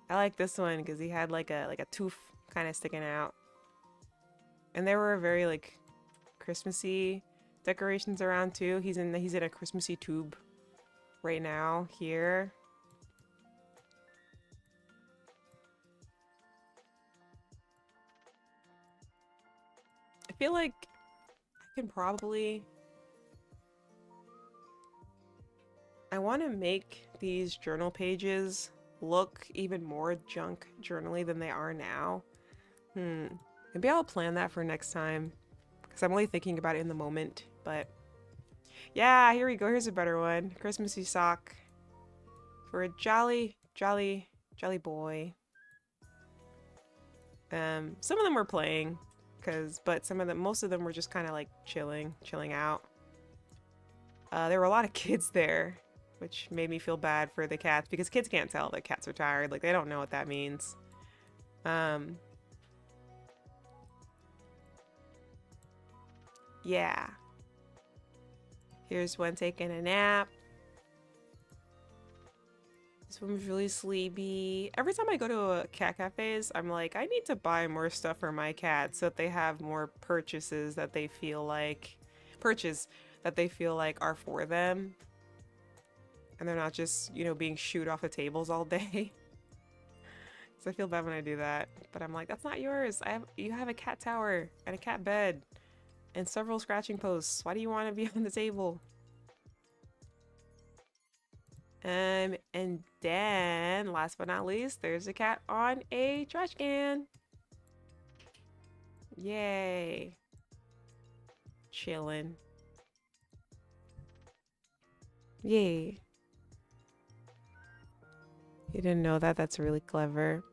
I like this one because he had like a tooth kind of sticking out, and there were very like Christmassy decorations around too. He's in a Christmassy tube right now here. I feel like I want to make these journal pages look even more junk journally than they are now. Maybe I'll plan that for next time because I'm only thinking about it in the moment. But yeah, here we go. Here's a better one. Christmassy sock for a jolly boy. Some of them were playing, but most of them were just kind of like chilling out. There were a lot of kids there, which made me feel bad for the cats because kids can't tell that cats are tired. Like, they don't know what that means. Yeah. Here's one taking a nap. This one was really sleepy. Every time I go to a cat cafes, I'm like, I need to buy more stuff for my cat so that they have more purchases that they feel like are for them. And they're not just, being shooed off of tables all day. So I feel bad when I do that. But I'm like, that's not yours. You have a cat tower and a cat bed and several scratching posts. Why do you want to be on the table? And then last but not least, there's a cat on a trash can. Yay. Chilling. Yay. You didn't know that? That's really clever.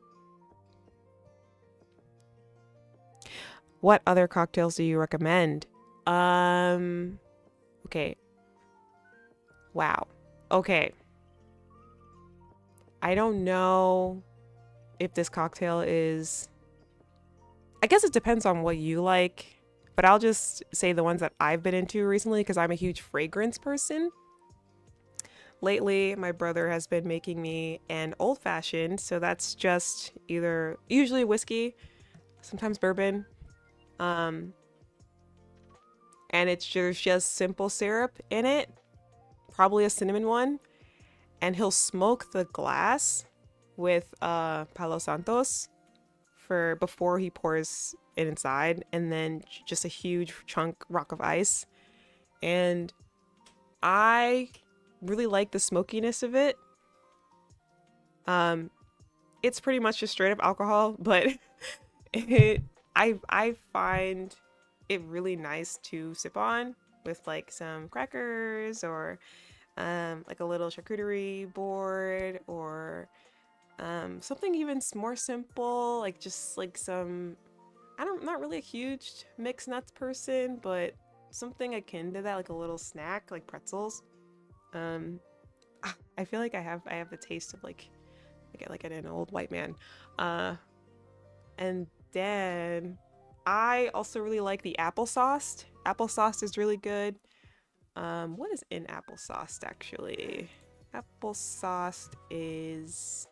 What other cocktails do you recommend? Okay. Wow. Okay. I don't know if this cocktail is... I guess it depends on what you like, but I'll just say the ones that I've been into recently because I'm a huge fragrance person. Lately, my brother has been making me an old-fashioned, so that's just usually whiskey, sometimes bourbon, and there's just simple syrup in it, probably a cinnamon one, and he'll smoke the glass with Palo Santos before he pours it inside, and then just a huge rock of ice, and I really like the smokiness of it. It's pretty much just straight up alcohol, but I find it really nice to sip on with like some crackers or like a little charcuterie board or something even more simple, like just like some, I'm not really a huge mixed nuts person, but something akin to that, like a little snack, like pretzels. I feel like I have the taste of like an old white man. And then I also really like the applesauce Applesauce is really good. What is in applesauce actually? Applesauce is...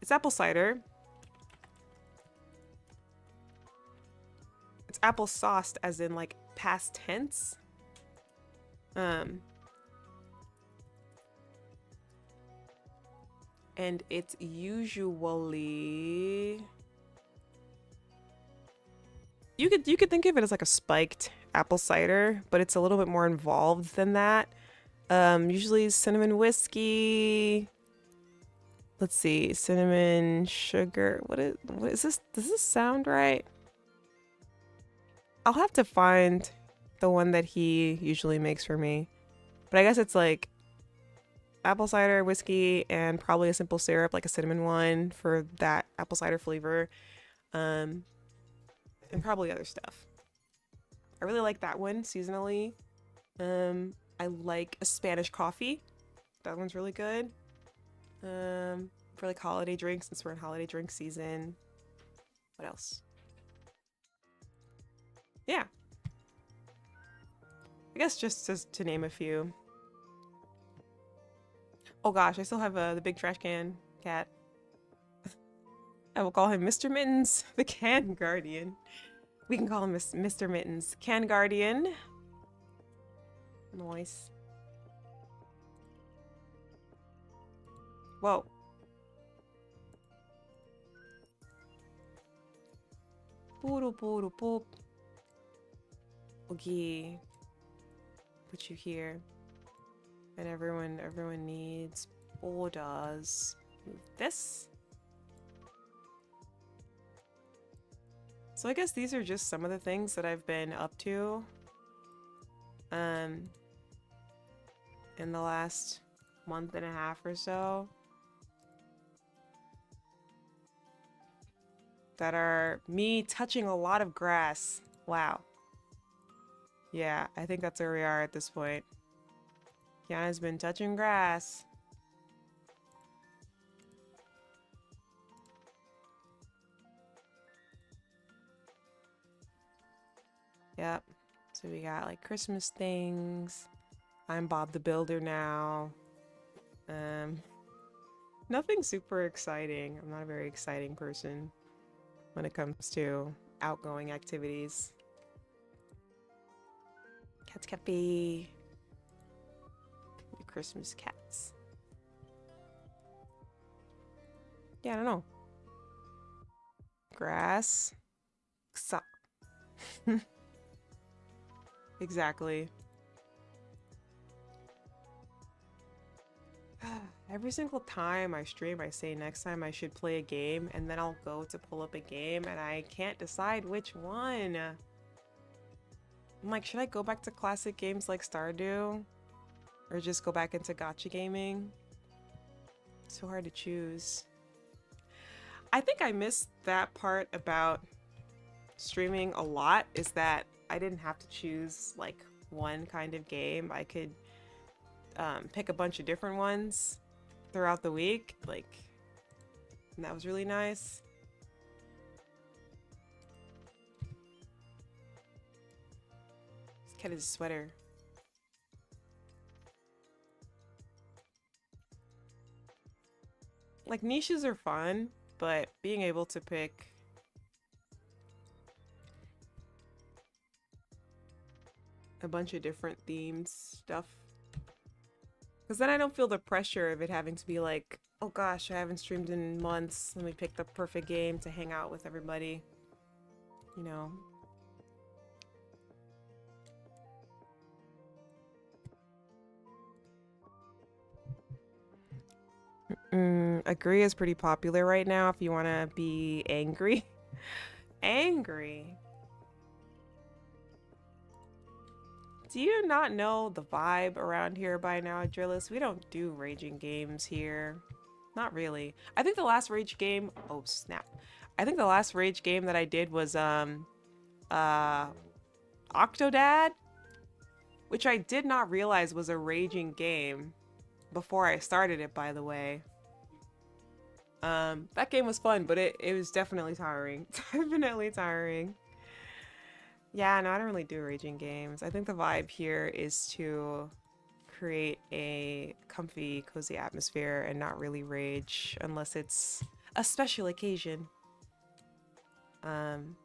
It's apple cider. It's apple sauced as in like past tense. And it's usually... You could think of it as like a spiked apple cider, but it's a little bit more involved than that. Usually cinnamon whiskey. Let's see, cinnamon sugar. What is this? Does this sound right? I'll have to find the one that he usually makes for me. But I guess it's like apple cider, whiskey, and probably a simple syrup, like a cinnamon one for that apple cider flavor. And probably other stuff. I really like that one seasonally. I like a Spanish coffee. That one's really good. For like holiday drinks, since we're in holiday drink season. What else? Yeah. I guess just to name a few. Oh gosh, I still have the big trash can cat. I will call him Mr. Mittens, the can guardian. We can call him Mr. Mittens, can guardian. Nice. Whoa. Boop, boop, boop. Okay. Put you here. And everyone needs orders. Move this. So I guess these are just some of the things that I've been up to in the last month and a half or so that are me touching a lot of grass. Wow. Yeah, I think that's where we are at this point. kiANNa's been touching grass. Yep. So we got like Christmas things. I'm Bob the Builder now. Nothing super exciting. I'm not a very exciting person when it comes to outgoing activities. Cats Cafe. Christmas cats. Yeah, I don't know. Grass. Exactly. Every single time I stream, I say next time I should play a game, and then I'll go to pull up a game, and I can't decide which one. I'm like, should I go back to classic games like Stardew? Or just go back into gacha gaming? It's so hard to choose. I think I missed that part about streaming a lot, is that I didn't have to choose like one kind of game. I could pick a bunch of different ones throughout the week, like, and that was really nice. This cat is a sweater. Like, niches are fun, but being able to pick a bunch of different themed stuff, because then I don't feel the pressure of it having to be like, oh gosh, I haven't streamed in months, let me pick the perfect game to hang out with everybody, you know. Agree is pretty popular right now if you want to be angry. Angry. Do you not know the vibe around here by now, Drillis? We don't do raging games here. Not really. I think the last rage game... Oh, snap. I think the last rage game that I did was, Octodad? Which I did not realize was a raging game before I started it, by the way. That game was fun, but it was definitely tiring. Definitely tiring. Yeah, no, I don't really do raging games. I think the vibe here is to create a comfy, cozy atmosphere and not really rage unless it's a special occasion. Um,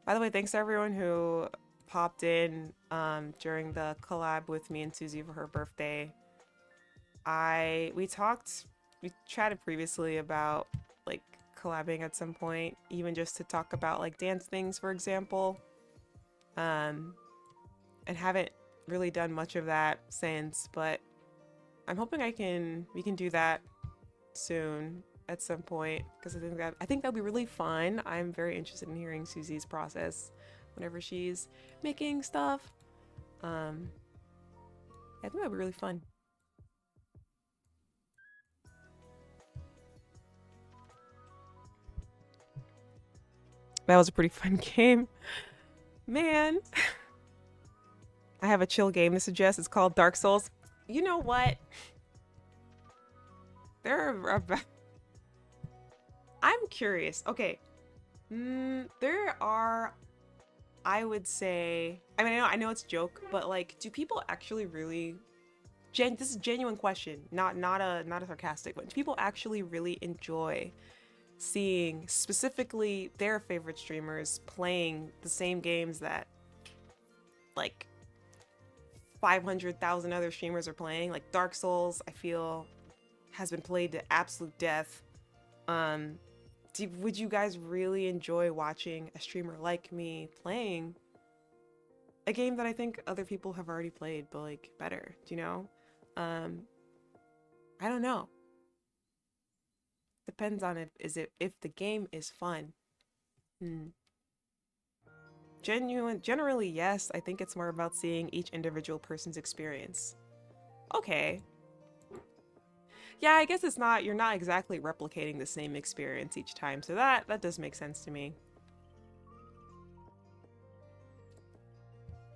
by the way, thanks to everyone who popped in during the collab with me and Susie for her birthday. We chatted previously about like collabing at some point, even just to talk about like dance things, for example. Um, and haven't really done much of that since, but I'm hoping we can do that soon at some point because I think that'll be really fun. I'm very interested in hearing Susie's process whenever she's making stuff. I think that'll be really fun. That was a pretty fun game. Man, I have a chill game to suggest. It's called Dark Souls. You know what? I'm curious. Okay. There are, I would say, I mean, I know it's a joke, but like, do people actually really, this is a genuine question, not a sarcastic one. Do people actually really enjoy seeing specifically their favorite streamers playing the same games that like 500,000 other streamers are playing? Like Dark Souls, I feel, has been played to absolute death. Would you guys really enjoy watching a streamer like me playing a game that I think other people have already played, but like better, do you know? I don't know. Depends on if the game is fun. Generally, yes. I think it's more about seeing each individual person's experience. Okay. Yeah, I guess you're not exactly replicating the same experience each time, so that does make sense to me.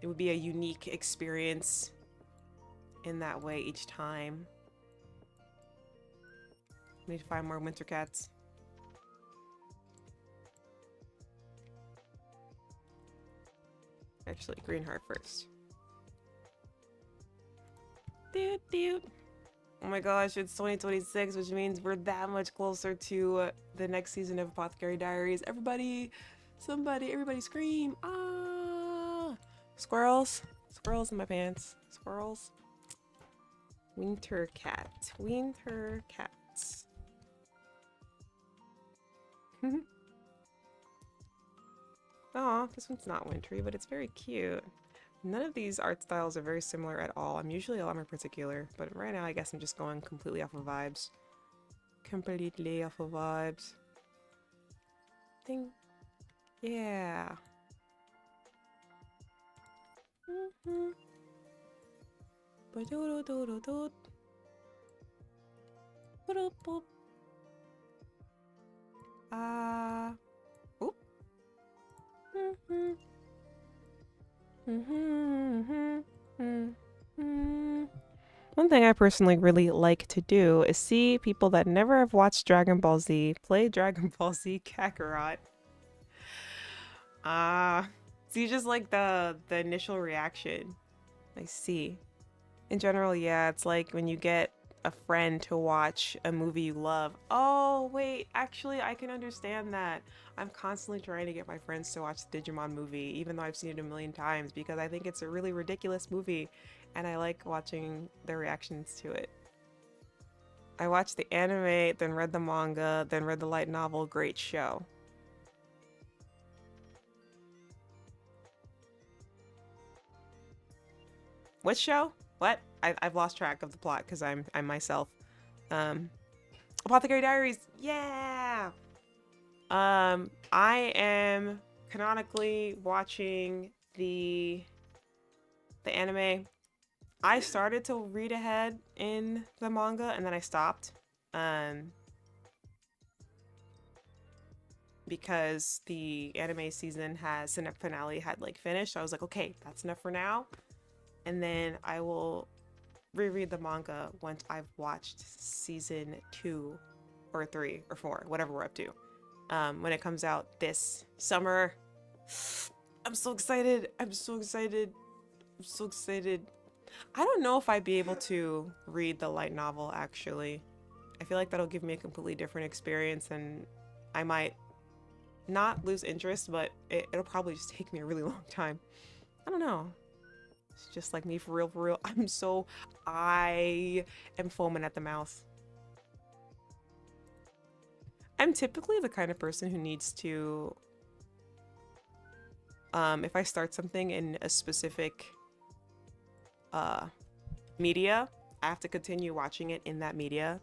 It would be a unique experience in that way each time. I need to find more winter cats. Actually, green heart first. Dude. Oh my gosh, it's 2026, which means we're that much closer to the next season of Apothecary Diaries. Everybody scream! Ah! Squirrels in my pants. Squirrels. Winter cats. Aw, this one's not wintry, but it's very cute. None of these art styles are very similar at all. I'm usually a lot more particular, but right now I guess I'm just going completely off of vibes. Ding. Yeah. Oop. One thing I personally really like to do is see people that never have watched Dragon Ball Z play Dragon Ball Z Kakarot. See just like the initial reaction. I see. In general, yeah, it's like when you get a friend to watch a movie you love. Oh, wait, actually, I can understand that. I'm constantly trying to get my friends to watch the Digimon movie, even though I've seen it a million times, because I think it's a really ridiculous movie, and I like watching their reactions to it. I watched the anime, then read the manga, then read the light novel. Great show. Which show? What? I've lost track of the plot because I'm myself. Apothecary Diaries. Yeah. I am canonically watching the anime. I started to read ahead in the manga and then I stopped. Because the anime season finale had like finished. So I was like, okay, that's enough for now. And then I will reread the manga once I've watched season 2 or 3 or 4, whatever we're up to. When it comes out this summer. I'm so excited. I'm so excited. I'm so excited. I don't know if I'd be able to read the light novel actually. I feel like that'll give me a completely different experience and I might not lose interest, but it'll probably just take me a really long time. I don't know. It's just like me for real, for real. I am foaming at the mouth. I'm typically the kind of person who needs to, if I start something in a specific media, I have to continue watching it in that media,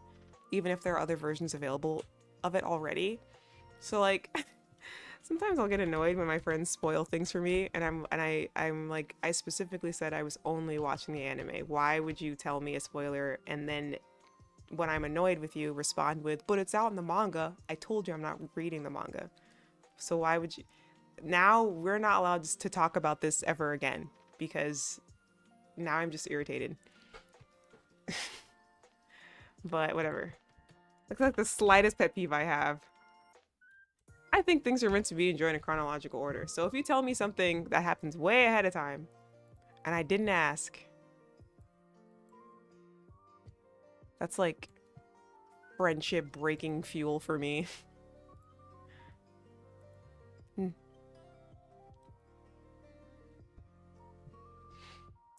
even if there are other versions available of it already. So like, sometimes I'll get annoyed when my friends spoil things for me, and I'm like, I specifically said I was only watching the anime. Why would you tell me a spoiler and then when I'm annoyed with you respond with, but it's out in the manga. I told you I'm not reading the manga. So why would you? Now we're not allowed to talk about this ever again because now I'm just irritated. But whatever. Looks like the slightest pet peeve I have. I think things are meant to be enjoyed in chronological order. So if you tell me something that happens way ahead of time and I didn't ask, that's like friendship breaking fuel for me.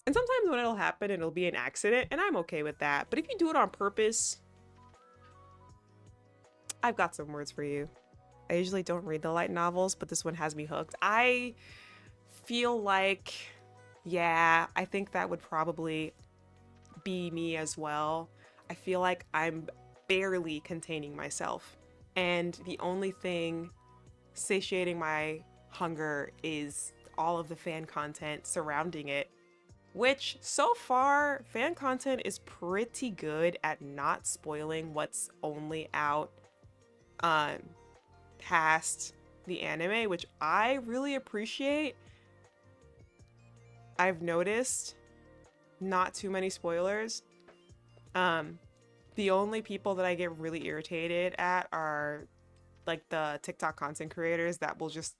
And sometimes when it'll happen, it'll be an accident, and I'm okay with that. But if you do it on purpose, I've got some words for you. I usually don't read the light novels, but this one has me hooked. I feel like, yeah, I think that would probably be me as well. I feel like I'm barely containing myself. And the only thing satiating my hunger is all of the fan content surrounding it. Which, so far, fan content is pretty good at not spoiling what's only out past the anime, which I really appreciate. I've noticed not too many spoilers. The only people that I get really irritated at are like the TikTok content creators that will just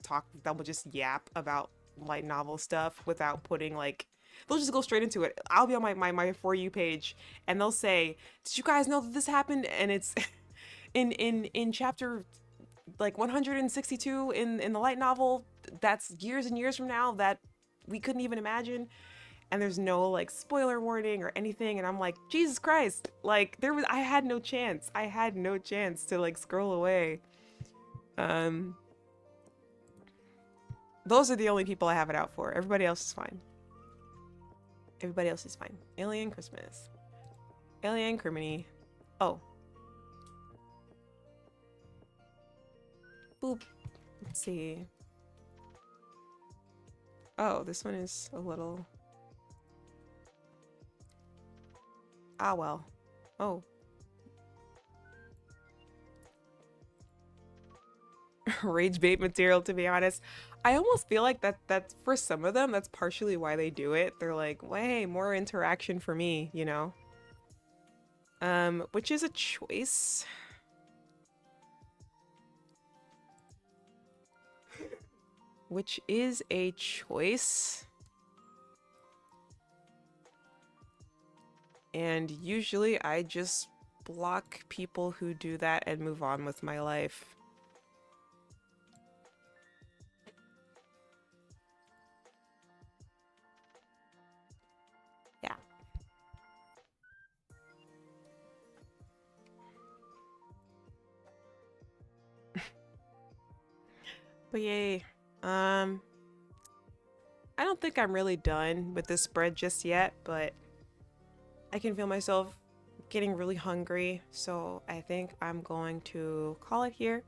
yap about light novel stuff without putting like, they'll just go straight into it. I'll be on my For You page and they'll say, did you guys know that this happened? And it's in chapter like 162 in the light novel that's years and years from now that we couldn't even imagine. And there's no like spoiler warning or anything. And I'm like, Jesus Christ. Like I had no chance. I had no chance to like scroll away. Those are the only people I have it out for. Everybody else is fine. Everybody else is fine. Alien Christmas. Alien Criminy. Oh. Boop. Let's see. Oh, this one is a little... Ah, well. Oh. Rage bait material, to be honest. I almost feel like that's for some of them, that's partially why they do it. They're like, well, hey, more interaction for me, you know? Which is a choice. Which is a choice. And usually I just block people who do that and move on with my life. Yeah. But yay. I don't think I'm really done with this spread just yet, but I can feel myself getting really hungry, so I think I'm going to call it here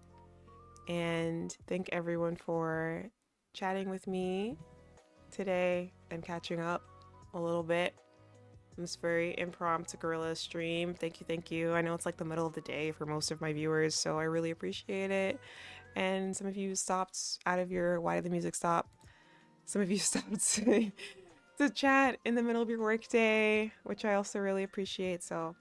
and thank everyone for chatting with me today and catching up a little bit. This very impromptu gorilla stream. Thank you, thank you. I know it's like the middle of the day for most of my viewers, so I really appreciate it. And some of you stopped out of your why did the music stop? Some of you stopped to chat in the middle of your workday, which I also really appreciate. So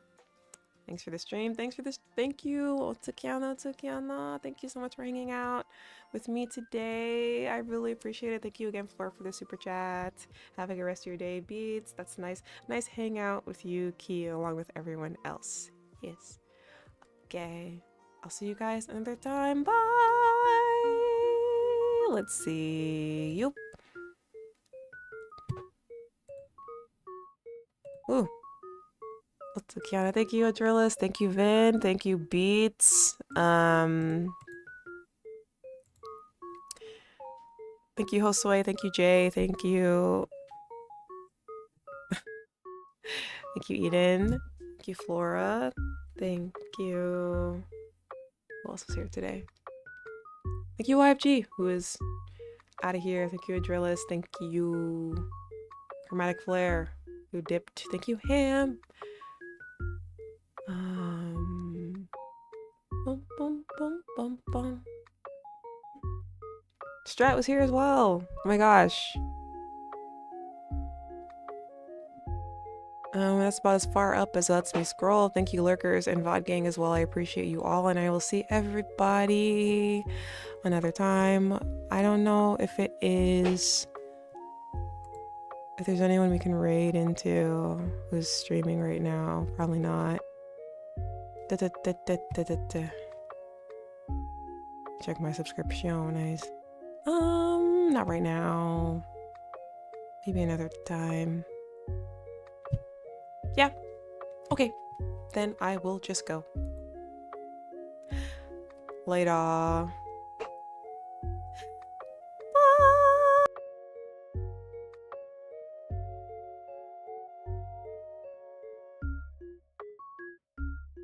Thanks for the stream. Thanks for this. Thank you, kiANNa. Thank you so much for hanging out with me today. I really appreciate it. Thank you again for the super chat. Have a good rest of your day, Beats. That's nice. Nice hangout with you, Ki, along with everyone else. Yes. Okay. I'll see you guys another time. Bye. Let's see. Yup. Ooh. kiANNa, thank you, Adrillis. Thank you, Vin. Thank you, Beats. Thank you, Josue. Thank you, Jay. Thank you. Thank you, Eden. Thank you, Flora. Thank you. Who else was here today? Thank you, YFG, who is out of here. Thank you, Adrillis. Thank you, Chromatic Flare, who dipped. Thank you, Ham. Bum, bum, bum, bum, bum. Strat was here as well. Oh my gosh. That's about as far up as it lets me scroll. Thank you, lurkers and VOD gang as well. I appreciate you all, and I will see everybody another time. I don't know if it is... if there's anyone we can raid into who's streaming right now. Probably not. Check my subscriptions. Not right now. Maybe another time. Yeah. Okay. Then I will just go. Later.